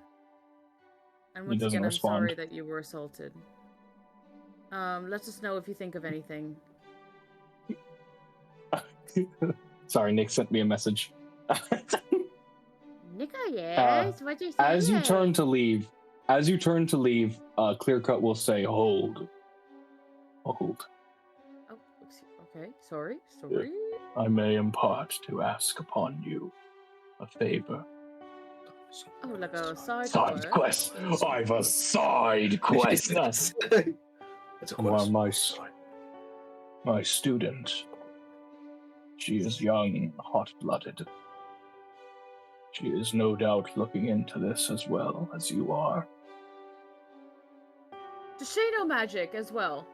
And once again, I'm sorry that you were assaulted. Let us know if you think of anything. Sorry, Nick sent me a message. Nico, yes? What'd you say? As you turn to leave, Clearcut will say, hold. Hold. Oh, okay. Sorry. I may impart to ask upon you a favor. Oh, like a side quest. I've a side quest. That's a quest. My student. She is young, hot-blooded. She is no doubt looking into this as well as you are. Does she know magic as well?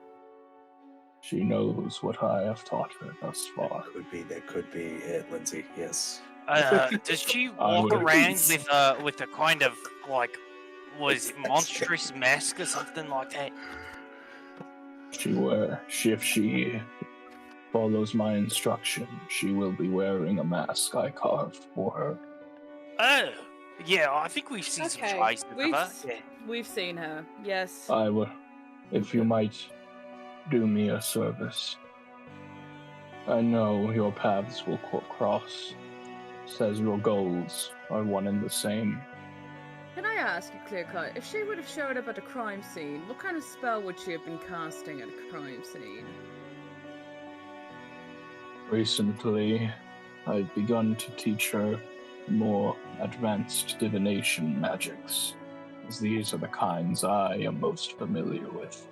She knows what I have taught her thus far. That could be it, Lyndsie, yes. Does she walk around with a kind of, like, was it monstrous mask or something like that? If she follows my instruction, she will be wearing a mask I carved for her. Oh, yeah, I think we've seen some traces of her. Yeah. We've seen her, yes. I will, if you might do me a service. I know your paths will cross. Says your goals are one and the same. Can I ask you, Clearcut, if she would have showed up at a crime scene, what kind of spell would she have been casting at a crime scene? Recently, I've begun to teach her more advanced divination magics, as these are the kinds I am most familiar with.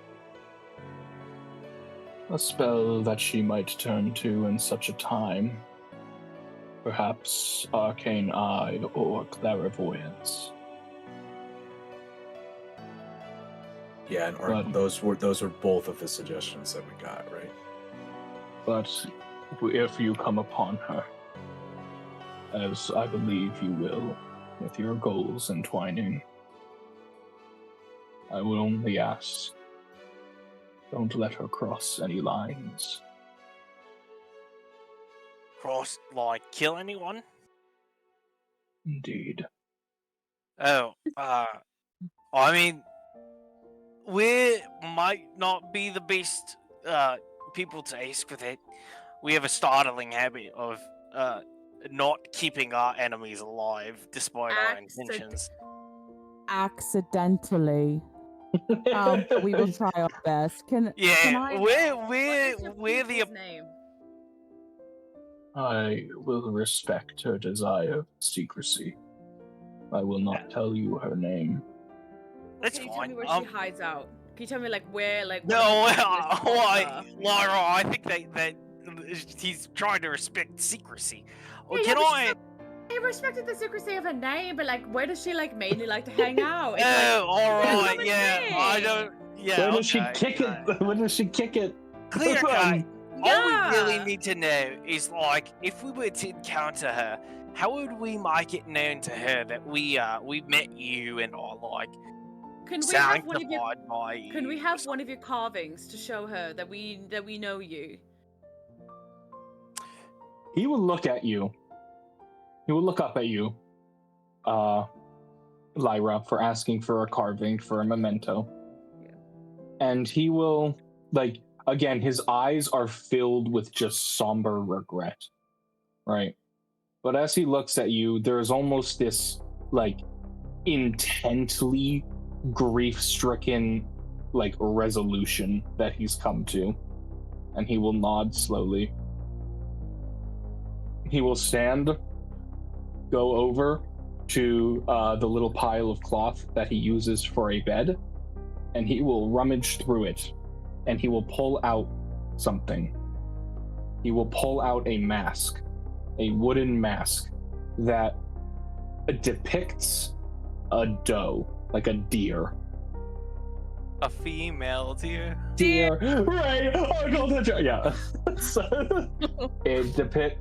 A spell that she might turn to in such a time. Perhaps Arcane Eye or Clairvoyance. Yeah, and those were both of the suggestions that we got, right? But if you come upon her, as I believe you will, with your goals entwining, I will only ask, don't let her cross any lines. Cross, like, kill anyone? Indeed. Oh, I mean, we might not be the best people to ask for that. We have a startling habit of not keeping our enemies alive, despite our intentions. Accidentally. But we will try our best. Can I... we're the name? I will respect her desire for secrecy. I will not tell you her name. That's fine. fine. Can you tell me where she hides out? Can you tell me, like, where, like... No, Lyra, I think that he's trying to respect secrecy. Yeah, I respected the secrecy of her name, but, like, where does she, like, mainly like to hang out? It's alright, yeah, I don't... Yeah, Where does she kick it? Where does she kick it? Clear cut. All we really need to know is, like, if we were to encounter her, how would we make it known to her that we met you and are, like, sanctified by you? Can we have one of your carvings to show her that we know you? He will look at you. He will look up at you, Lyra, for asking for a carving, for a memento. Yeah. and he will, like, again, his eyes are filled with just somber regret, right? But as he looks at you, there's almost this, like, intently grief-stricken, like, resolution that he's come to. And he will nod slowly. He will stand, go over to the little pile of cloth that he uses for a bed, and he will rummage through it, and he will pull out something. He will pull out a mask, a wooden mask that depicts a doe, like a deer. A female deer? Deer, right? Oh, no, that's right. Yeah. So, it depicts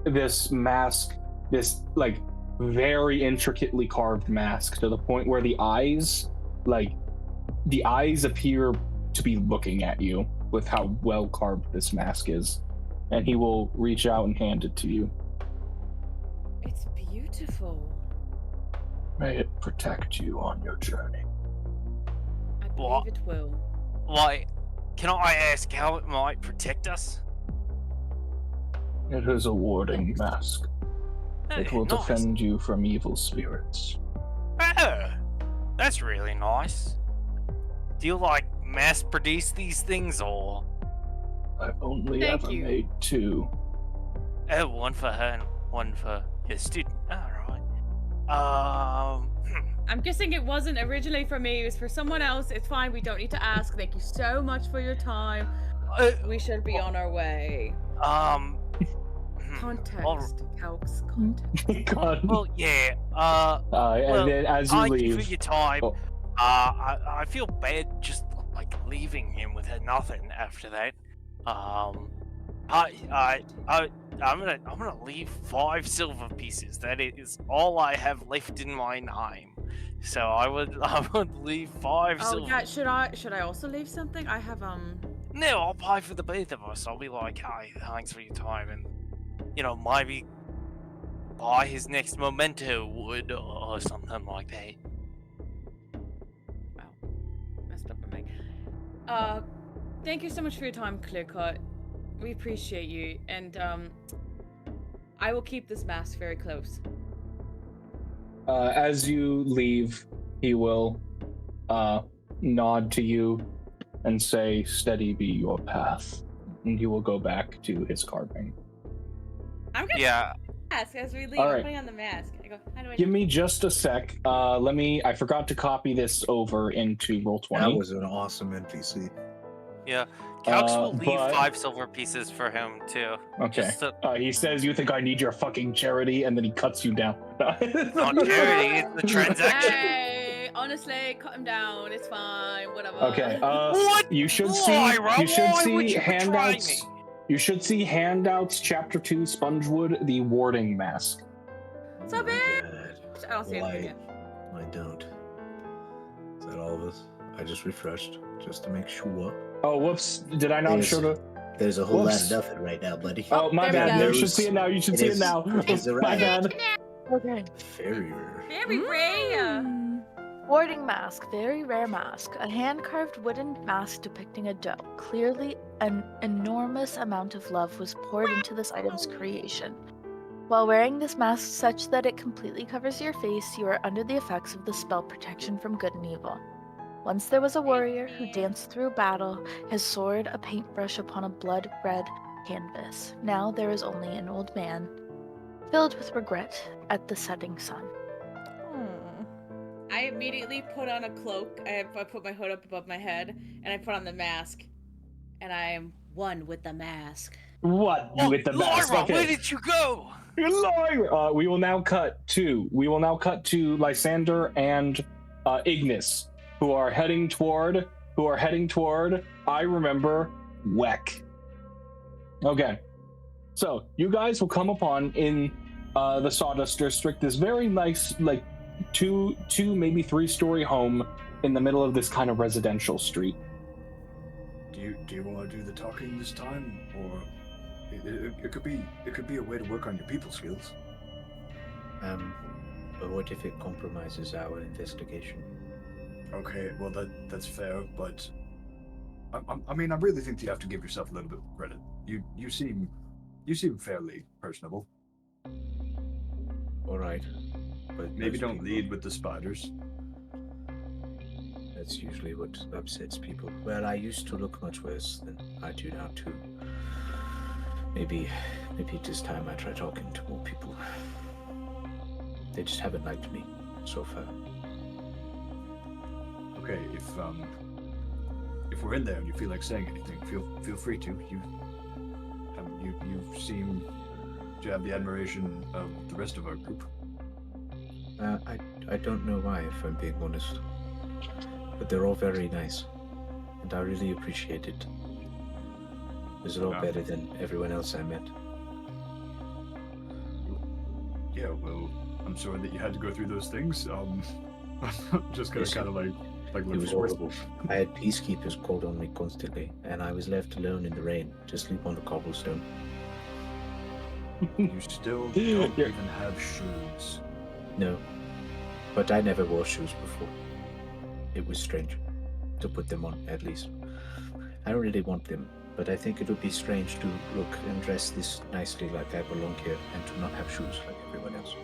this mask, this, like, very intricately carved mask to the point where the eyes appear to be looking at you with how well carved this mask is. And he will reach out and hand it to you. It's beautiful. May it protect you on your journey. I believe it will. Why? Can I ask how it might protect us? It is a warding mask. Hey, It will nice. defend you from evil spirits. Oh, that's really nice. Do you, like, mass produce these things, or? I've only Thank ever you. made 2. Oh, one for her and one for your student. Alright. I'm guessing it wasn't originally for me. It was for someone else. It's fine. We don't need to ask. Thank you so much for your time. We should be on our way. Context, Calx. Context. God. Well, yeah. And then as you thank leave, you for your time. Oh. I feel bad just like leaving him with nothing after that. I'm gonna leave 5 silver pieces. That is all I have left in my name. So I would leave 5 Oh silver. yeah. Should I also leave something? I have No, I'll pay for the both of us. I'll be like, hey, thanks for your time, and maybe buy his next memento wood or something like that. Wow. Messed up my mic. Thank you so much for your time, Clearcut. We appreciate you, and I will keep this mask very close. as you leave, he will nod to you and say, "Steady be your path," and he will go back to his carving. I'm gonna Yeah. ask as we leave. All I'm right. putting on the mask. I go, how do I Give do me just a sec. I forgot to copy this over into Roll20. That was an awesome NPC. Yeah. Calx will leave but- 5 silver pieces for him too. Okay. Just to, He says, "You think I need your fucking charity?" And then he cuts you down. not charity, it's the transaction. Hey, honestly, cut him down. It's fine. Whatever. Okay. What? You should Lyra, see. You should why would see you betray handouts. me? You should see handouts. Chapter 2, Spongewood, the warding mask. What's up, Oh man? my God. I don't see Why? anything yet. I don't. Is that all of us? I just refreshed just to make sure. Oh, whoops! Did I not There's- show the? There's a whole lot Whoops. of nothing right now, buddy. Oh, my there we bad. go. You should see it now. You should It see it is- now. it's My arrived. bad. Okay. Very rare. Very rare. Warding mask, very rare mask. A hand-carved wooden mask depicting a doe. Clearly, an enormous amount of love was poured into this item's creation. While wearing this mask such that it completely covers your face, you are under the effects of the spell Protection from Good and Evil. Once there was a warrior who danced through battle, his sword a paintbrush upon a blood-red canvas. Now there is only an old man, filled with regret at the setting sun. I immediately put on a cloak. I put my hood up above my head, and I put on the mask. And I am one with the mask. What with the mask? Lyra, Okay. where did you go? Lyra! We will now cut to Lysander and Ignis, who are heading toward. I remember Weck. Okay, so you guys will come upon in the Sawdust District this very nice, like two maybe 3-story home in the middle of this kind of residential street. Do you want to do the talking this time, or it could be a way to work on your people skills. But what if it compromises our investigation? Okay, well that's fair, but I mean, I really think you have to give yourself a little bit of credit. You seem fairly personable. All right, but maybe don't lead with the spiders. That's usually what upsets people. Well, I used to look much worse than I do now too. Maybe this time I try talking to more people. They just haven't liked me so far. Okay, if we're in there and you feel like saying anything, feel free to. You seem to have the admiration of the rest of our group. I don't know why, if I'm being honest. But they're all very nice, and I really appreciate it. It was a lot better than everyone else I met. Yeah, well, I'm sorry that you had to go through those things. Just gonna kind of like it was horrible. I had peacekeepers called on me constantly, and I was left alone in the rain to sleep on the cobblestone. You still don't even have shoes. No, but I never wore shoes before. It was strange to put them on, at least. I don't really want them, but I think it would be strange to look and dress this nicely like I belong here and to not have shoes like everyone else.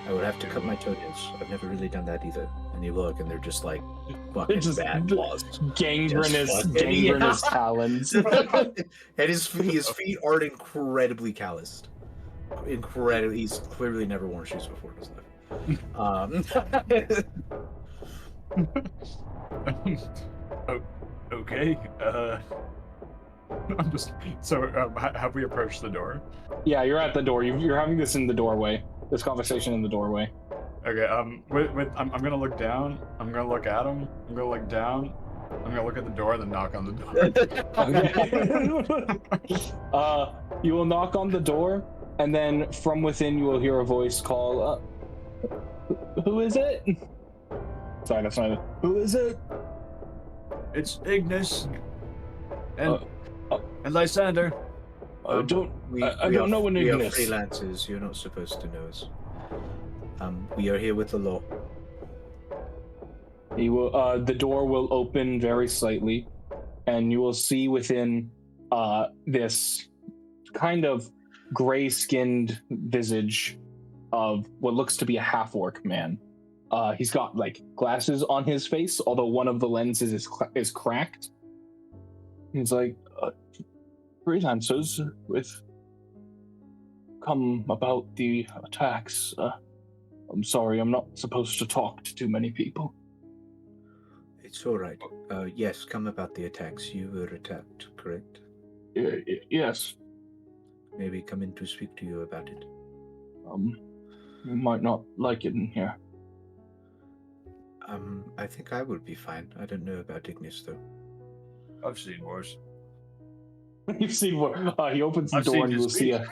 I would have to cut my toenails. I've never really done that either. And you look and they're just like fucking bad claws. Gangrenous talons. And his feet are incredibly calloused. Incredibly. He's clearly never worn shoes before in his life. Okay. I'm just have we approached the door? Yeah, you're at the door. You're having this in the doorway. This conversation in the doorway. Okay. I'm gonna look down. I'm gonna look at him. I'm gonna look down. I'm gonna look at the door, then knock on the door. Okay. You will knock on the door, and then from within you will hear a voice call. Who is it? Sorry, that's not it. Who is it? It's Ignis and Lysander. I don't know an Ignis. We are freelancers. You're not supposed to know us. We are here with the law. He will. The door will open very slightly, and you will see within this kind of gray-skinned visage of what looks to be a half-orc man. He's got like glasses on his face, although one of the lenses is cracked. He's like, freelancers with come about the attacks. I'm sorry, I'm not supposed to talk to too many people. It's all right. Yes, come about the attacks. You were attacked, correct? Yes. Maybe come in to speak to you about it. You might not like it in here. I think I would be fine. I don't know about Ignis, though. I've seen worse. You've seen what? He opens the door and you will see a...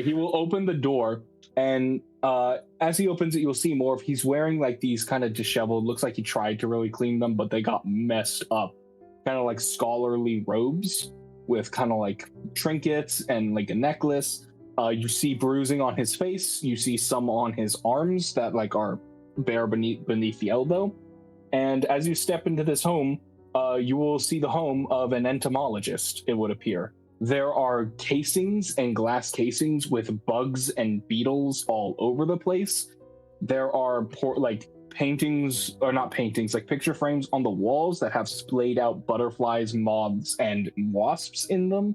he will open the door, and as he opens it, you'll see more of... He's wearing like these kind of disheveled... Looks like he tried to really clean them, but they got messed up. Kind of like scholarly robes with kind of like trinkets and like a necklace. You see bruising on his face. You see some on his arms that like are bare beneath the elbow. And as you step into this home, you will see the home of an entomologist, it would appear. There are casings and glass casings with bugs and beetles all over the place. There are paintings, or not paintings, like picture frames on the walls that have splayed out butterflies, moths, and wasps in them.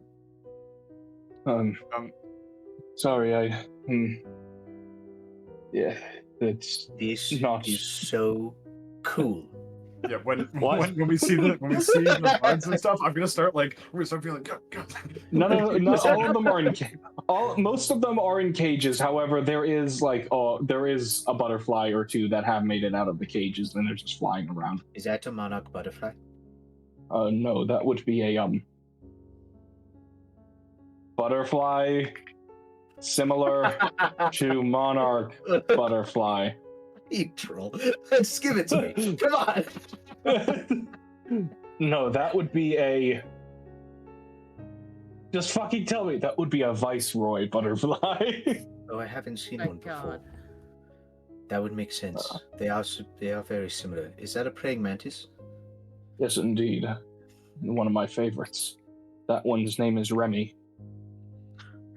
Sorry, yeah, it's this is so cool. Yeah, when we see the bugs and stuff, we're gonna start feeling good. No, not all of them are in most of them are in cages. However, there is a butterfly or two that have made it out of the cages and they're just flying around. Is that a monarch butterfly? No, that would be a butterfly similar to monarch butterfly. You troll. Just give it to me. Come on. No, that would be a... Just fucking tell me. That would be a viceroy butterfly. Oh, I haven't seen one before. That would make sense. They are very similar. Is that a praying mantis? Yes, indeed. One of my favorites. That one's name is Remy.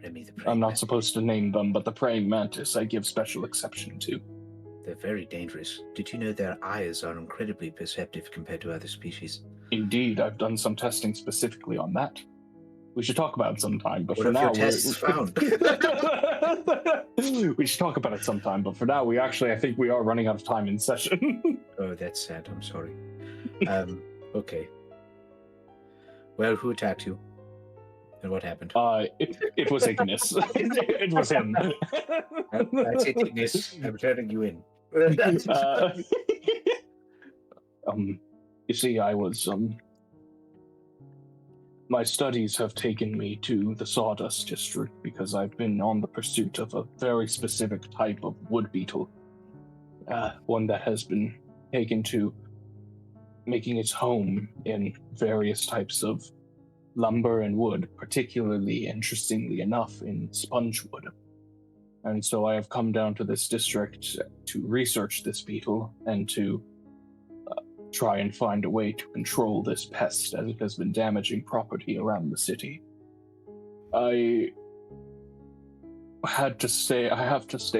Remy the praying I'm not mantis. supposed to name them, but the praying mantis I give special exception to. They're very dangerous. Did you know their eyes are incredibly perceptive compared to other species? Indeed, I've done some testing specifically on that. We should talk about it sometime, but What for have now, your tests found? We should talk about it sometime, but for now, I think we are running out of time in session. Oh, that's sad. I'm sorry. Okay. Well, who attacked you? And what happened? It was Ignis. It was him. That's it, Ignis. I'm turning you in. You see, I was, my studies have taken me to the Sawdust District because I've been on the pursuit of a very specific type of wood beetle. One that has been taken to making its home in various types of lumber and wood, particularly, interestingly enough, in sponge wood. And so I have come down to this district to research this beetle and to try and find a way to control this pest as it has been damaging property around the city. I have to stay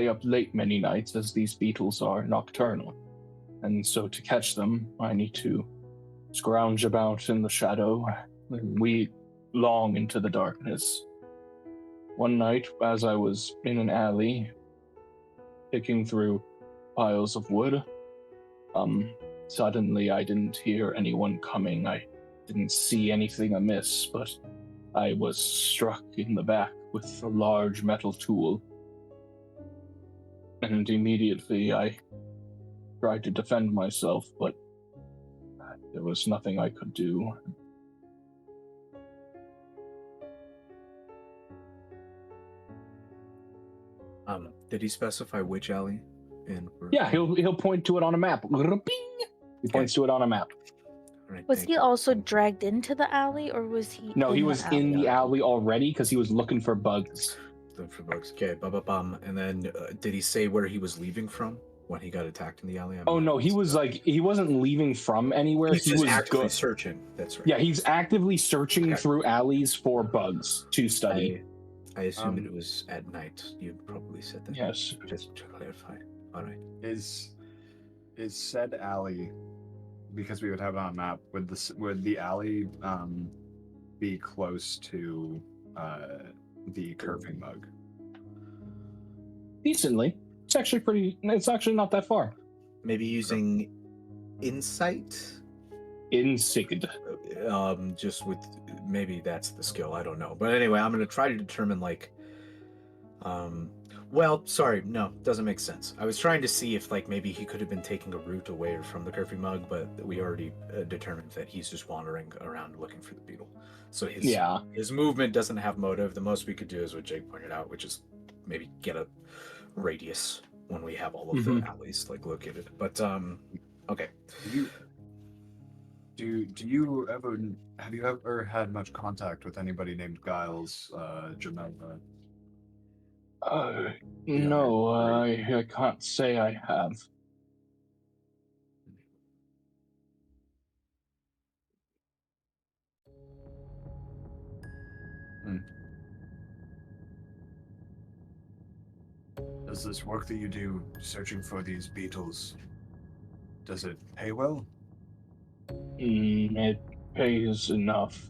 up late many nights as these beetles are nocturnal. And so to catch them, I need to scrounge about in the shadow and weed long into the darkness. One night, as I was in an alley, picking through piles of wood, suddenly I didn't hear anyone coming. I didn't see anything amiss, but I was struck in the back with a large metal tool. And immediately I tried to defend myself, but there was nothing I could do. Did he specify which alley? Yeah, he'll point to it on a map. He points to it on a map. Right, Was he also dragged into the alley, or was he? No, he was in the alley already because he was looking for bugs. Looking for bugs. Okay, And then, did he say where he was leaving from when he got attacked in the alley? No, he wasn't leaving from anywhere. He was actively searching. That's right. Yeah, he's actively searching through alleys for bugs to study. I assumed it was at night. You probably said that. Yes. Just to clarify. All right. Is said alley, because we would have it on a map, would the alley be close to the curving mug? Decently. It's actually not that far. Maybe using insight? Insight. Just with, maybe that's the skill, I don't know. But anyway, I'm going to try to determine, well, sorry, no, doesn't make sense. I was trying to see if, maybe he could have been taking a route away from the curving mug, but we already determined that he's just wandering around looking for the beetle. So his movement doesn't have motive. The most we could do is what Jake pointed out, which is maybe get a radius when we have all of the alleys located. But okay. Have you ever had much contact with anybody named Giles, Jamel? No, I can't say I have. Does this work that you do searching for these beetles, does it pay well? It pays enough.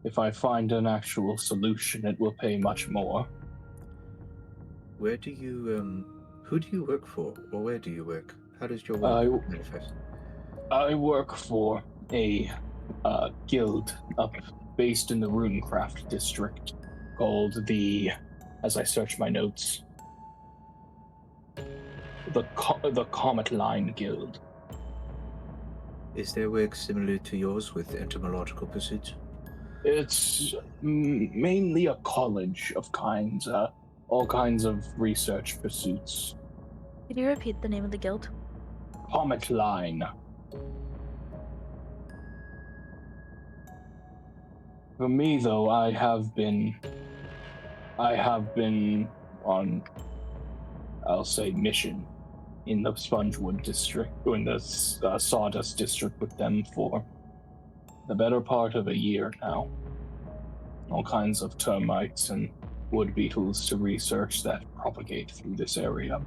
If I find an actual solution, it will pay much more. Where do you, who do you work for, or where do you work? How does your work manifest? I work for a guild based in the Runecraft district called as I search my notes, the Comet Line Guild. Is their work similar to yours with entomological pursuits? It's mainly a college of kinds, all kinds of research pursuits. Could you repeat the name of the guild? Comet Line. For me, though, I have been on, I'll say, mission in the Spongewood District, or in the Sawdust District with them for the better part of a year now. All kinds of termites and wood beetles to research that propagate through this area.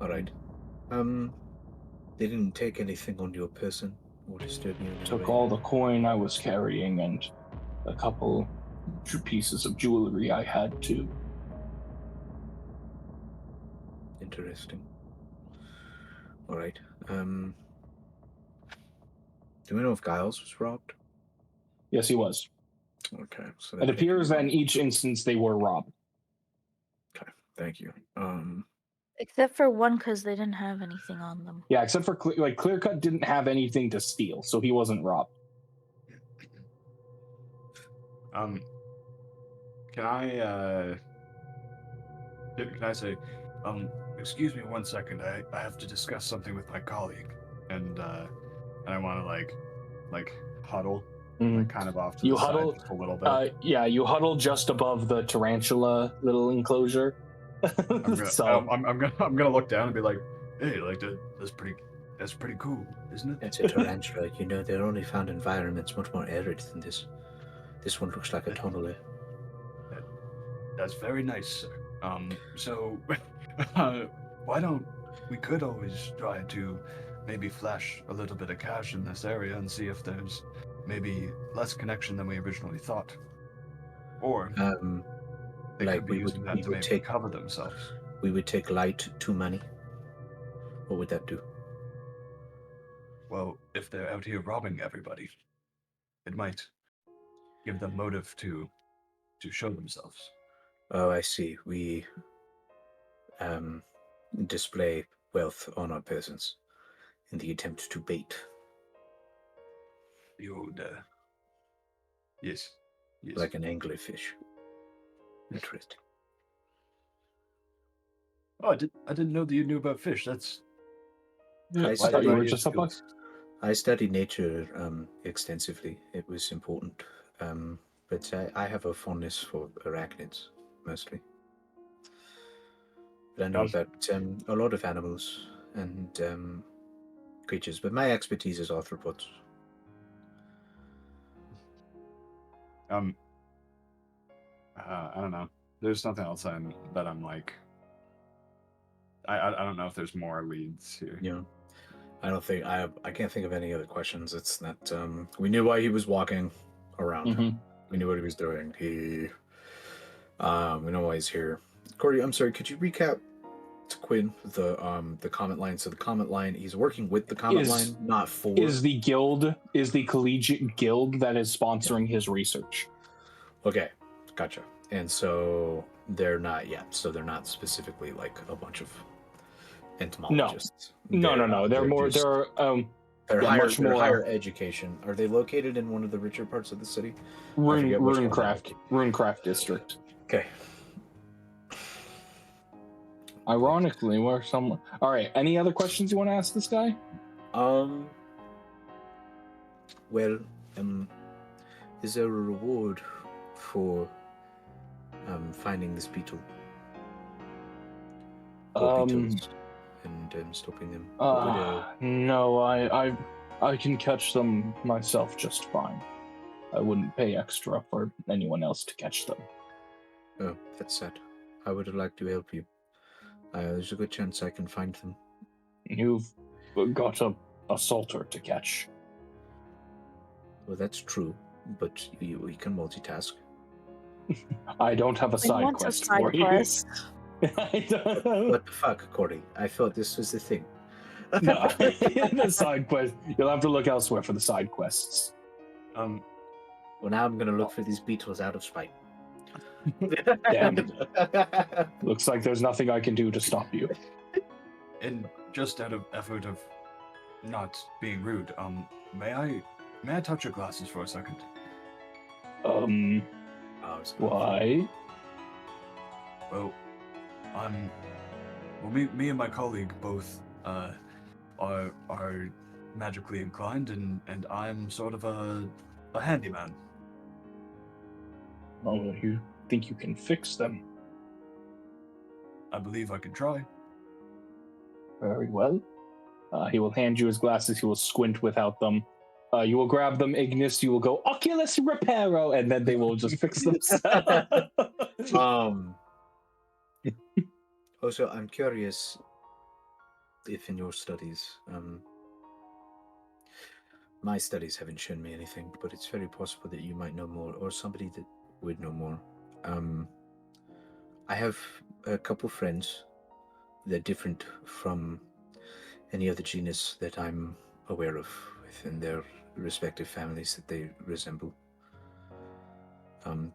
All right. They didn't take anything on your person or disturb you in any Took way? all the coin I was carrying and a couple pieces of jewelry I had too. Interesting. All right. Do we know if Giles was robbed? Yes, he was. Okay. So it appears that in each instance they were robbed. Okay. Thank you. Except for one, because they didn't have anything on them. Yeah, except for Clearcut didn't have anything to steal, so he wasn't robbed. Can I say, excuse me 1 second. I have to discuss something with my colleague, and I want to like huddle, kind of off to the side just a little bit. Yeah, you huddle just above the tarantula little enclosure. I'm gonna look down and be like, hey, like that's pretty cool, isn't it? It's a tarantula. You know, they're only found in environments much more arid than this. This one looks like a tunnel. That's very nice, sir. So why don't we could always try to maybe flash a little bit of cash in this area and see if there's maybe less connection than we originally thought, or they could be using that to maybe cover themselves. We would take light to money. What would that do? Well, if they're out here robbing everybody, it might give them motive to show themselves. Oh, I see. We display wealth on our persons in the attempt to bait. The old, yes. Like an anglerfish. Interesting. Oh, I didn't know that you knew about fish. That's. I studied nature extensively. It was important. But I have a fondness for arachnids, mostly. But I know about a lot of animals and creatures, but my expertise is arthropods. I don't know. There's nothing else that I'm like. I don't know if there's more leads here. Yeah. I don't think I can't think of any other questions. It's that we knew why he was walking around. Mm-hmm. We knew what he was doing. We know why he's here. Corey, I'm sorry, could you recap to Quin the comment line? So the comment line, he's working with the comment line, not for. Is the collegiate guild that is sponsoring his research. Okay, gotcha. And so they're not yet. So they're not specifically like a bunch of entomologists. No. They're higher education. Are they located in one of the richer parts of the city? Runecraft District. Okay. Ironically, we're somewhere. All right. Any other questions you want to ask this guy? Well, is there a reward for finding this beetle? Beetles and stopping them? No, I can catch them myself just fine. I wouldn't pay extra for anyone else to catch them. Oh, that's sad. I would have liked to help you. There's a good chance I can find them. You've got a salter to catch. Well, that's true, but we can multitask. I don't have a side quest for you. What the fuck, Corey? I thought this was the thing. No, the side quest. You'll have to look elsewhere for the side quests. Well, now I'm gonna look for these beetles out of spite. Damn. Looks like there's nothing I can do to stop you. And just out of effort of not being rude, may I touch your glasses for a second? Why? Well, me and my colleague both are magically inclined, and I'm sort of a handyman. Oh, you think you can fix them? I believe I can try. Very well. He will hand you his glasses. He will squint without them. You will grab them, Ignis. You will go, Oculus Reparo, and then they will just fix themselves. Also, I'm curious if in your studies, my studies haven't shown me anything, but it's very possible that you might know more, or somebody that would know more. I have a couple friends that are different from any other genus that I'm aware of within their respective families that they resemble.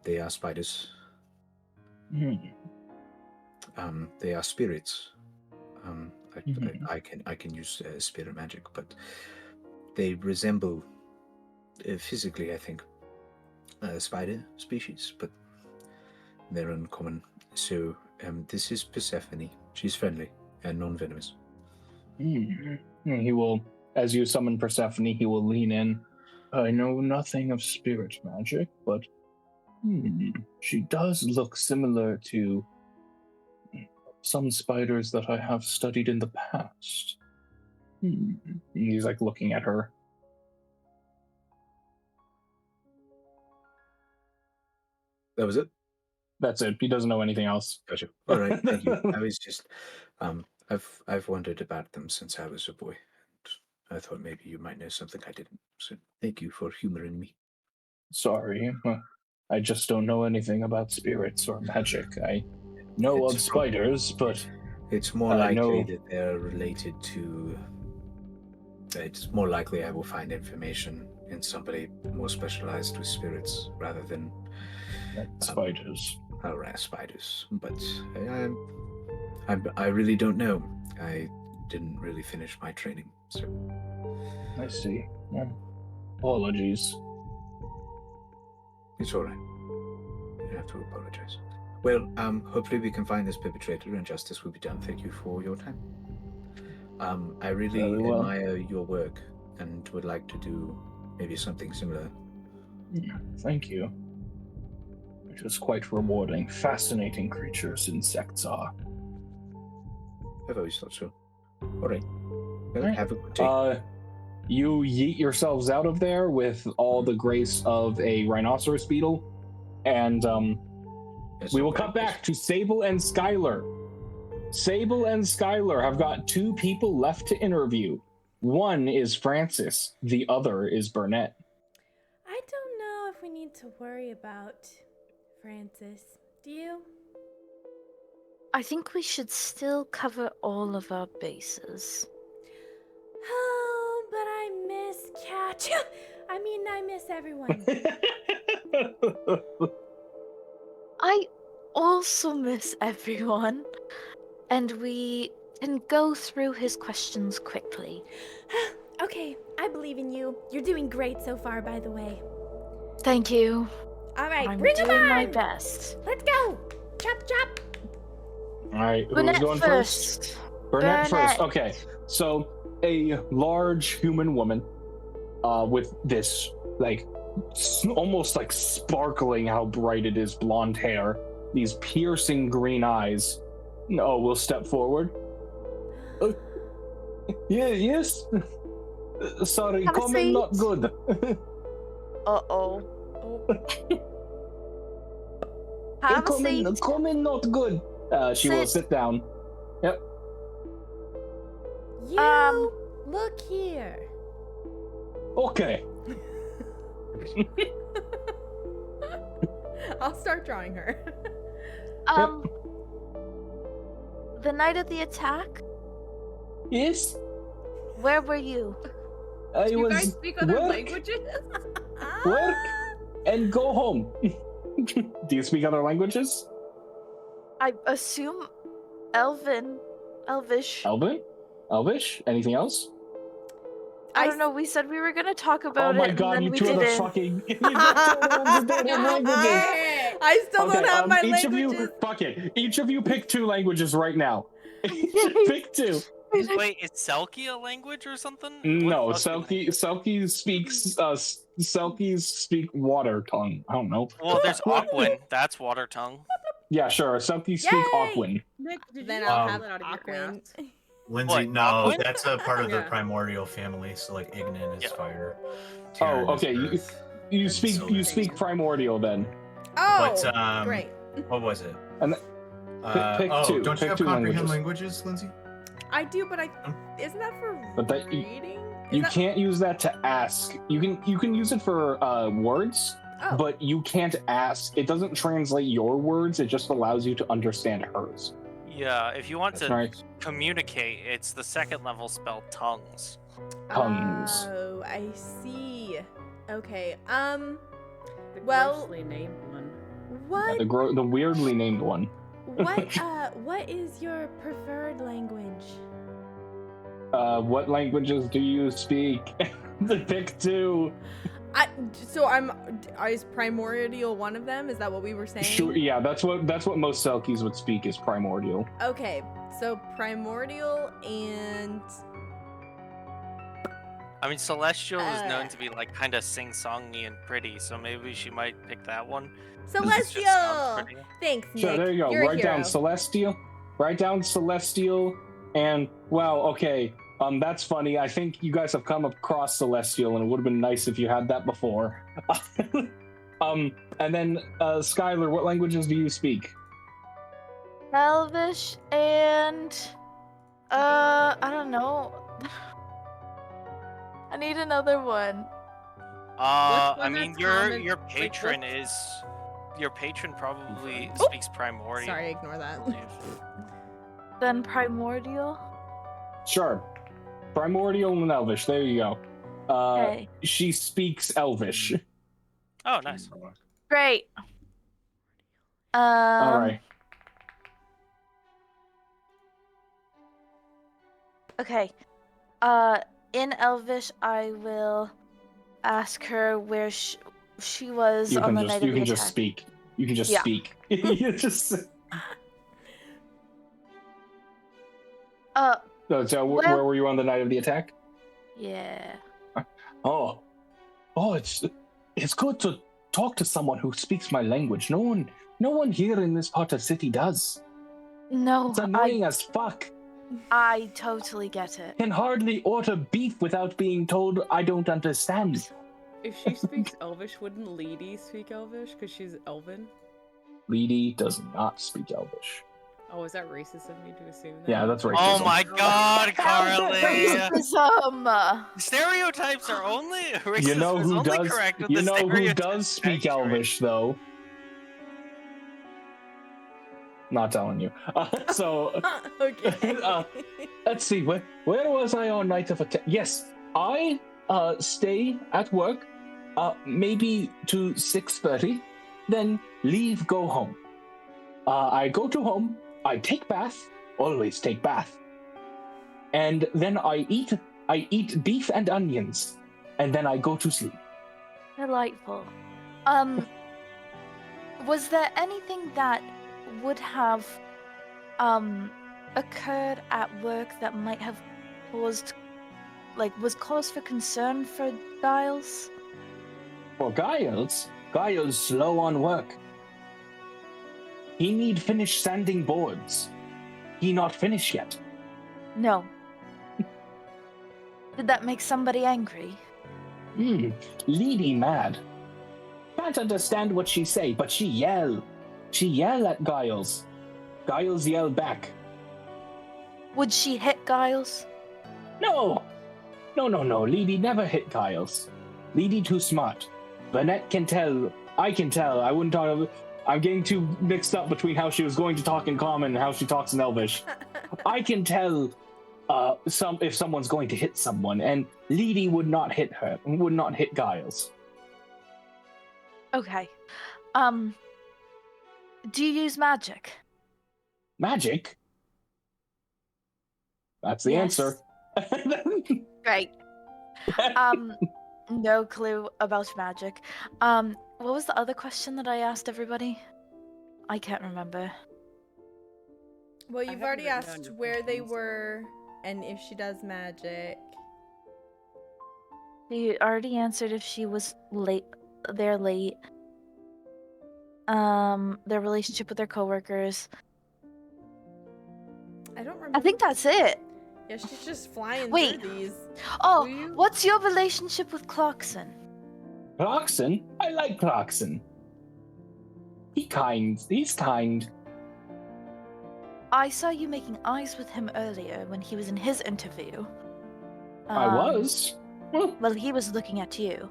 They are spiders. They are spirits. I can use spirit magic, but they resemble physically, I think, spider species, but they're uncommon. So this is Persephone. She's friendly and non-venomous. He will, as you summon Persephone, he will lean in. I know nothing of spirit magic, but she does look similar to some spiders that I have studied in the past. He's like looking at her. That was it? That's it. He doesn't know anything else. Gotcha. All right, thank you. I was just, I've wondered about them since I was a boy. And I thought maybe you might know something I didn't. So thank you for humoring me. Sorry, I just don't know anything about spirits or magic. I know of spiders, but it's more likely that they're related to. It's more likely I will find information in somebody more specialized with spirits rather than spiders. Spiders. But I really don't know. I didn't really finish my training, so. I see. Apologies. It's all right. You don't have to apologize. Well, hopefully we can find this perpetrator and justice will be done. Thank you for your time. I really admire your work and would like to do maybe something similar. Thank you. It is quite rewarding. Fascinating creatures insects are. I've always thought so. All right. Well, have a good day. You yeet yourselves out of there with all the grace of a rhinoceros beetle, and we will cut back to Sable and Skyler. Sable and Skyler have got 2 people left to interview. One is Francis, the other is Burnett. I don't know if we need to worry about Francis. Do you? I think we should still cover all of our bases. Oh, but I miss Catch. I miss everyone. I also miss everyone. And we can go through his questions quickly. Okay, I believe in you. You're doing great so far, by the way. Thank you. All right, I'm bring him on! doing my best. Let's go! Chop, chop! All right, Burnett who's going first? Burnett first. Okay, so a large human woman with this, almost like sparkling how bright it is, blonde hair, these piercing green eyes. No, we'll step forward. Yes. Sorry, comment not good. Uh-oh. Have a seat. Comment not good. She will sit down. Yep. You look here. Okay. I'll start drawing her. The night of the attack? Yes. Where were you? Do you guys speak other languages? Work and go home. Do you speak other languages? I assume Elvish. Elvish? Anything else? I don't know. We said we were going to talk about it. Oh my god, and then you we two are the didn't. fucking. Languages. I still don't have my each languages. Of you, fuck it. Each of you pick 2 languages right now. Pick 2. Wait, is Selkie a language or something? No, Selkie speak water tongue. I don't know. Well, there's Quin. That's water tongue. Yeah, sure. Selkie speak Quin. Nick, did Then you I'll pull have that out of your Quin. ass? Lyndsie, no, that's a part of the primordial family. So like Ignis is fire. Oh, okay. You speak primordial then. Oh, but, great. What was it? And pick two. Don't you have comprehend languages, Lyndsie? I do, but isn't that for reading? You can't use that to ask. You can use it for words, but you can't ask. It doesn't translate your words. It just allows you to understand hers. Yeah, if you want to communicate, it's the second level spell tongues. Tongues. Oh, I see. Okay. The well, grossly named one. What? Yeah, the weirdly named one. What is your preferred language? What languages do you speak? Pick two. Is primordial one of them? Is that what we were saying? Sure. Yeah, that's what most Selkies would speak is primordial. Okay, so primordial and. I mean, Celestial is known to be like kind of sing-songy and pretty, so maybe she might pick that one. Celestial. Thanks, Nick. Sure, there you go. Write down Celestial. Write down Celestial, and wow, okay. That's funny. I think you guys have come across Celestial, and it would have been nice if you had that before. And then Skyler, what languages do you speak? Elvish and I don't know. I need another one. I mean, your patron probably speaks primordial. Sorry, ignore that. Then primordial. Sure, primordial and Elvish. There you go. Okay. She speaks Elvish. Oh, nice. Great. All right. Okay. In Elvish, I will ask her where she was on the night of the attack. You can just speak. You can just speak. You just. So where were you on the night of the attack? Yeah. Oh, it's good to talk to someone who speaks my language. No one here in this part of city does. No, it's annoying as fuck. I totally get it. Can hardly order beef without being told I don't understand. If she speaks Elvish, wouldn't Lyndsie speak Elvish because she's Elven? Lyndsie does not speak Elvish. Oh, is that racist of me to assume that? Yeah, that's racist. Oh my god, Karleigh! Racism! Stereotypes are only racism you know who does. Correct with you know who stereotypes does speak Elvish though. Not telling you. Okay. Let's see. Where was I on night of attack? Yes, I stay at work, maybe to 6:30, then leave, go home. I go to home. I take bath. Always take bath. And then I eat beef and onions, and then I go to sleep. Delightful. Was there anything that would have occurred at work that might have caused, was cause for concern for Giles? For Giles slow on work. He need finish sanding boards. He not finished yet. No. Did that make somebody angry? Lyndsie mad. Can't understand what she say, but she yell. She yell at Giles. Giles yell back. Would she hit Giles? No. Lyndsie never hit Giles. Lyndsie too smart. Burnett can tell. I can tell. I wouldn't talk. I'm getting too mixed up between how she was going to talk in Common and how she talks in Elvish. I can tell if someone's going to hit someone, and Lyndsie would not hit her. Would not hit Giles. Okay. Do you use magic? Magic? That's the answer. Great. No clue about magic. What was the other question that I asked everybody? I can't remember. Well, you've already asked where they were and if she does magic. You already answered if she was late. They're late. Their relationship with their coworkers. I don't remember. I think that's it. Yeah, she's just flying Wait. through these. Oh, Will you? what's your relationship with Clarkson? Clarkson? I like Clarkson. He's kind. I saw you making eyes with him earlier when he was in his interview. I was. Well, he was looking at you.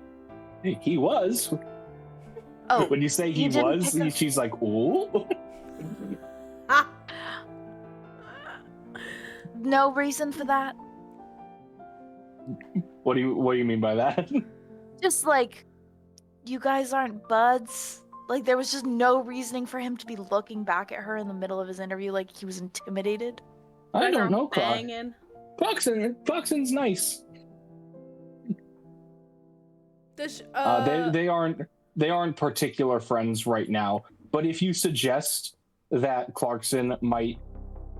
He was. Oh, when you say he you didn't was, pick up- she's like, ooh. No reason for that? What do you mean by that? Just like, you guys aren't buds? Like, there was just no reasoning for him to be looking back at her in the middle of his interview like he was intimidated? I don't know, Banging. Clarkson's nice. They aren't particular friends right now. But if you suggest that Clarkson might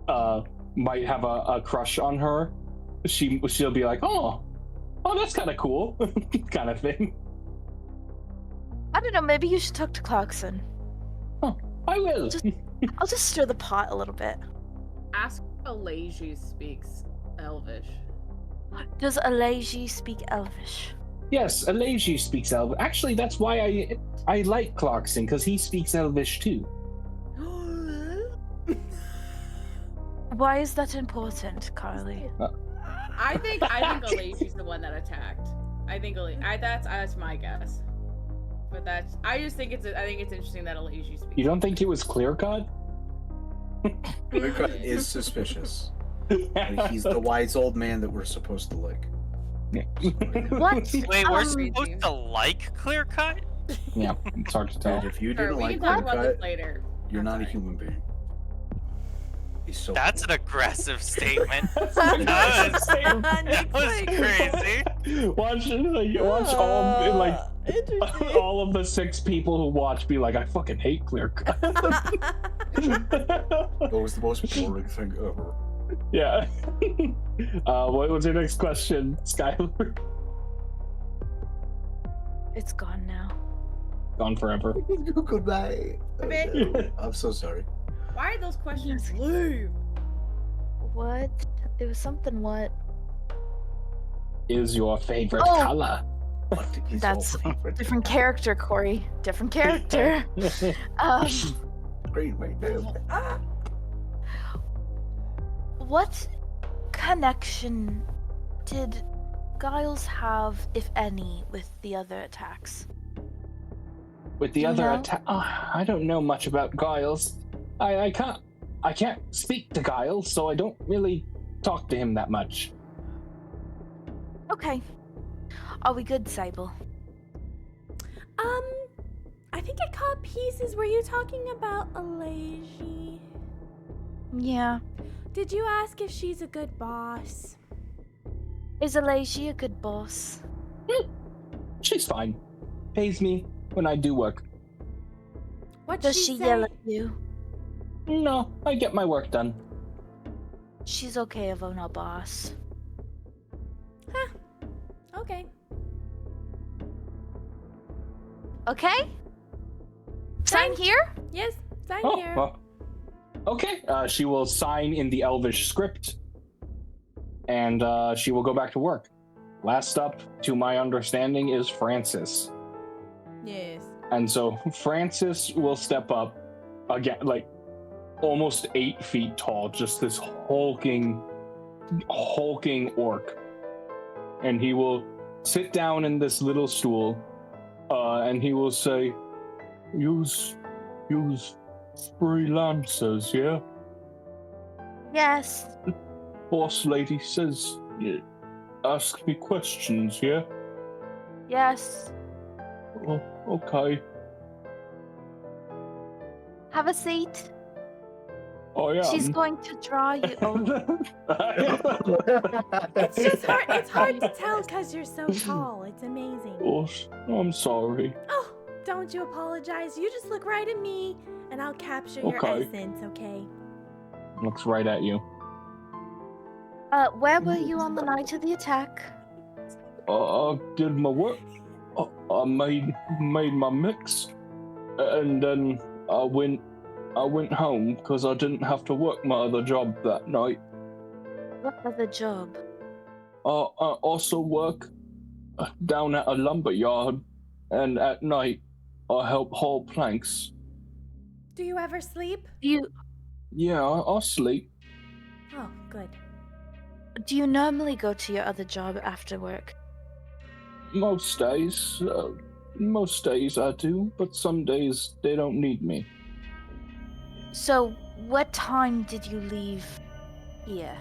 have a crush on her, she'll be like, oh, that's kind of cool, kind of thing. I don't know, maybe you should talk to Clarkson. Oh, I will. I'll just stir the pot a little bit. Ask Allison speaks Elvish. Does Allison speak Elvish? Yes, Allison speaks Elvish. Actually, that's why I like Clarkson, because he speaks Elvish too. Why is that important, Karleigh? I think Alicia's the one that attacked. I think that's my guess. But I think it's interesting that Alicia speaks. You don't think it was clear cut? Clear cut is suspicious. Like, he's the wise old man that we're supposed to like. Yeah. What? Wait, we're supposed to like clear cut? Yeah, it's hard to tell. And if you Sure, didn't we like can talk clear about this cut, later. you're not a Sorry. human being. He's so That's an aggressive statement. That's That was crazy. Watch all of the 6 people who watch be like, I fucking hate clear cut. That was the most boring thing ever. Yeah. What was your next question, Skyler? It's gone now. Gone forever. Goodbye. Bye. I'm so sorry. Why are those questions blue? What? It was something what? Is your favorite Oh. color? What is That's your favorite? different character, Corey. Different character. Green, wait, no. What connection did Giles have, if any, with the other attacks? With the You other know? attack, I don't know much about Giles. I can't speak to Giles, so I don't really talk to him that much. Okay. Are we good, Sable? I think I caught pieces. Were you talking about Allison? Yeah. Did you ask if she's a good boss? Is Allison a good boss? She's fine. Pays me when I do work. What Does she yell at you? No, I get my work done. She's okay if I'm not boss. Okay. Okay? Sign here? Yes, sign Oh, here. well, okay. She will sign in the Elvish script, and she will go back to work. Last up, to my understanding, is Francis. Yes. And so Francis will step up again, like almost 8 feet tall, just this hulking orc. And he will sit down in this little stool, and he will say, Use freelancers, yeah? Yes. Boss lady says, yeah, ask me questions, yeah? Yes. Oh, okay. Have a seat. I am. She's going to draw you. Oh. It's just hard. It's hard to tell because you're so tall. It's amazing. Boss, I'm sorry. Oh, don't you apologize. You just look right at me, and I'll capture your Okay. essence. Okay. Looks right at you. Where were you on the night of the attack? I did my work. I made my mix, and then I went home because I didn't have to work my other job that night. What other job? Also work down at a lumber yard, and at night I help haul planks. Do you ever sleep? Yeah, I'll sleep. Oh, good. Do you normally go to your other job after work? Most days I do, but some days they don't need me. So, what time did you leave here?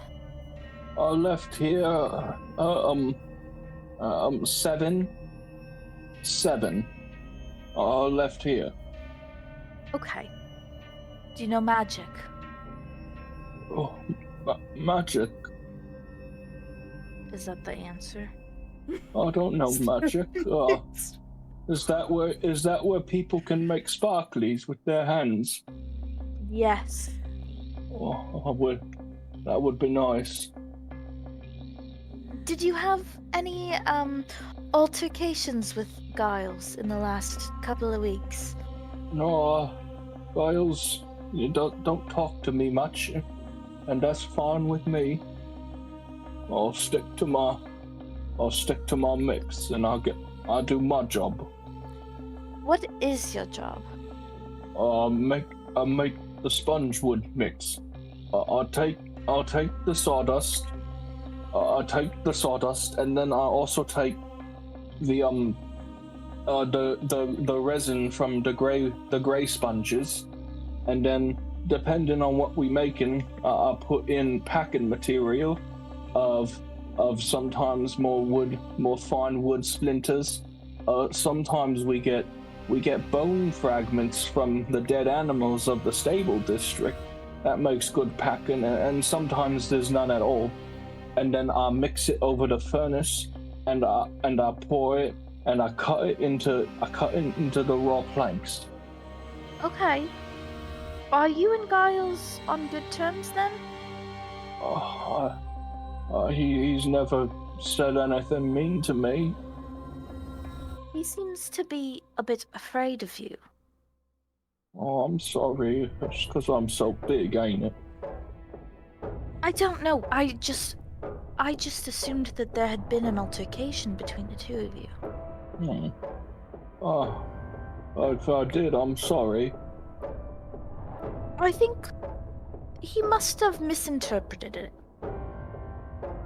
I left here, 7. I left here. Okay. Do you know magic? Oh, magic? Is that the answer? I don't know magic. Is that where people can make sparklies with their hands? Yes. Oh, that would be nice. Did you have any altercations with Giles in the last couple of weeks? No, Giles, you don't talk to me much, and that's fine with me. I'll stick to my mix, and I'll do my job. What is your job? I make the sponge wood mix. I'll take the sawdust. I take the sawdust, and then I also take the resin from the gray sponges, and then depending on what we making, I put in packing material of sometimes more fine wood splinters. Sometimes we get bone fragments from the dead animals of the Sable District. That makes good packing, and sometimes there's none at all. And then I mix it over the furnace, and I pour it, and I cut it into the raw planks. Okay. Are you and Giles on good terms then? He's never said anything mean to me. He seems to be a bit afraid of you. Oh, I'm sorry. It's because I'm so big, ain't it? I don't know. I just assumed that there had been an altercation between the two of you. If I did, I'm sorry. I think he must have misinterpreted it.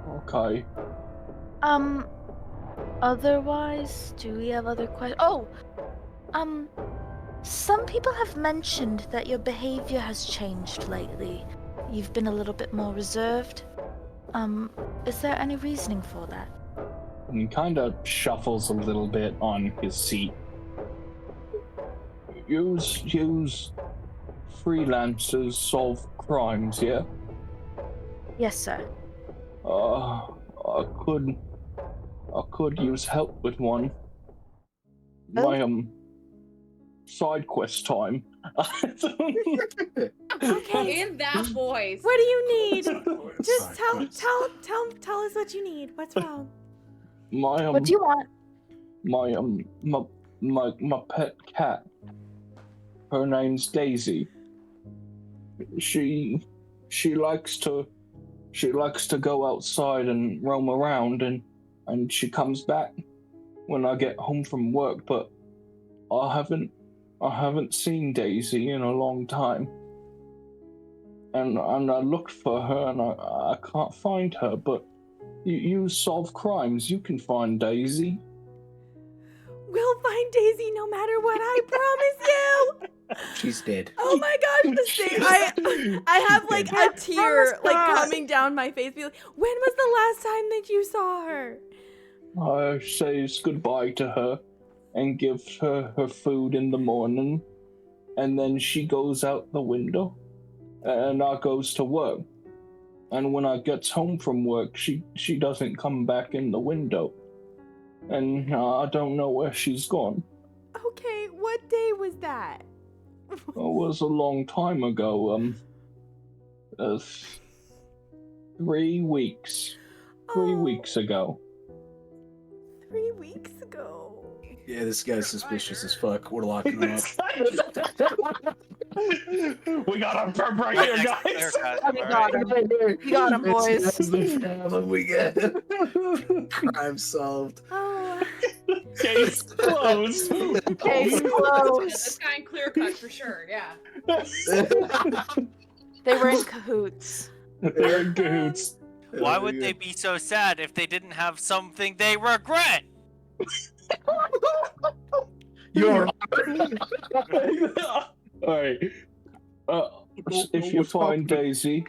Okay. Otherwise, do we have other questions? Oh! Some people have mentioned that your behavior has changed lately. You've been a little bit more reserved. Is there any reasoning for that? He kind of shuffles a little bit on his seat. Use freelancers solve crimes, yeah? Yes, sir. I could use help with one. My side quest time. Okay. In that voice. What do you need? Just tell us what you need. What's wrong? What do you want? My pet cat. Her name's Daisy. She likes to go outside and roam around, and she comes back when I get home from work, but I haven't seen Daisy in a long time. And I looked for her and I can't find her, but you solve crimes, you can find Daisy. We'll find Daisy no matter what, I promise you! She's dead. Oh my gosh, the same. I have like a tear like coming down my face. Be like, when was the last time that you saw her? I says goodbye to her and give her her food in the morning, and then she goes out the window, and I goes to work. And when I gets home from work, she doesn't come back in the window, and I don't know where she's gone. Okay, what day was that? It was a long time ago. 3 weeks. 3 weeks ago. 3 weeks ago. Yeah, this guy's suspicious as fuck. We're locking him up. We got our perp right here, guys. We got him, boys. That's the problem we get. Crime solved. Oh. Case closed. Case Yeah, closed. this guy in clear cut for sure. Yeah. They were in cahoots. They're in cahoots. Why would they be so sad if they didn't have something they regret? You're Alright. If you find Daisy,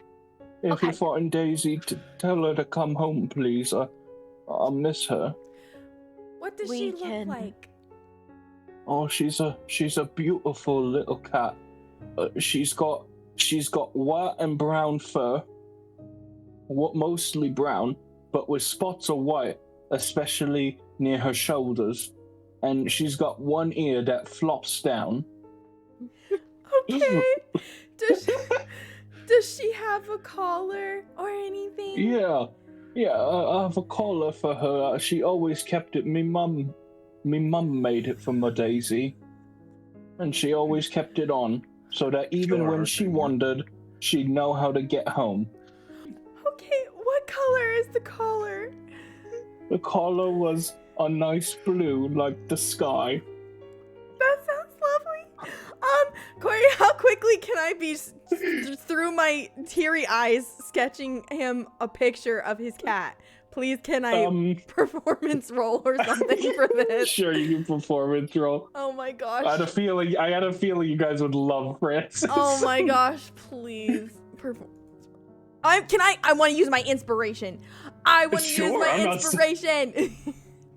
tell her to come home, please. I miss her. What does We she look can- like? Oh, she's a beautiful little cat. She's got white and brown fur. Mostly brown, but with spots of white, especially near her shoulders. And she's got one ear that flops down. Okay. Does she have a collar or anything? Yeah, I have a collar for her. She always kept it. Me mum made it for my Daisy, and she always kept it on, so that even when she wandered, she'd know how to get home. Okay, what color is the collar? The collar was a nice blue, like the sky. That sounds lovely. Corey, how quickly can I be through my teary eyes sketching him a picture of his cat? Please, can I performance roll or something for this? Sure, you can performance roll. Oh my gosh. I had a feeling you guys would love Francis. Oh my gosh, please. I want to use my inspiration. I want to use Sure, my inspiration.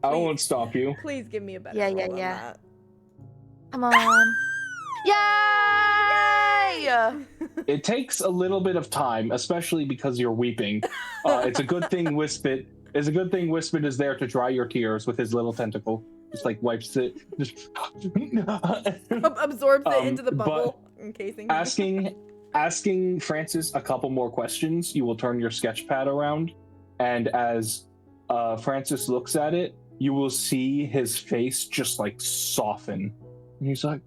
I won't stop you. Please give me a better Yeah. roll on that. Come on. Yay! It takes a little bit of time, especially because you're weeping. It's a good thing Wispit is there to dry your tears with his little tentacle. Just like wipes it. Just Absorbs it into the bubble encasing. Asking Francis a couple more questions, you will turn your sketch pad around, and as Francis looks at it, you will see his face just like soften. And he's like,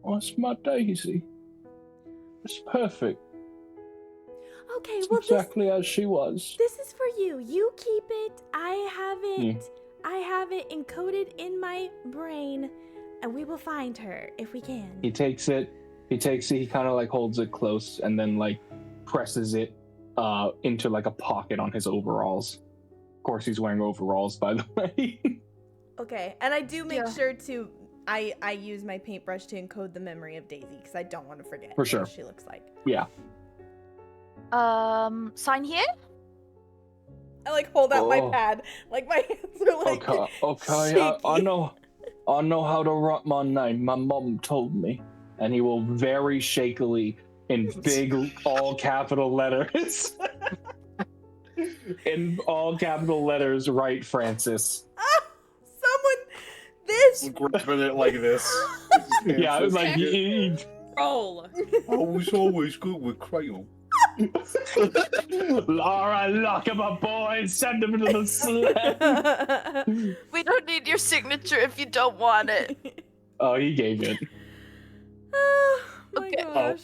"Oh, it's my Daisy. It's perfect. Okay, well, Exactly as she was." this is for you. You keep it. I have it encoded in my brain, and we will find her if we can. He takes it, he kind of like holds it close and then like presses it into like a pocket on his overalls. Of course, he's wearing overalls, by the way. Okay, and I do make sure to I use my paintbrush to encode the memory of Daisy because I don't want to forget For sure. what she looks like. Yeah. Sign here? I like hold out my pad, like my hands are like Okay. I know how to write my name. My mom told me. And he will very shakily, in big all capital letters, write Francis. This. gripping it like this. Yeah, it was like Roll. Always good with crayon. Alright, lock him up, boys. Send him into the slab. We don't need your signature if you don't want it. Oh, he gave it. Oh my gosh.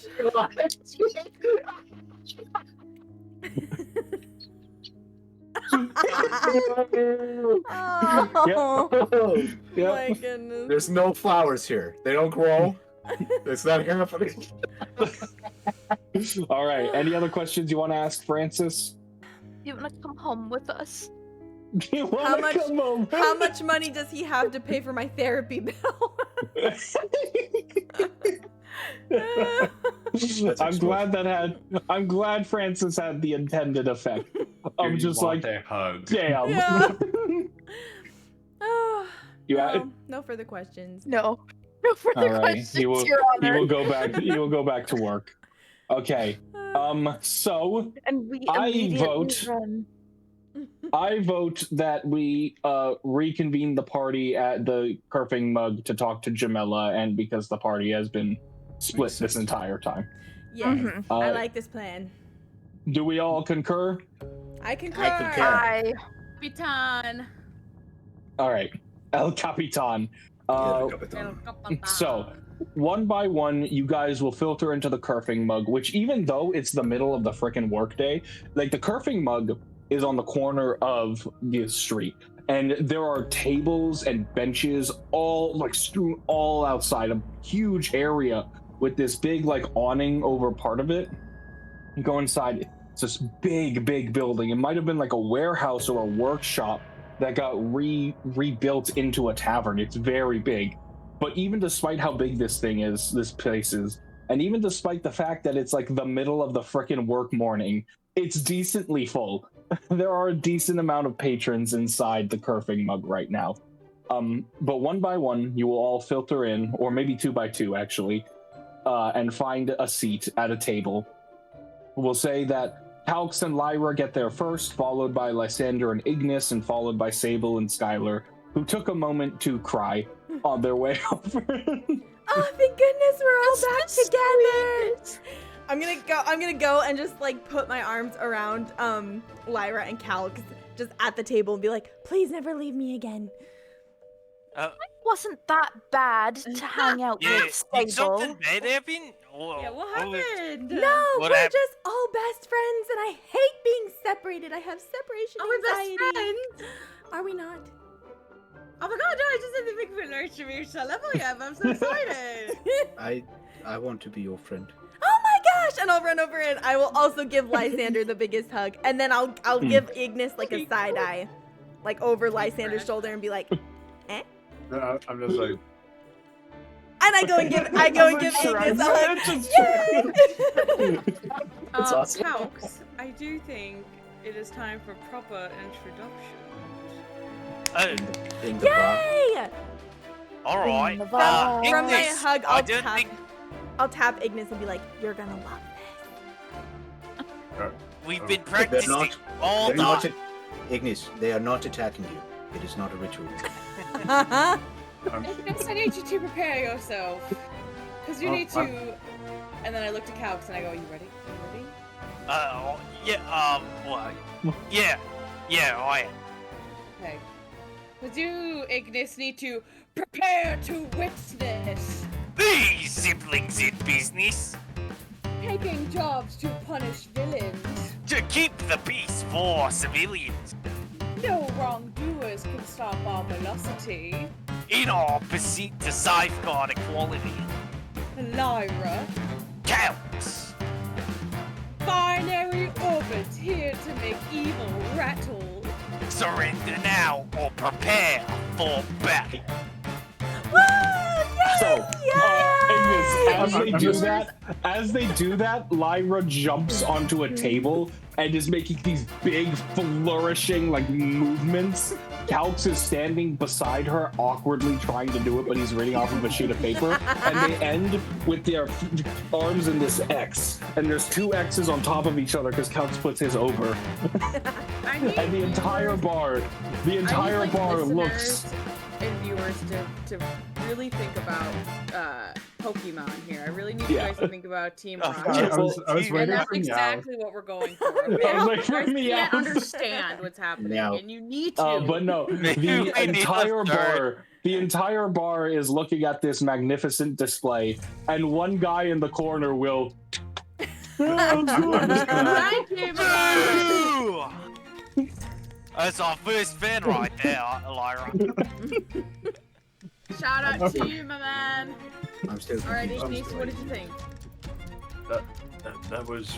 Oh my goodness. There's no flowers here. They don't grow. It's not happening. All right. Any other questions you want to ask Francis? You want to come home with us? How much money does he have to pay for my therapy bill? I'm glad Francis had the intended effect. I'm just like, a hug. damn. Yeah. No further questions. No further All right. questions, Your Honor. He will go back to work. Okay. So And we I immediately vote. run. I vote that we reconvene the party at the Kerfing Mug to talk to Jamila, and because the party has been split this entire time. Yes, I like this plan. Do we all concur? I concur. Aye. Capitan. All right, El Capitan. So one by one, you guys will filter into the Kerfing mug, which even though it's the middle of the frickin' workday, like the Kerfing mug is on the corner of the street. And there are tables and benches all like strewn all outside a huge area with this big like awning over part of it. You go inside, it's this big building. It might have been like a warehouse or a workshop that got rebuilt into a tavern. It's very big. But even despite how big this place is, and even despite the fact that it's like the middle of the frickin' work morning, it's decently full. There are a decent amount of patrons inside the Kerfing mug right now. But one by one, you will all filter in, or maybe 2 by 2 actually, and find a seat at a table. We'll say that Calx and Lyra get there first, followed by Lysander and Ignis, and followed by Sable and Skyler, who took a moment to cry on their way over. Oh, thank goodness we're all back together. I'm gonna go and just like put my arms around Lyra and Calx just at the table and be like, please never leave me again. It wasn't that bad to hang out with Sable. Something bad happened? Yeah, what happened? No, we're just all best friends and I hate being separated. I have separation anxiety. Are we best friends? Are we not? Oh my god, no, I just didn't think we learned to reach that level yet, but I'm so excited. I want to be your friend. Oh my gosh! And I'll run over and I will also give Lysander the biggest hug. And then I'll give Ignis like a side eye, like over Lysander's shoulder and be like, eh? I'm just like. And I go and give Ignis a hug. Yay! That's awesome. Calx, I do think it is time for proper introduction. In the bar. Yay! All right. From my Ignis, hug, I I'll tap Ignis and be like, "You're gonna love this." We've been practicing all night. Ignis, they are not attacking you. It is not a ritual. Ignis, I need you to prepare yourself, because you need to. And then I look to Calx and I go, "You ready? Yeah, I am." Okay. But you, Ignis, need to prepare to witness These siblings in business taking jobs to punish villains. to keep the peace for civilians No wrongdoers can stop our velocity. in our pursuit to safeguard equality. Lyra, Calx, binary orbit here to make evil rattle. surrender now or prepare for battle. So, Ignis, as they do that, Lyra jumps onto a table and is making these big flourishing like movements. Calx is standing beside her, awkwardly trying to do it, but he's reading off of a sheet of paper. And they end with their arms in this X, and there's 2 X's on top of each other because Calx puts his over. And the entire bar looks. And viewers to really think about Pokemon here. I really need you guys to think about Team Rocket. I was waiting and that's for exactly what we're going for. I was like, You guys Meow. can't understand what's happening, and you need to. But no, the entire bar is looking at this magnificent display, and one guy in the corner will. Thank you, man. That's our first fan right there, Lyra. Shout out to you, my man. I'm still. Alright, Ignis, what did you think? That was.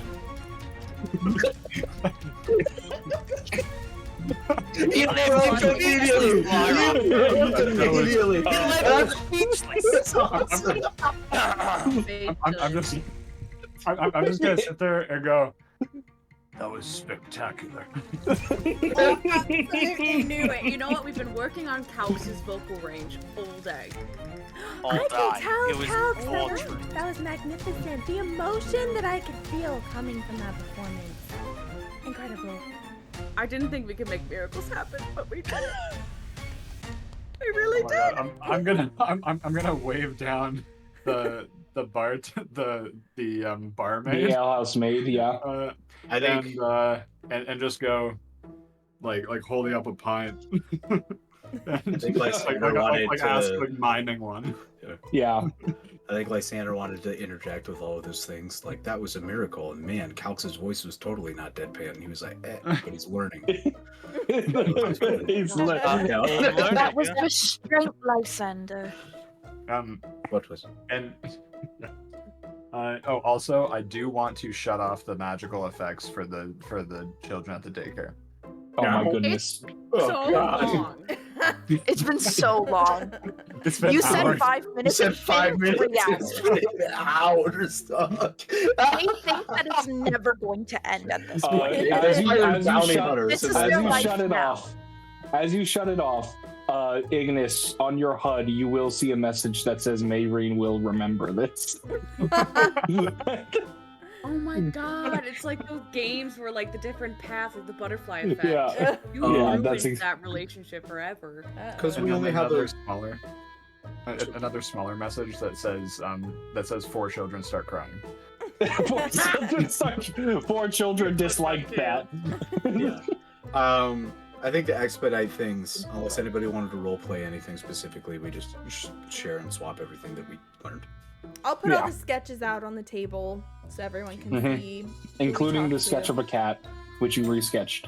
You left him immediately, Lyra. Immediately. Speechless. I'm just gonna sit there and go. That was spectacular. You knew it. You know what? We've been working on Calx's vocal range all day. All I day. can tell, It was Calx, torture. that was magnificent. The emotion that I could feel coming from that performance. Incredible. I didn't think we could make miracles happen, but we did it. We really did. God, I'm gonna wave down the barmaid. The alehouse maid, yeah. I think. And just go, like holding up a pint. And I think like ask like mining one. Yeah. I think Lysander wanted to interject with all of those things. Like, that was a miracle. And man, Calx's voice was totally not deadpan. He was like, but he's learning. He's learning. That was restraint, Lysander. What was? And also, I do want to shut off the magical effects for the children at the daycare. Oh my goodness! So long. It's been so long. You said 5 minutes. You said 5 minutes. 3 hours. We think that it's never going to end at this point. As you shut it off, Ignis, on your HUD, you will see a message that says Mayreen will remember this. Oh my god, it's like those games where like the different paths of the butterfly effect. Yeah. You ruined that relationship forever. Because we only have another smaller message that says 4 children start crying. 4 children disliked that. Yeah. I think to expedite things, unless anybody wanted to roleplay anything specifically, we just share and swap everything that we learned. I'll put all the sketches out on the table so everyone can see. Including the sketch of a cat, which you resketched.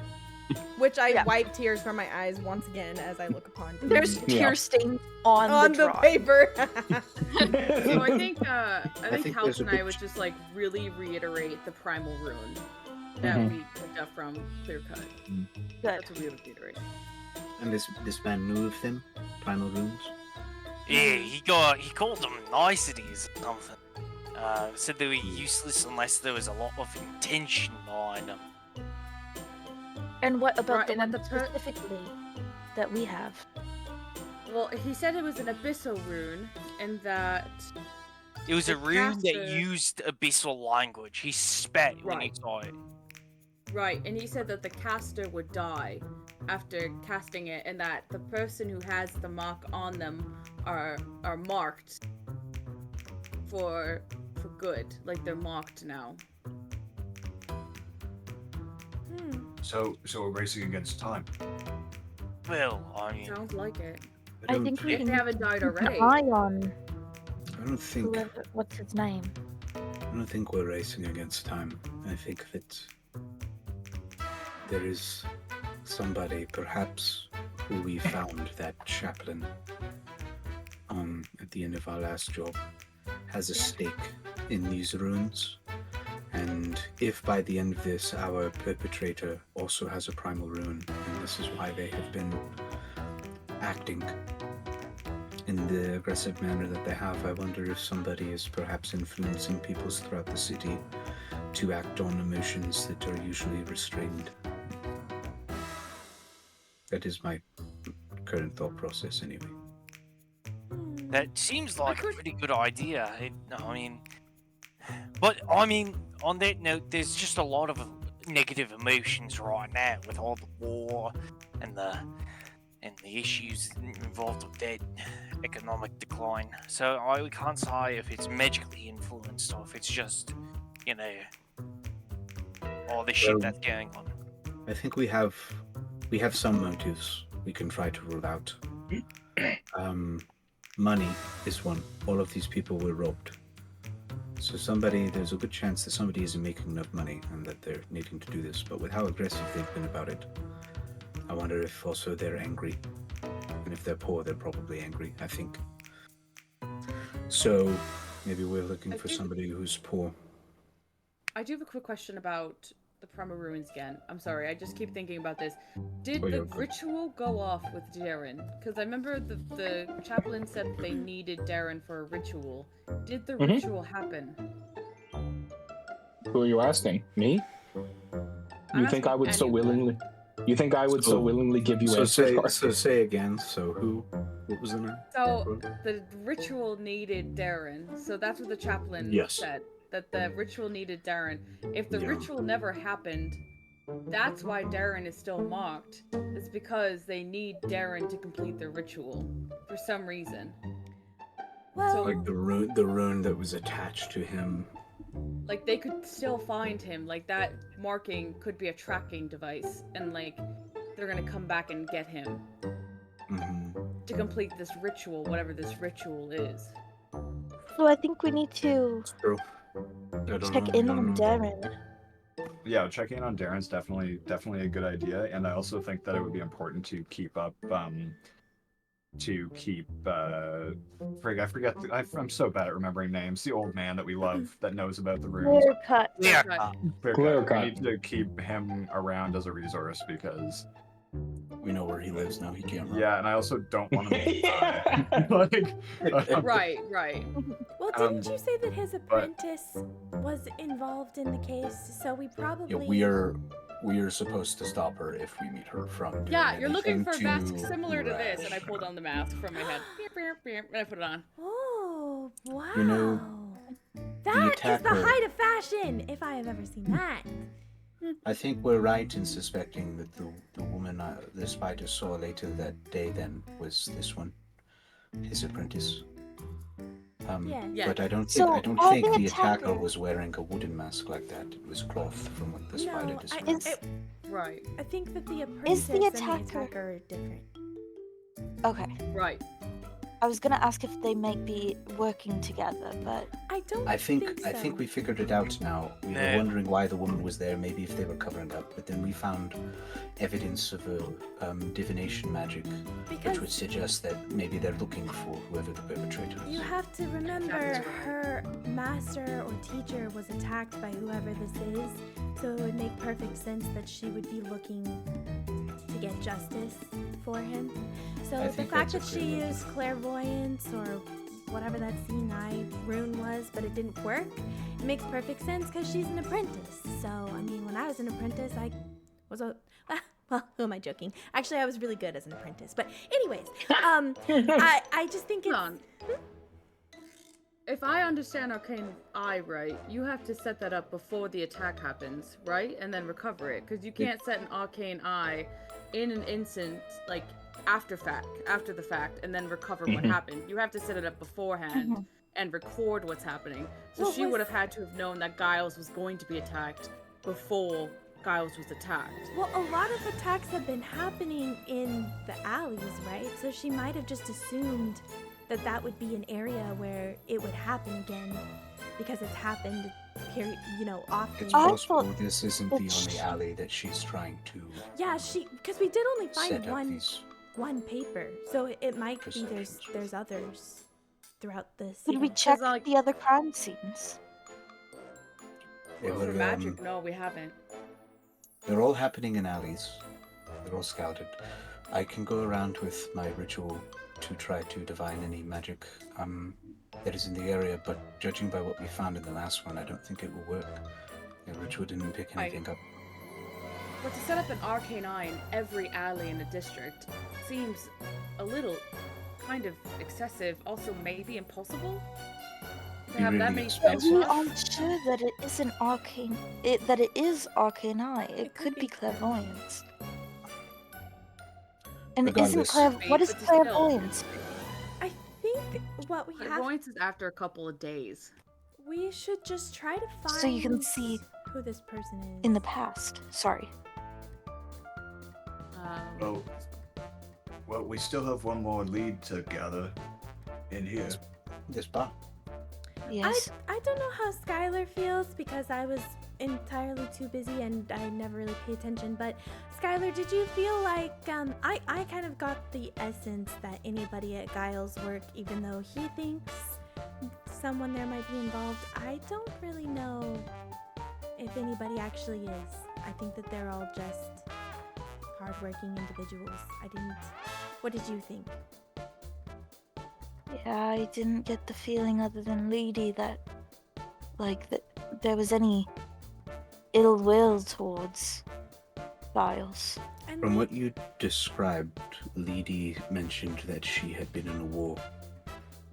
Which I wipe tears from my eyes once again as I look upon. There's tear stains on the paper. So I think Calx and I would just like really reiterate the primal rune that we picked up from Clear Cut. That's what we would reiterate. And this man knew of them, primal runes. Yeah, he called them niceties or something. Said they were useless unless there was a lot of intention behind them. And what about the one specifically that we have? Well, he said it was an abyssal rune, and that it was a rune that used abyssal language. He spat when he saw it. Right, and he said that the caster would die after casting it, and that the person who has the mark on them are marked for good. Like they're marked now. So we're racing against time. Well, I mean, sounds like it. I think we if they haven't died already. I don't think. What's his name? I don't think we're racing against time. I think that there is somebody, perhaps, who we found, that chaplain, at the end of our last job, has a stake in these runes. And if by the end of this, our perpetrator also has a primal rune, and this is why they have been acting in the aggressive manner that they have, I wonder if somebody is perhaps influencing people throughout the city to act on emotions that are usually restrained. That is my current thought process, anyway. That seems like a pretty good idea. On that note, there's just a lot of negative emotions right now with all the war and the issues involved with that economic decline. So we can't say if it's magically influenced or if it's just, all the shit that's going on. I think we have some motives we can try to rule out. Money is one. All of these people were robbed. So there's a good chance that somebody isn't making enough money and that they're needing to do this. But with how aggressive they've been about it, I wonder if also they're angry. And if they're poor, they're probably angry, I think. So maybe we're looking for somebody who's poor. I do have a quick question about the primal ruins again. I'm sorry, I just keep thinking about this. Did the ritual go off with Darren? Because I remember the chaplain said that they needed Darren for a ritual. Did the ritual happen? Who are you asking? Me? You think I would so willingly? You think I would so willingly give you answers? So say again. So who? What was the name? So the ritual needed Darren. So that's what the chaplain said. That the ritual needed Darren. If the ritual never happened, that's why Darren is still mocked. It's because they need Darren to complete the ritual for some reason. Well, so, like the rune that was attached to him. Like they could still find him. Like that marking could be a tracking device, and like they're gonna come back and get him to complete this ritual, whatever this ritual is. So I think we need to It's true. check in on Darren. Yeah, checking in on Darren's definitely a good idea, and I also think that it would be important to keep up, I forget. I'm so bad at remembering names. The old man that we love that knows about the runes. Haircut. We need to keep him around as a resource because we know where he lives now. He can't run. Yeah, and I also don't want him to die. Right. Well, didn't you say that his apprentice was involved in the case? So we probably... Yeah, we are supposed to stop her if we meet her from doing you're looking for a mask anything similar to rash. this, and I pulled on the mask from my head. And I put it on. Oh, wow. You know, that is the height of fashion, if I have ever seen that. I think we're right in suspecting that the woman the spider saw later that day then was this one, his apprentice. But I don't think the attacker was wearing a wooden mask like that. It was cloth from what the spider described. Right. I think that the apprentice and the attacker are different. Okay. Right. I was gonna ask if they might be working together, but I think we figured it out now. We were wondering why the woman was there, maybe if they were covering up, but then we found evidence of a divination magic, which would suggest that maybe they're looking for whoever the perpetrator is. You have to remember her master or teacher was attacked by whoever this is, so it would make perfect sense that she would be looking to get justice for him. So the fact that she used clairvoyance or whatever that seeing eye rune was, but it didn't work, it makes perfect sense because she's an apprentice. So, I mean, when I was an apprentice, I was a... Well, who am I joking? Actually, I was really good as an apprentice. But anyways, I just think it's... If I understand Arcane Eye right, you have to set that up before the attack happens, right? And then recover it. Because you can't set an Arcane Eye in an instant, like, after the fact, and then recover what happened. You have to set it up beforehand and record what's happening. So she would have had to have known that Giles was going to be attacked before Giles was attacked. Well, a lot of attacks have been happening in the alleys, right? So she might have just assumed that that would be an area where it would happen again because it's happened, often. It's possible this isn't the only alley that she's trying to. Yeah, because we did only find one paper, so it might be there's others throughout the city. Did we check the other crime scenes? For magic, no, we haven't. They're all happening in alleys. They're all scouted. I can go around with my ritual to try to divine any magic that is in the area, but judging by what we found in the last one, I don't think it will work. The ritual didn't pick anything up. But to set up an arcane eye in every alley in the district seems a little kind of excessive, also maybe impossible. To have that many spells. We aren't sure that it is an arcane. That it is arcane eye. It could be clairvoyance. And Regardless. what is clairvoyance? I think what we have. Clairvoyance is after a couple of days. We should just try to find. So you can see who this person is in the past. Sorry. Well, we still have one more lead to gather in here. This bar. Yes. I don't know how Skyler feels because I was entirely too busy and I never really paid attention. But Skyler, did you feel like I kind of got the essence that anybody at Giles' work, even though he thinks someone there might be involved, I don't really know if anybody actually is. I think that they're all just hardworking individuals. What did you think? Yeah, I didn't get the feeling other than Lady that there was any ill will towards Giles. From what you described, Lady mentioned that she had been in a war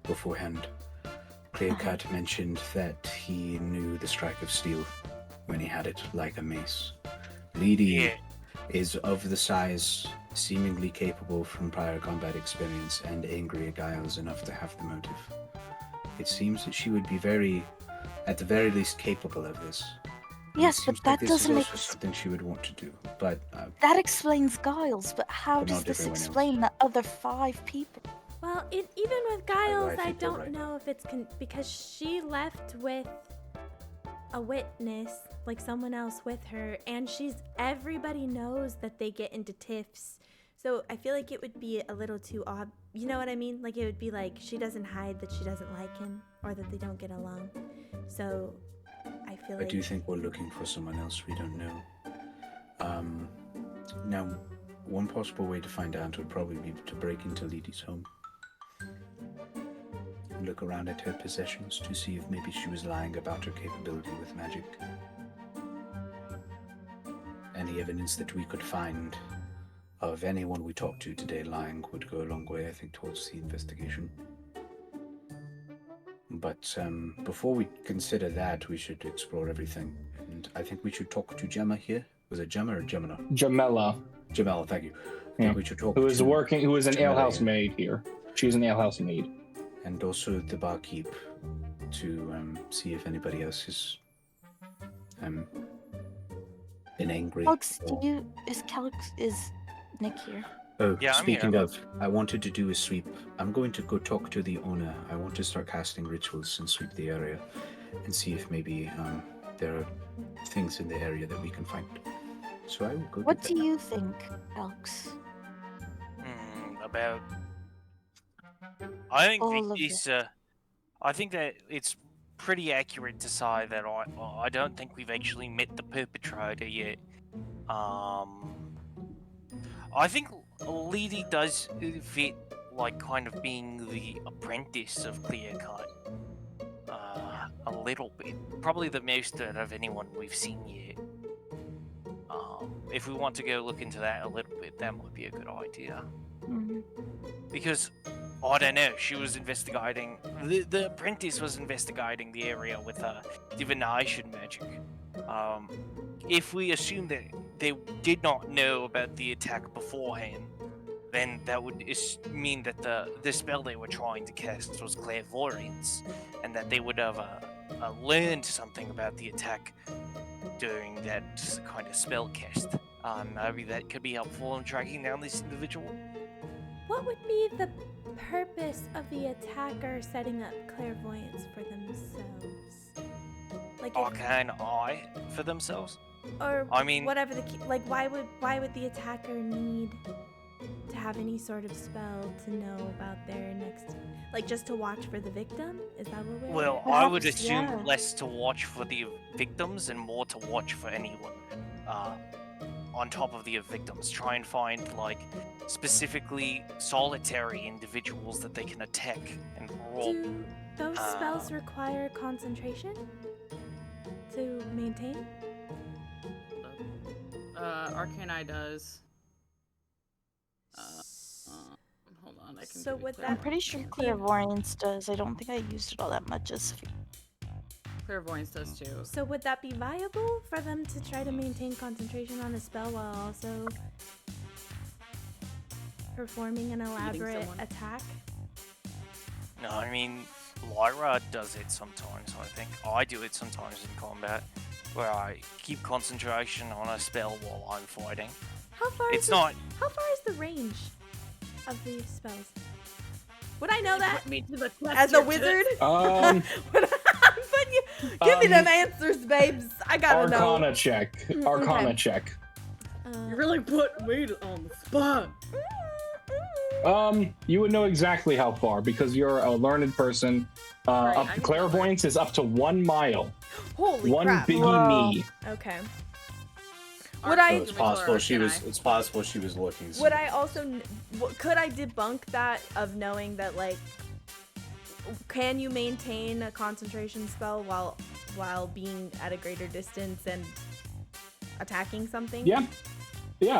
beforehand. Clearcut mentioned that he knew the strike of steel when he had it like a mace. Lady is of the size, seemingly capable from prior combat experience, and angry at Giles enough to have the motive. It seems that she would be at the very least, capable of this. Yes, but that doesn't make something she would want to do. But that explains Giles. But how does this explain the other 5 people? Well, even with Giles, I think you're don't right. know if it's because she left with a witness, like someone else with her, and everybody knows that they get into tiffs. So I feel like it would be a little too odd. You know what I mean? Like it would be like she doesn't hide that she doesn't like him or that they don't get along. So I feel like... I do think we're looking for someone else we don't know. Now, one possible way to find out would probably be to break into Lyndie's home. Look around at her possessions to see if maybe she was lying about her capability with magic. Any evidence that we could find of anyone we talked to today lying would go a long way, I think, towards the investigation. But before we consider that, we should explore everything. And I think we should talk to Gemma here. Was it Gemma or Gemina? Jamella. Jamella, thank you. I think we should talk who is an Jamella alehouse here. maid here. She's an alehouse maid. And also the barkeep to see if anybody else has been angry. Calx, is Nick here? Oh, Yeah, I'm speaking here. of, I wanted to do a sweep. I'm going to go talk to the owner. I want to start casting rituals and sweep the area and see if maybe there are things in the area that we can find. So I will go What do do that. you think, Calx? About... I think All of I think that it's pretty accurate to say that I don't think we've actually met the perpetrator yet. I think Lyndsie does fit like kind of being the apprentice of Clearcut. A little bit. Probably the most out of anyone we've seen yet. If we want to go look into that a little bit, that might be a good idea. Mm-hmm. Because, I don't know, she was investigating... The apprentice was investigating the area with divination magic. If we assume that they did not know about the attack beforehand, then that would mean that the spell they were trying to cast was clairvoyance, and that they would have learned something about the attack during that kind of spell cast. Maybe that could be helpful in tracking down this individual. What would be the purpose of the attacker setting up clairvoyance for themselves? Like Arcane eye for themselves? Or I mean, whatever like why would the attacker need to have any sort of spell to know about their next, like just to watch for the victim? Is that what we're... well, I would assume less to watch for the victims and more to watch for anyone on top of the victims. Try and find like specifically solitary individuals that they can attack and roll. Do those spells require concentration to maintain? Arcane Eye does. Hold on, I can. So would that... I'm pretty sure clairvoyance does. I don't think I used it all that much as... Clairvoyance does too. So would that be viable for them to try to maintain concentration on a spell while also performing an elaborate attack? No, I mean, Lyra does it sometimes, I think. I do it sometimes in combat, where I keep concentration on a spell while I'm fighting. How far It's is not... How far is the range of these spells? Would I know that as a wizard? Give me them answers, babes. I gotta know. Arcana check. Arcana check. You really put me on the spot. You would know exactly how far because you're a learned person. Clairvoyance is up to 1 mile. Holy one crap. biggie me. Okay. So it's possible she was. It's possible she was looking. Would I also? Could I debunk that of knowing that like? Can you maintain a concentration spell while being at a greater distance and attacking something? Yeah.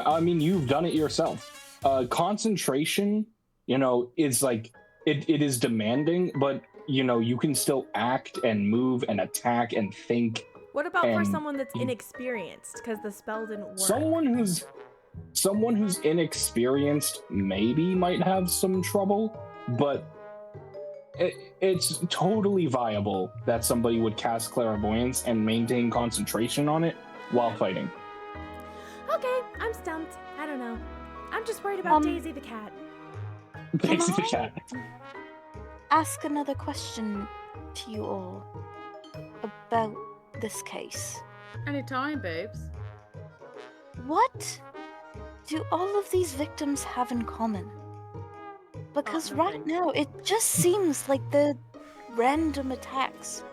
I mean, you've done it yourself. Concentration, is like it is demanding, but you can still act and move and attack and think. What about for someone that's inexperienced because the spell didn't work? Someone who's inexperienced maybe might have some trouble, but it's totally viable that somebody would cast clairvoyance and maintain concentration on it while fighting. Okay, I'm stumped. I don't know. I'm just worried about Daisy the cat. Thanks to the chat. Ask another question to you all about this case. Anytime, babes. What do all of these victims have in common? Because right now, it just seems like they're random attacks.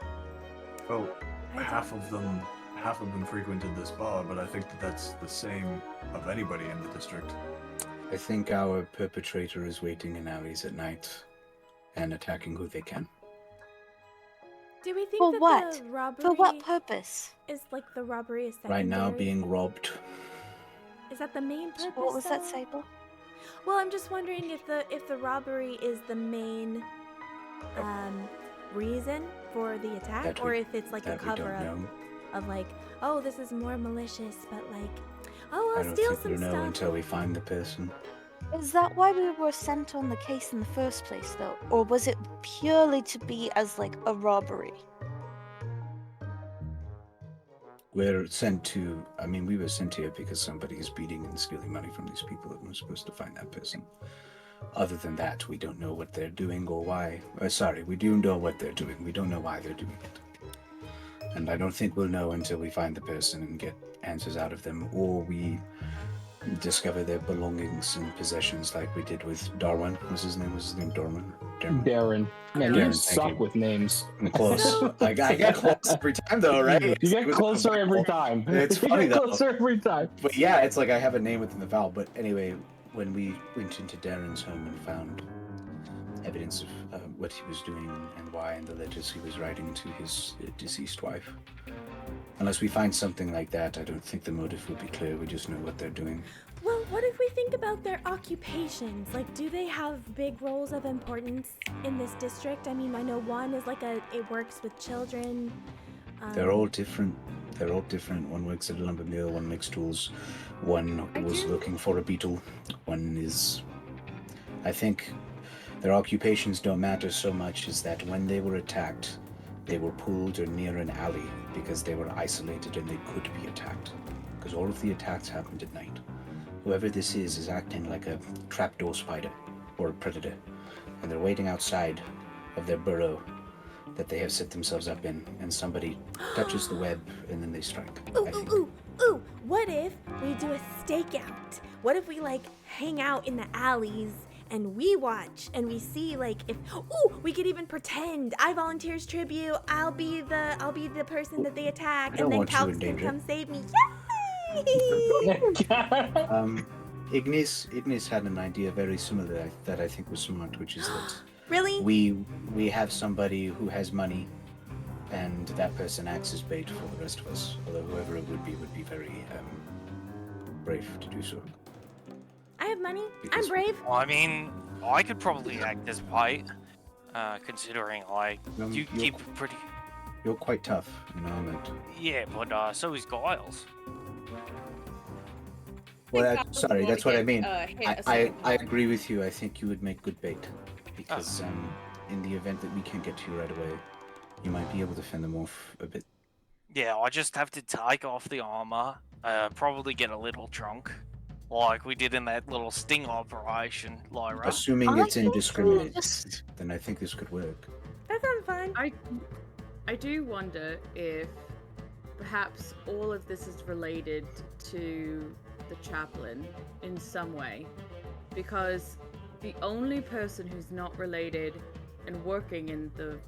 Oh, half of them frequented this bar, but I think that's the same of anybody in the district. I think our perpetrator is waiting in alleys at night and attacking who they can. Do we think For that what? the robbery For what purpose? is like the robbery is secondary? Right now, being robbed. Is that the main purpose? What was that, though? Sable? Well, I'm just wondering if the robbery is the main reason for the attack, or if it's like a cover up of like, oh, this is more malicious, but like, oh, I'll steal some stuff. I don't think we'll know until we find the person. Is that why we were sent on the case in the first place, though? Or was it purely to be as, like, a robbery? We're sent to... I mean, we were sent here because somebody is beating and stealing money from these people, and we're supposed to find that person. Other than that, we don't know what they're doing or why. Sorry, we do know what they're doing. We don't know why they're doing it. And I don't think we'll know until we find the person and get answers out of them, or we discover their belongings and possessions like we did with Darwin. Was his name Darwin? Darren. Man, Darren, you suck with names. Close. I get close every time, though, right? You get closer every time. It's funny, though. Closer every time. But yeah, it's like I have a name within the vowel. But anyway, when we went into Darren's home and found evidence of what he was doing and why, and the letters he was writing to his deceased wife. Unless we find something like that, I don't think the motive will be clear. We just know what they're doing. Well, what if we think about their occupations? Like, do they have big roles of importance in this district? I mean, I know one is like it works with children. They're all different. They're all different. One works at a lumber mill, one makes tools, one was looking for a beetle, one is... I think their occupations don't matter so much as that when they were attacked, they were pulled or near an alley because they were isolated and they could be attacked. Because all of the attacks happened at night. Whoever this is acting like a trapdoor spider or a predator, and they're waiting outside of their burrow that they have set themselves up in, and somebody touches the web and then they strike. Ooh, what if we do a stakeout? What if we like hang out in the alleys and we watch and we see like if we could even pretend I volunteer as tribute, I'll be the person that they attack, and then Calx can come save me. Ignis had an idea very similar that I think was smart, which is that really we have somebody who has money, and that person acts as bait for the rest of us. Although whoever it would be very brave to do so. I have money. I'm brave. Well, I mean, I could probably act as bait, considering you keep pretty. You're quite tough, you know. Yeah, but so is Giles. Well, sorry, that's what I mean. I agree with you. I think you would make good bait, because in the event that we can't get to you right away, you might be able to fend them off a bit. Yeah, I just have to take off the armor, probably get a little drunk, like we did in that little sting operation, Lyra. Assuming it's indiscriminate, then I think this could work. That sounds fine. I do wonder if perhaps all of this is related to the chaplain in some way, because the only person who's not related and working in the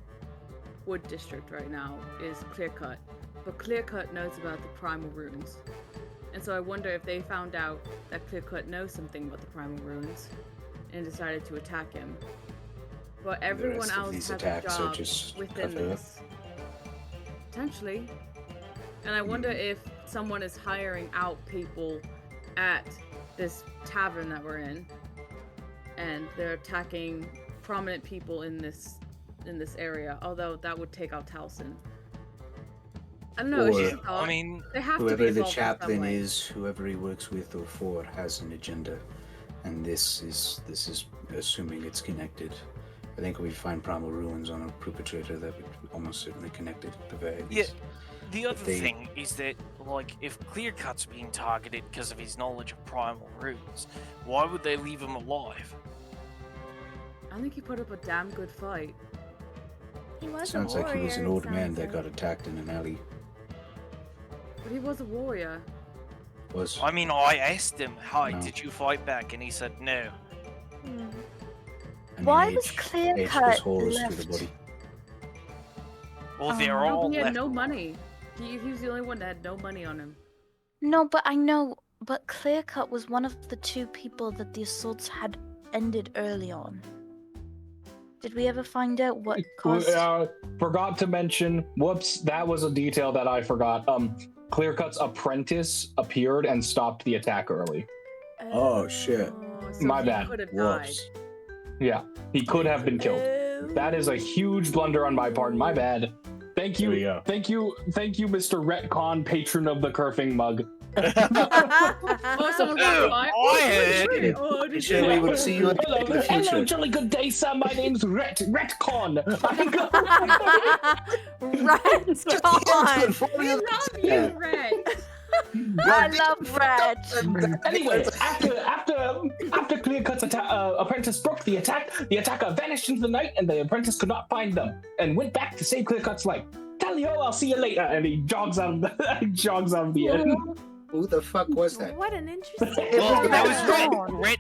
Wood District right now is Clearcut, but Clearcut knows about the primal runes, and so I wonder if they found out that Clearcut knows something about the primal runes and decided to attack him. But everyone else has a job within this. Potentially. And I wonder if someone is hiring out people at this tavern that we're in, and they're attacking prominent people in this area, although that would take out Taliesin. I don't know, it's just a thought. I mean, they have whoever to be the chaplain some way. is, whoever he works with or for, has an agenda, and this is assuming it's connected. I think if we find primal ruins on a perpetrator, that would almost certainly connect it at the very least. Yeah. The other thing is that, like, if Clearcut's being targeted because of his knowledge of primal runes, why would they leave him alive? I think he put up a damn good fight. He was Sounds a like warrior. he was an old man sounds that like. got attacked in an alley. But he was a warrior. Was. I mean, I asked him, "Hi, No. did you fight back?" And he said, "No." Hmm. I mean, Why age- was Clear age Cut does horrors to the left? body. Well, they're Oh, all He had left. no money. He was the only one that had no money on him. No, but I know. But Clear Cut was one of the 2 people that the assaults had ended early on. Did we ever find out what caused? Forgot to mention. Whoops, that was a detail that I forgot. Clearcut's apprentice appeared and stopped the attack early. Oh, shit. So My he bad. could have died. Whoops. Yeah, he could have been killed. That is a huge blunder on my part. My bad. Thank There we you, go. thank you, Mr. Retcon, patron of the Curving Mug. Oh, someone got fired? Quiet. Oh, did Shall we will see you in Hello, the hello, future. jolly good day, sir. My name's Retcon. Retcon. We love you, Red. I love Red. Anyway, after Clearcut's apprentice broke the attacker vanished into the night, and the apprentice could not find them, and went back to save Clearcut's life. Tally-ho, I'll see you later. And he jogs out of the inn. Who the fuck was that? What an interesting. Well, that was Red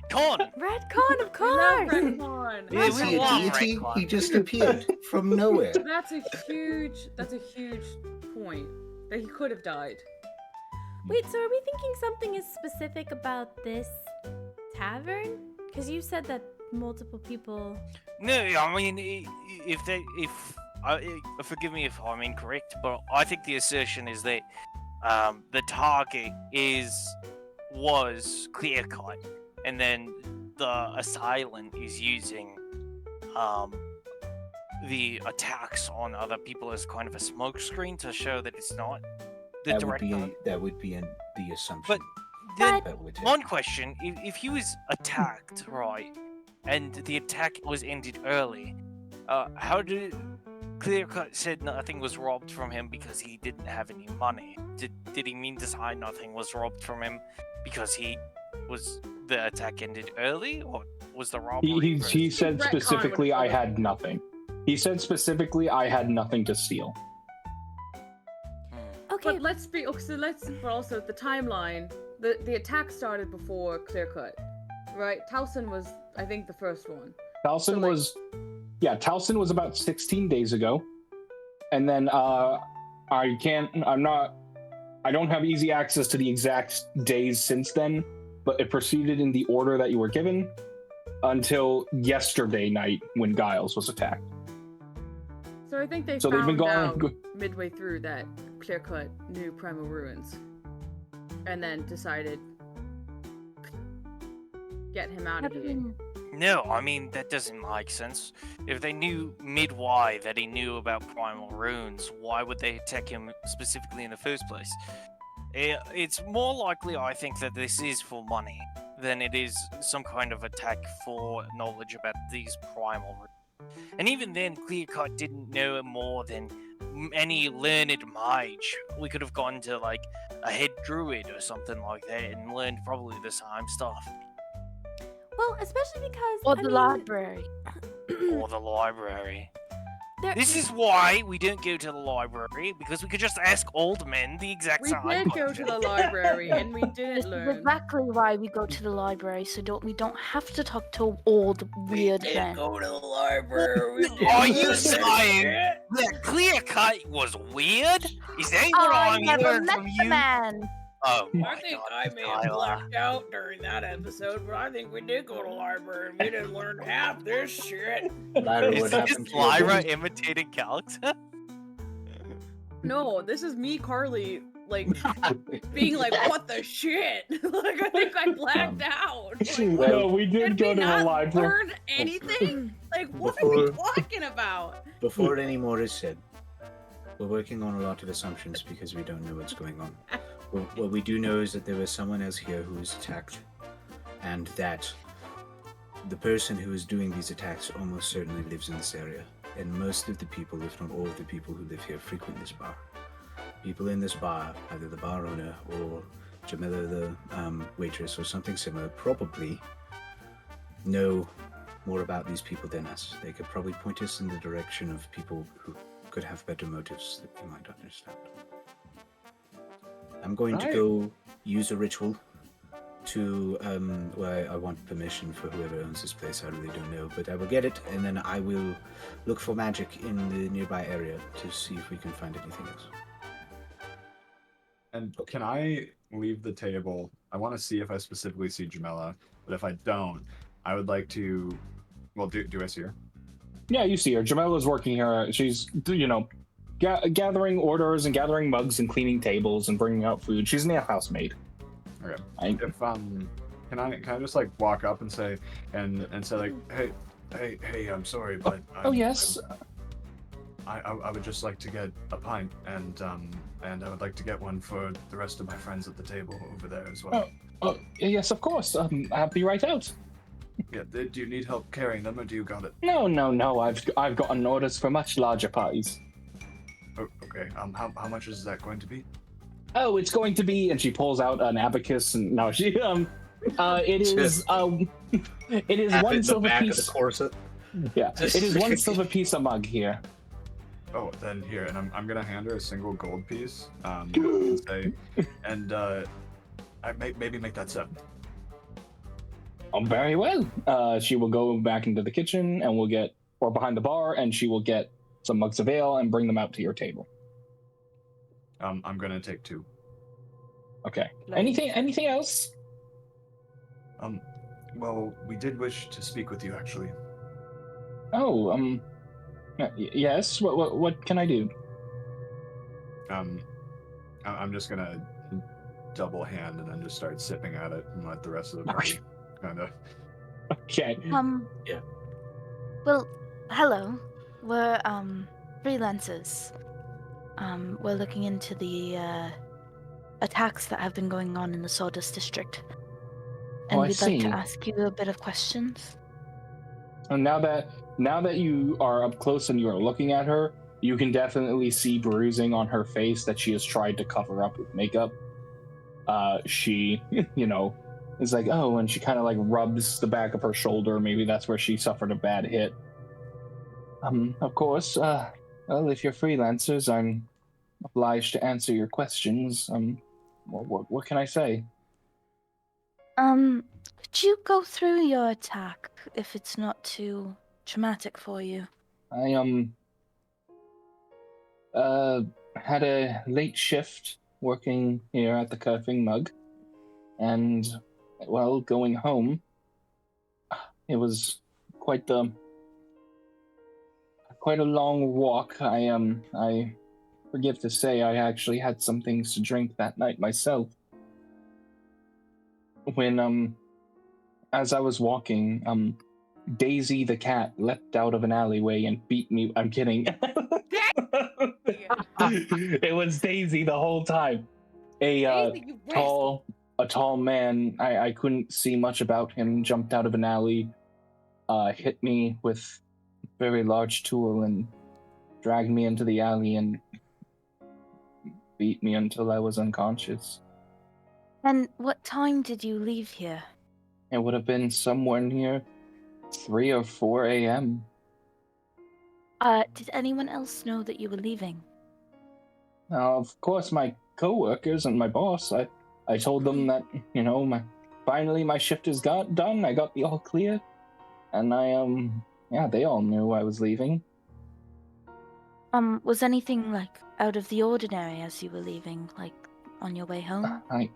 Retcon. Retcon, of We love course. Redcon. Yeah, Is we he a love deity? Retcon. He just appeared from nowhere. That's a huge point. That he could have died. Wait, so are we thinking something is specific about this tavern? Because you said that multiple people. No, I mean, forgive me if I'm incorrect, but I think the assertion is that the target was Clear Cut, and then the assailant is using the attacks on other people as kind of a smokescreen to show that it's not the direct. That would be the assumption. But then, that would one question: if he was attacked, right, and the attack was ended early, how did Clearcut said nothing was robbed from him because he didn't have any money? Did he mean to say nothing was robbed from him because the attack ended early, or was the robbery? He said Retcon specifically, would I follow. had nothing. He said specifically, I had nothing to steal. Okay, But let's be. Okay, so but also the timeline. The attack started before Clearcut, right? Towson was, I think, the first one. Towson was about 16 days ago, and then I don't have easy access to the exact days since then, but it proceeded in the order that you were given until yesterday night when Giles was attacked. So I think they So they've found been out gone. midway through that Clearcut knew Primal Ruins, and then decided get him out of here. No, I mean that doesn't make sense. If they knew midway that he knew about Primal Runes, why would they attack him specifically in the first place? It's more likely, I think, that this is for money than it is some kind of attack for knowledge about these Primal Runes. And even then, Clearcut didn't know more than any learned mage. We could have gone to like a head druid or something like that and learned probably the same stuff. well, especially because. Or I the mean, library. Or the library. there- This is why we don't go to the library, because we could just ask old men the exact We same did go to question. the library, and we This didn't is learn. exactly why we go to the library, so we don't have to talk to old weird men. to the library. Are you saying that Clear Cut was weird? Is that what I I'm never hearing met from the you? man. Oh my I think God, I may have Tyler. blacked out during that episode, but I think we did go to the library and we didn't learn half this shit. Lyra, Is what happened this to your Lyra booty? imitating Calx? No, this is me, Karleigh, like being like, "What the shit?" Like I think I blacked out. Like, No, we did did go we to the not library. learn anything? Like what are we Before- talking about? Before any more is said, we're working on a lot of assumptions because we don't know what's going on. What we do know is that there was someone else here who was attacked, and that the person who is doing these attacks almost certainly lives in this area. And most of the people, if not all of the people who live here, frequent this bar. People in this bar, either the bar owner or Jamila the waitress or something similar, probably know more about these people than us. They could probably point us in the direction of people who could have better motives that we might understand. I'm going to go use a ritual to, I want permission for whoever owns this place. I really don't know, but I will get it, and then I will look for magic in the nearby area to see if we can find anything else. And can I leave the table? I want to see if I specifically see Jamila, but if I don't, I would like to. Well, do I see her? Yeah, you see her. Jamila's working here. She's, gathering orders and gathering mugs and cleaning tables and bringing out food. She's an housemaid. Okay. Can I just like walk up and say like, hey, I'm sorry, but yes. I would just like to get a pint, and I would like to get one for the rest of my friends at the table over there as well. Yes, of course. I'll be right out. Yeah, do you need help carrying them, or do you got it? No. I've gotten orders for much larger parties. Oh, okay. How much is that going to be? Oh, it's going to be, and she pulls out an abacus, and no, she it is one silver piece. Of the corset. Yeah, it is one silver piece a mug here. Oh, then here, and I'm gonna hand her a single gold piece, and say, maybe make that 7. Oh, very well. She will go back into the kitchen, and or behind the bar, and she will get some mugs of ale and bring them out to your table. I'm gonna take 2. Okay. Anything else? Well, we did wish to speak with you, actually. Oh, yes. What can I do? I'm just gonna double hand and then just start sipping at it and let the rest of the party kind of. Okay. Yeah. Well, hello. We're freelancers. We're looking into the attacks that have been going on in the Sawdust District, and we'd like to ask you a bit of questions. And now that you are up close and you are looking at her, you can definitely see bruising on her face that she has tried to cover up with makeup. She, is like, oh, and she kind of like rubs the back of her shoulder. Maybe that's where she suffered a bad hit. Of course, well, if you're freelancers, I'm obliged to answer your questions. What can I say? Could you go through your attack if it's not too traumatic for you? I had a late shift working here at the Curving Mug, and well, going home, it was quite a long walk. I forgive to say I actually had some things to drink that night myself. When as I was walking, Daisy the cat leapt out of an alleyway and beat me. I'm kidding. It was Daisy the whole time. A tall man. I couldn't see much about him. Jumped out of an alley, hit me with a very large tool and dragged me into the alley and beat me until I was unconscious. And what time did you leave here? It would have been somewhere near 3 or 4 a.m. Did anyone else know that you were leaving? Of course, my co-workers and my boss. I told them that, finally my shift is done. I got the all clear. And they all knew I was leaving. Was anything, out of the ordinary as you were leaving, on your way home? I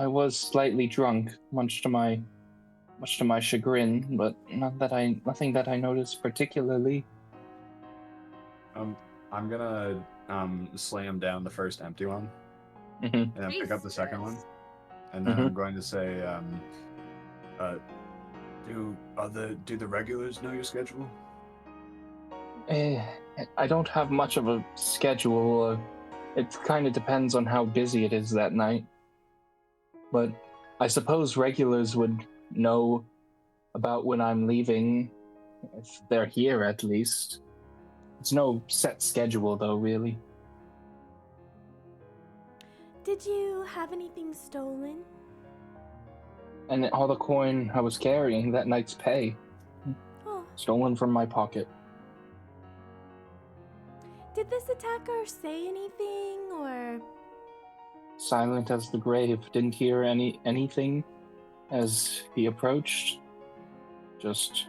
was slightly drunk, much to my chagrin, but nothing that I noticed particularly. I'm gonna slam down the first empty one, and then pick up the second one, and then I'm going to say, do the regulars know your schedule? I don't have much of a schedule. It kind of depends on how busy it is that night. But I suppose regulars would know about when I'm leaving, if they're here at least. It's no set schedule, though, really. Did you have anything stolen? And all the coin I was carrying, that night's pay. Stolen from my pocket. Did this attacker say anything, or...? Silent as the grave. Didn't hear anything as he approached. Just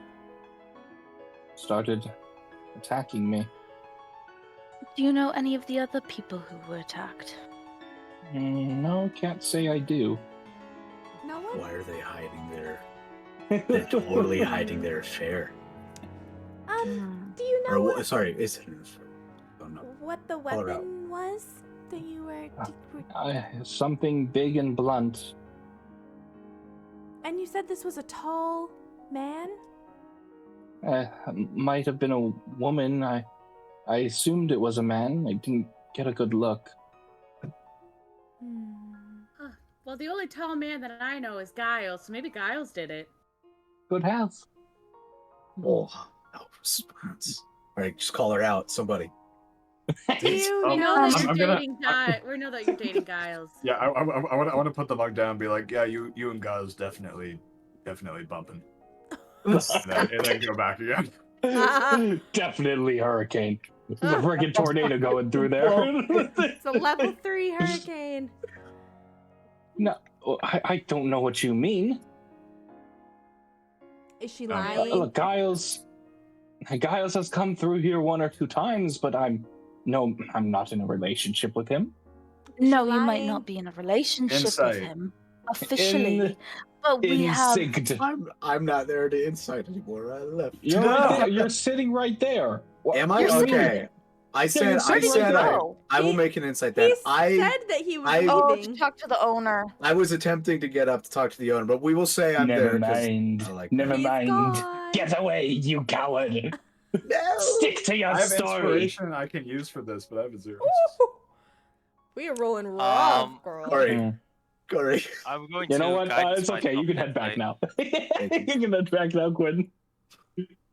started attacking me. Do you know any of the other people who were attacked? No, can't say I do. No one? Why are they hiding their... They're totally hiding their affair. Do you know what... Sorry, is it... Oh, no. What the weapon was that you were... Something big and blunt. And you said this was a tall man? Might have been a woman. I assumed it was a man. I didn't get a good look. Well, the only tall man that I know is Giles, so maybe Giles did it. Could have. Oh, no response. Alright, just call her out, somebody. We know that you're dating Giles. We know that you're dating Giles. Yeah, I want to put the mug down and be like, yeah, you and Giles definitely bumping. and then go back again. Definitely hurricane. There's a freaking tornado going through there. It's a level 3 hurricane. No, I don't know what you mean. Is she lying? Look, Giles has come through here 1 or 2 times, but I'm not in a relationship with him. No, you might not be in a relationship with him officially, but we have. I'm not there to insight anymore. I left. You're sitting right there. Am I? Okay. I said I will make an insight then. He said that he was leaving. To talk to the owner. I was attempting to get up to talk to the owner, but we will say I'm there. Never mind. Get away, you coward. No. Stick to your I have story. inspiration I can use for this, but I have a 0. We are rolling rough, girl. Corey. I'm going you to. know what? It's okay. You can head back now. You can head back now, Quin.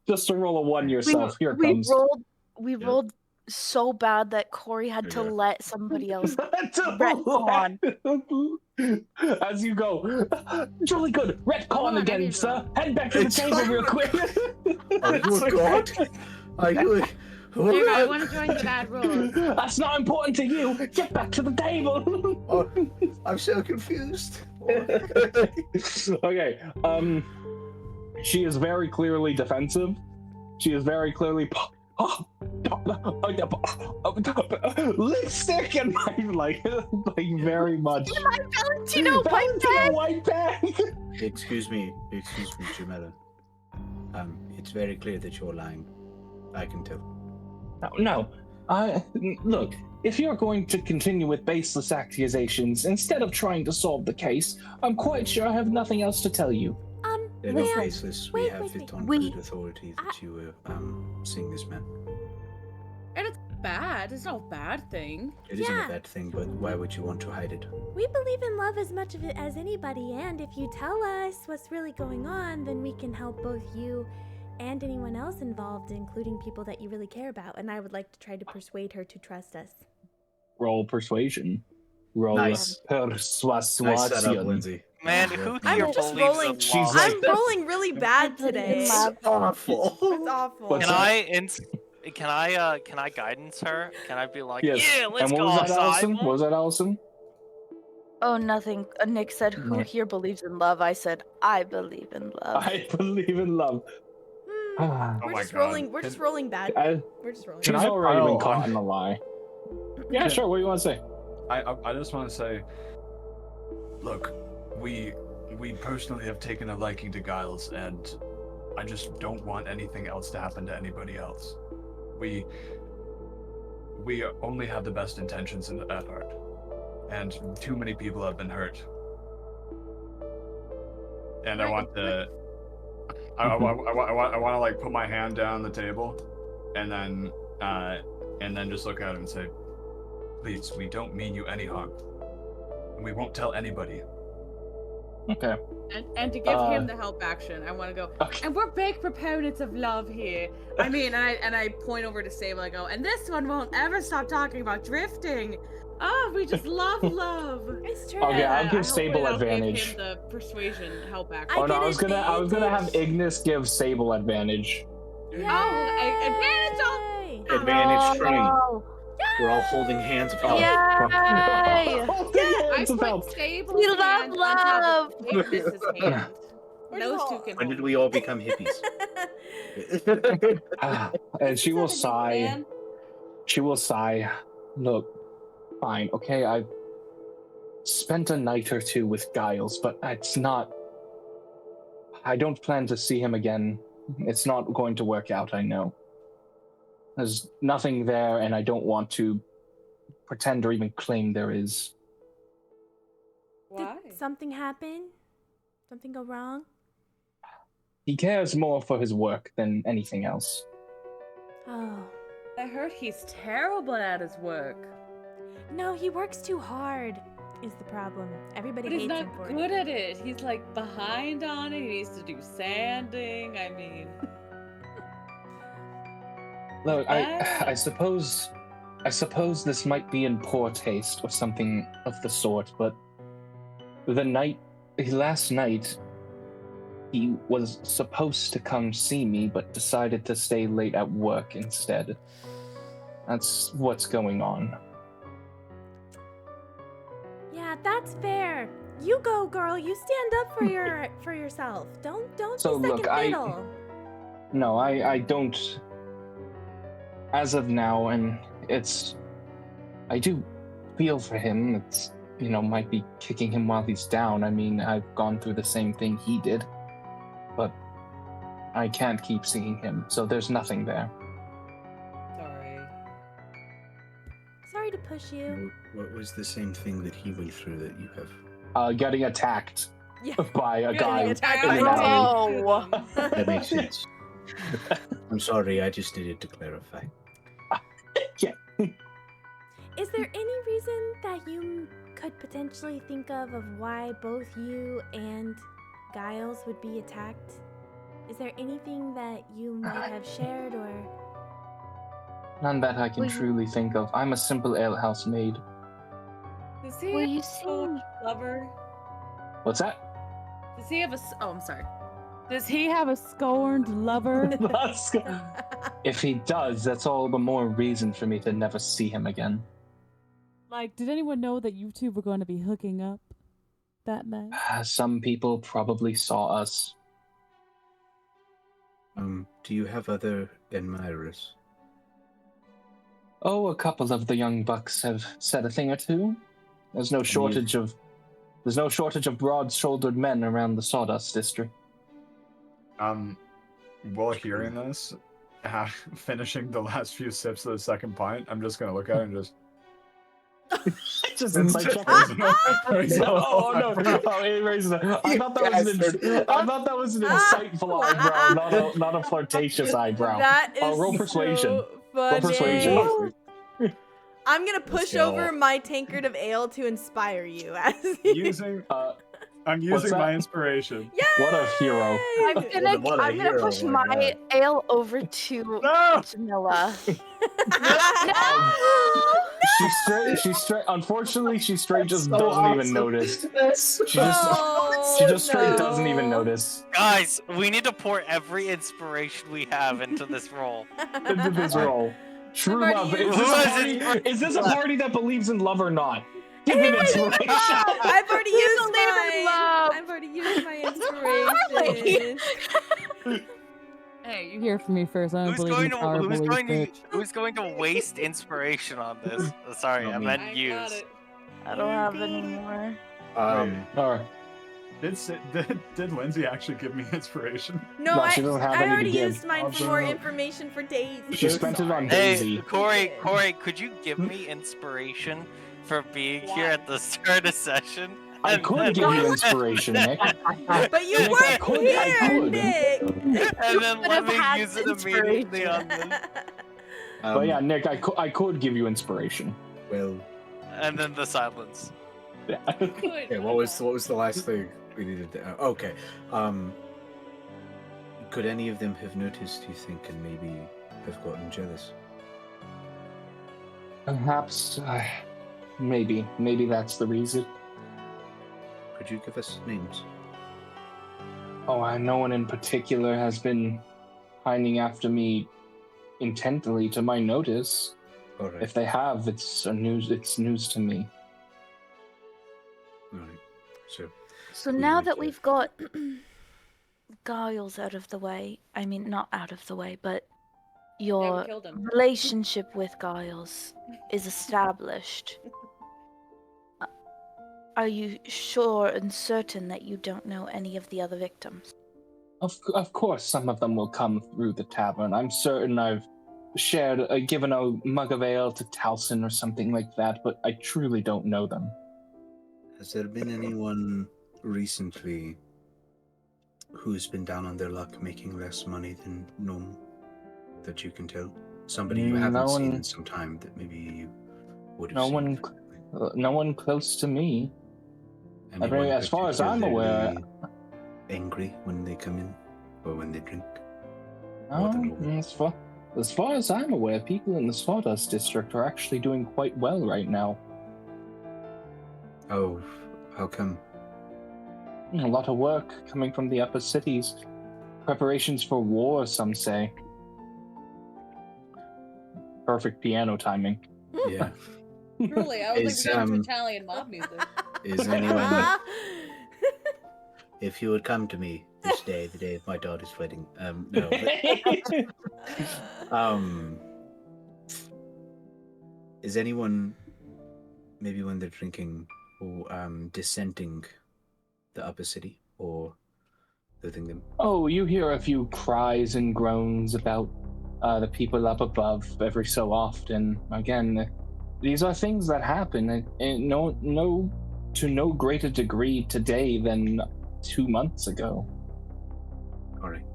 Just to roll a 1 yourself. Here it comes. We rolled so bad that Corey had to let somebody else retcon. As you go, jolly good. Retcon again, sir. Head back to the table real quick. Are you a god? Are you I want to join the bad rules. That's not important to you. Get back to the table. I'm so confused. Okay. She is very clearly defensive. She is very clearly lipstick and like very much. My Valentino white bag. Excuse me, Jamila. It's very clear that you're lying. I can tell. No. Look, if you're going to continue with baseless accusations instead of trying to solve the case, I'm quite sure I have nothing else to tell you. They're not baseless. We have it on good authority that you were seeing this man. And it's bad. It's not a bad thing. It isn't a bad thing, but why would you want to hide it? We believe in love as much of it as anybody, and if you tell us what's really going on, then we can help both you and anyone else involved, including people that you really care about. And I would like to try to persuade her to trust us. Roll persuasion. Roll persuasion. Nice setup, Lyndsie. Man, who I'm just rolling. I'm rolling really bad today. It's awful. It's awful. Can I guidance her? Can I be like, yes. yeah, let's and go outside? What was that, Allison? Oh, nothing. Nick said, who here believes in love? I said, I believe in love. I believe in love. We're just rolling. We're just rolling bad. We're just rolling. She's already been caught in a lie. Yeah, sure. What do you want to say? I just want to say, look, we personally have taken a liking to Giles, and I just don't want anything else to happen to anybody else. We only have the best intentions at heart, and too many people have been hurt. And I want to like put my hand down the table, and then just look at him and say, please, we don't mean you any harm, and we won't tell anybody. Okay. And to give him the help action, I want to go. Okay. And we're big proponents of love here. I mean, and I point over to Sable. I go, and this one won't ever stop talking about drifting. Oh, we just love love. It's true. Okay, I'll give Sable advantage. Give him the persuasion help action. I was gonna have Ignis give Sable advantage. Advantage on. Advantage train. We're all holding hands of help. Yay! I put Sable We love hand on top love. of Ignis's hand. Those two can When did hold we all become hippies? And she will Such a good sigh. man. She will sigh. Look, fine, okay, I've spent a night or two with Giles, but it's not... I don't plan to see him again. It's not going to work out, I know. There's nothing there, and I don't want to pretend or even claim there is. Why? Did something happen? Something go wrong? He cares more for his work than anything else. Oh. I heard he's terrible at his work. No, he works too hard, is the problem. Everybody But he's hates not him for good it. at it. He's like behind on it. He needs to do sanding. I mean, Look, Yeah. I suppose this might be in poor taste or something of the sort, but last night, he was supposed to come see me, but decided to stay late at work instead. That's what's going on. Yeah, that's fair. You go, girl. You stand up for for yourself. Don't So, be look, second fiddle. No, I don't. As of now, and I do feel for him. It's, might be kicking him while he's down. I mean, I've gone through the same thing he did, but I can't keep seeing him, so there's nothing there. Sorry to push you. What was the same thing that he went through that you have? Getting attacked Yeah. by a guy. attacked in by an a alley. Oh. That makes sense. I'm sorry, I just needed to clarify. Is there any reason that you could potentially think of why both you and Giles would be attacked? Is there anything that you might have shared or... None that I can Well, truly think of. I'm a simple alehouse maid. Does he Well, have you a see- lover? What's that? Does he have a? Oh, I'm sorry. Does he have a scorned lover? If he does, that's all the more reason for me to never see him again. Like, did anyone know that you two were going to be hooking up that night? Some people probably saw us. Do you have other admirers? Oh, a couple of the young bucks have said a thing or two. There's no shortage of broad-shouldered men around the Sawdust District. While hearing this, finishing the last few sips of the second pint, I'm just gonna look at it and just. Just inside check. Oh no! Oh, it raises it. I thought that was an insightful eyebrow, not a flirtatious eyebrow. That is roll persuasion. so funny. Roll persuasion. I'm gonna push over my tankard of ale to inspire you as you... I'm using my inspiration. Yay! What a hero! I'm gonna push my ale over to Jamila. She's straight. Unfortunately, she straight just doesn't even notice. She just straight doesn't even notice. Guys, we need to pour every inspiration we have into this roll. Into this roll. True love. Is this a party that believes in love or not? Give me inspiration. I've already used mine. I've already used my inspiration. Hey, you hear from me first. I don't believe in power beliefs, bitch. Who's going to waste inspiration on this? Sorry, I meant use. I don't have any more. Did Lyndsie actually give me inspiration? No, she doesn't have I any already to give. used mine for more information for days. She spent it on Hey, Daisy. Corey, could you give me inspiration for being here at the start of session? I could give you inspiration, Nick. But you weren't here, Nick. And then let me use it immediately on this. But yeah, Nick, I could give you inspiration. Well. And then the silence. Yeah. Okay, what was the last thing we needed to... okay. Could any of them have noticed, you think, and maybe have gotten jealous? Perhaps, maybe that's the reason. Could you give us names? Oh, no one in particular has been pining after me intently to my notice. All right. If they have, it's news to me. All right. So now that we've got Giles out of the way, I mean, not out of the way, but your relationship with Giles is established. Are you sure and certain that you don't know any of the other victims? Of course, some of them will come through the tavern. I'm certain I've given a mug of ale to Talcin or something like that, but I truly don't know them. Has there been anyone recently who's been down on their luck making less money than normal that you can tell? Somebody you haven't seen in some time that maybe you would have seen? No one close to me. Anyone as far as I'm aware... angry when they come in or when they drink? As far as I'm aware, people in the Sawdust District are actually doing quite well right now. Oh, how come? A lot of work coming from the upper cities. Preparations for war, some say. Perfect piano timing. Yeah. Truly, I was like to Italian mob music. Is anyone... If you would come to me this day, the day of my daughter's wedding, no. But, is anyone, maybe when they're drinking, or dissenting the upper city, or loathing them? Oh, you hear a few cries and groans about the people up above every so often. Again, these are things that happen, and to no greater degree today than 2 months ago. All right.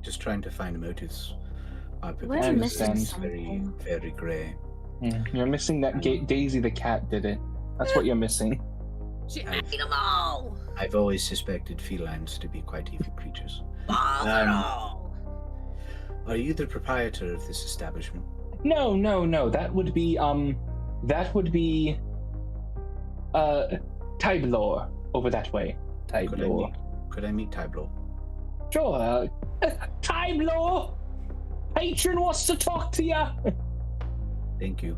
Just trying to find motives. We're missing very, very grey. You're missing that Daisy the cat did it. That's what you're missing. She ate them all! I've always suspected felines to be quite evil creatures. Are you the proprietor of this establishment? No. That would be Tyblor over that way. Tyblor. Could I meet Tyblor? Sure. Tyblor! Patron wants to talk to you. Thank you.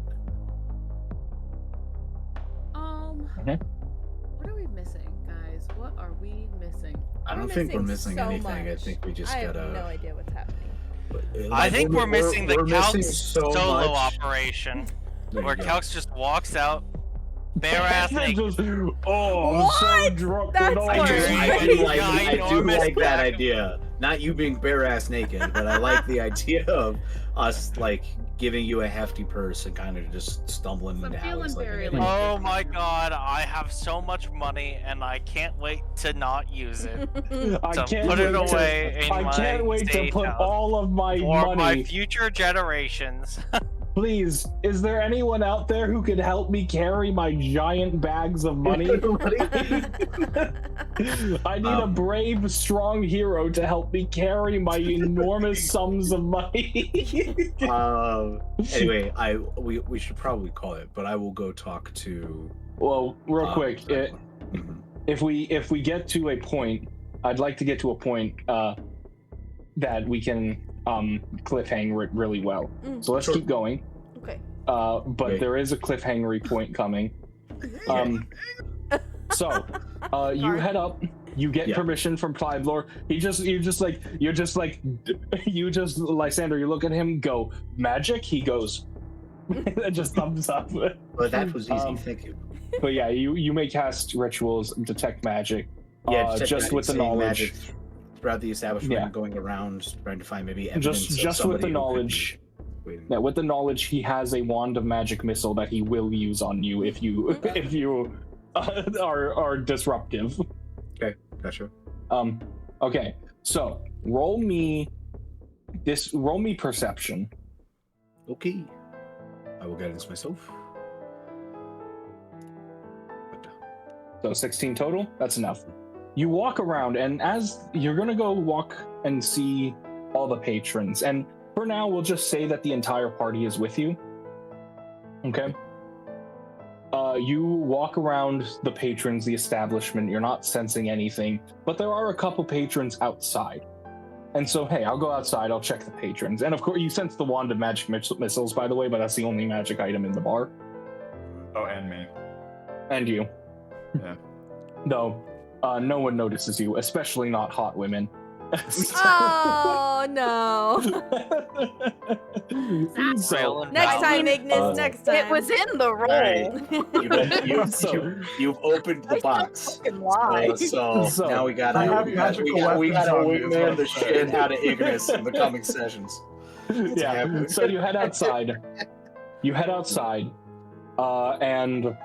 What are we missing, guys? What are we missing? I don't think we're missing anything. I think we just gotta... I have no idea what's happening. I think we're missing the Calx solo much. operation, where Calx just walks out, bare ass naked. I'm so drunk. That's I do like that idea. Not you being bare ass naked, but I like the idea of us like giving you a hefty purse and kind of just stumbling into alleys. Oh my god, I have so much money and I can't wait to not use it. I can't wait to put all of my money for my future generations. Please, is there anyone out there who could help me carry my giant bags of money? I need a brave, strong hero to help me carry my enormous sums of money. Anyway, we should probably call it, but I will go talk to... Well, real quick, if we get to a point, I'd like to get to a point that we can cliffhanger it really well. So let's keep going. Okay. But there is a cliffhangery point coming. So you head up. You get permission from Tyblor. Lysander, you look at him, go, magic? He goes, and just thumbs up. Well, that was easy, thank you. But yeah, you may cast rituals, detect magic. Just with the Magic knowledge. Throughout the establishment, going around, trying to find maybe evidence just with the knowledge. Yeah, with the knowledge, he has a wand of magic missile that he will use on you if you are disruptive. Okay, gotcha. Okay, so roll me perception. Okay, I will guidance myself. So 16 total. That's enough. You walk around, and as you're gonna go walk and see all the patrons, and for now we'll just say that the entire party is with you. Okay. You walk around the patrons, the establishment. You're not sensing anything, but there are a couple patrons outside. And so, hey, I'll go outside. I'll check the patrons. And of course, you sense the wand of magic missiles, by the way, but that's the only magic item in the bar. Oh, and me. And you. Yeah. Though, no one notices you, especially not hot women. Oh no! So, next time, Ignis. Next time. It was in the roll. You've opened the box. Lie. So now we gotta wingman the shit out of Ignis in the coming sessions. Yeah. So you head outside. And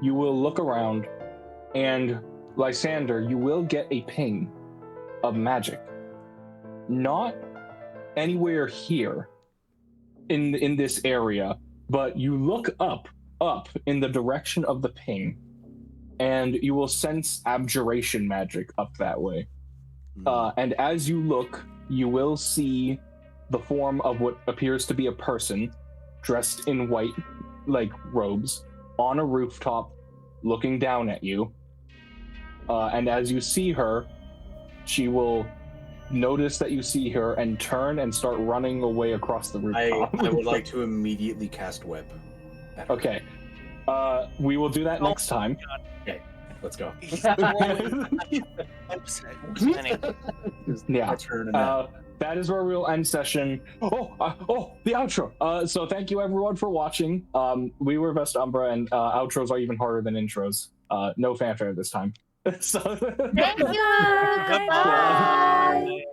you will look around, and Lysander, you will get a ping of magic. Not anywhere here in this area, but you look up in the direction of the ping, and you will sense abjuration magic up that way. And as you look, you will see the form of what appears to be a person dressed in white, like robes, on a rooftop, looking down at you. And as you see her, she will notice that you see her and turn and start running away across the rooftop. I would like to immediately cast web. Okay. We will do that next time. Okay, let's go. Yeah. That is where we'll end session. The outro. So thank you everyone for watching. We were Best Umbra, and outros are even harder than intros. No fanfare this time. So Thank you. Goodbye.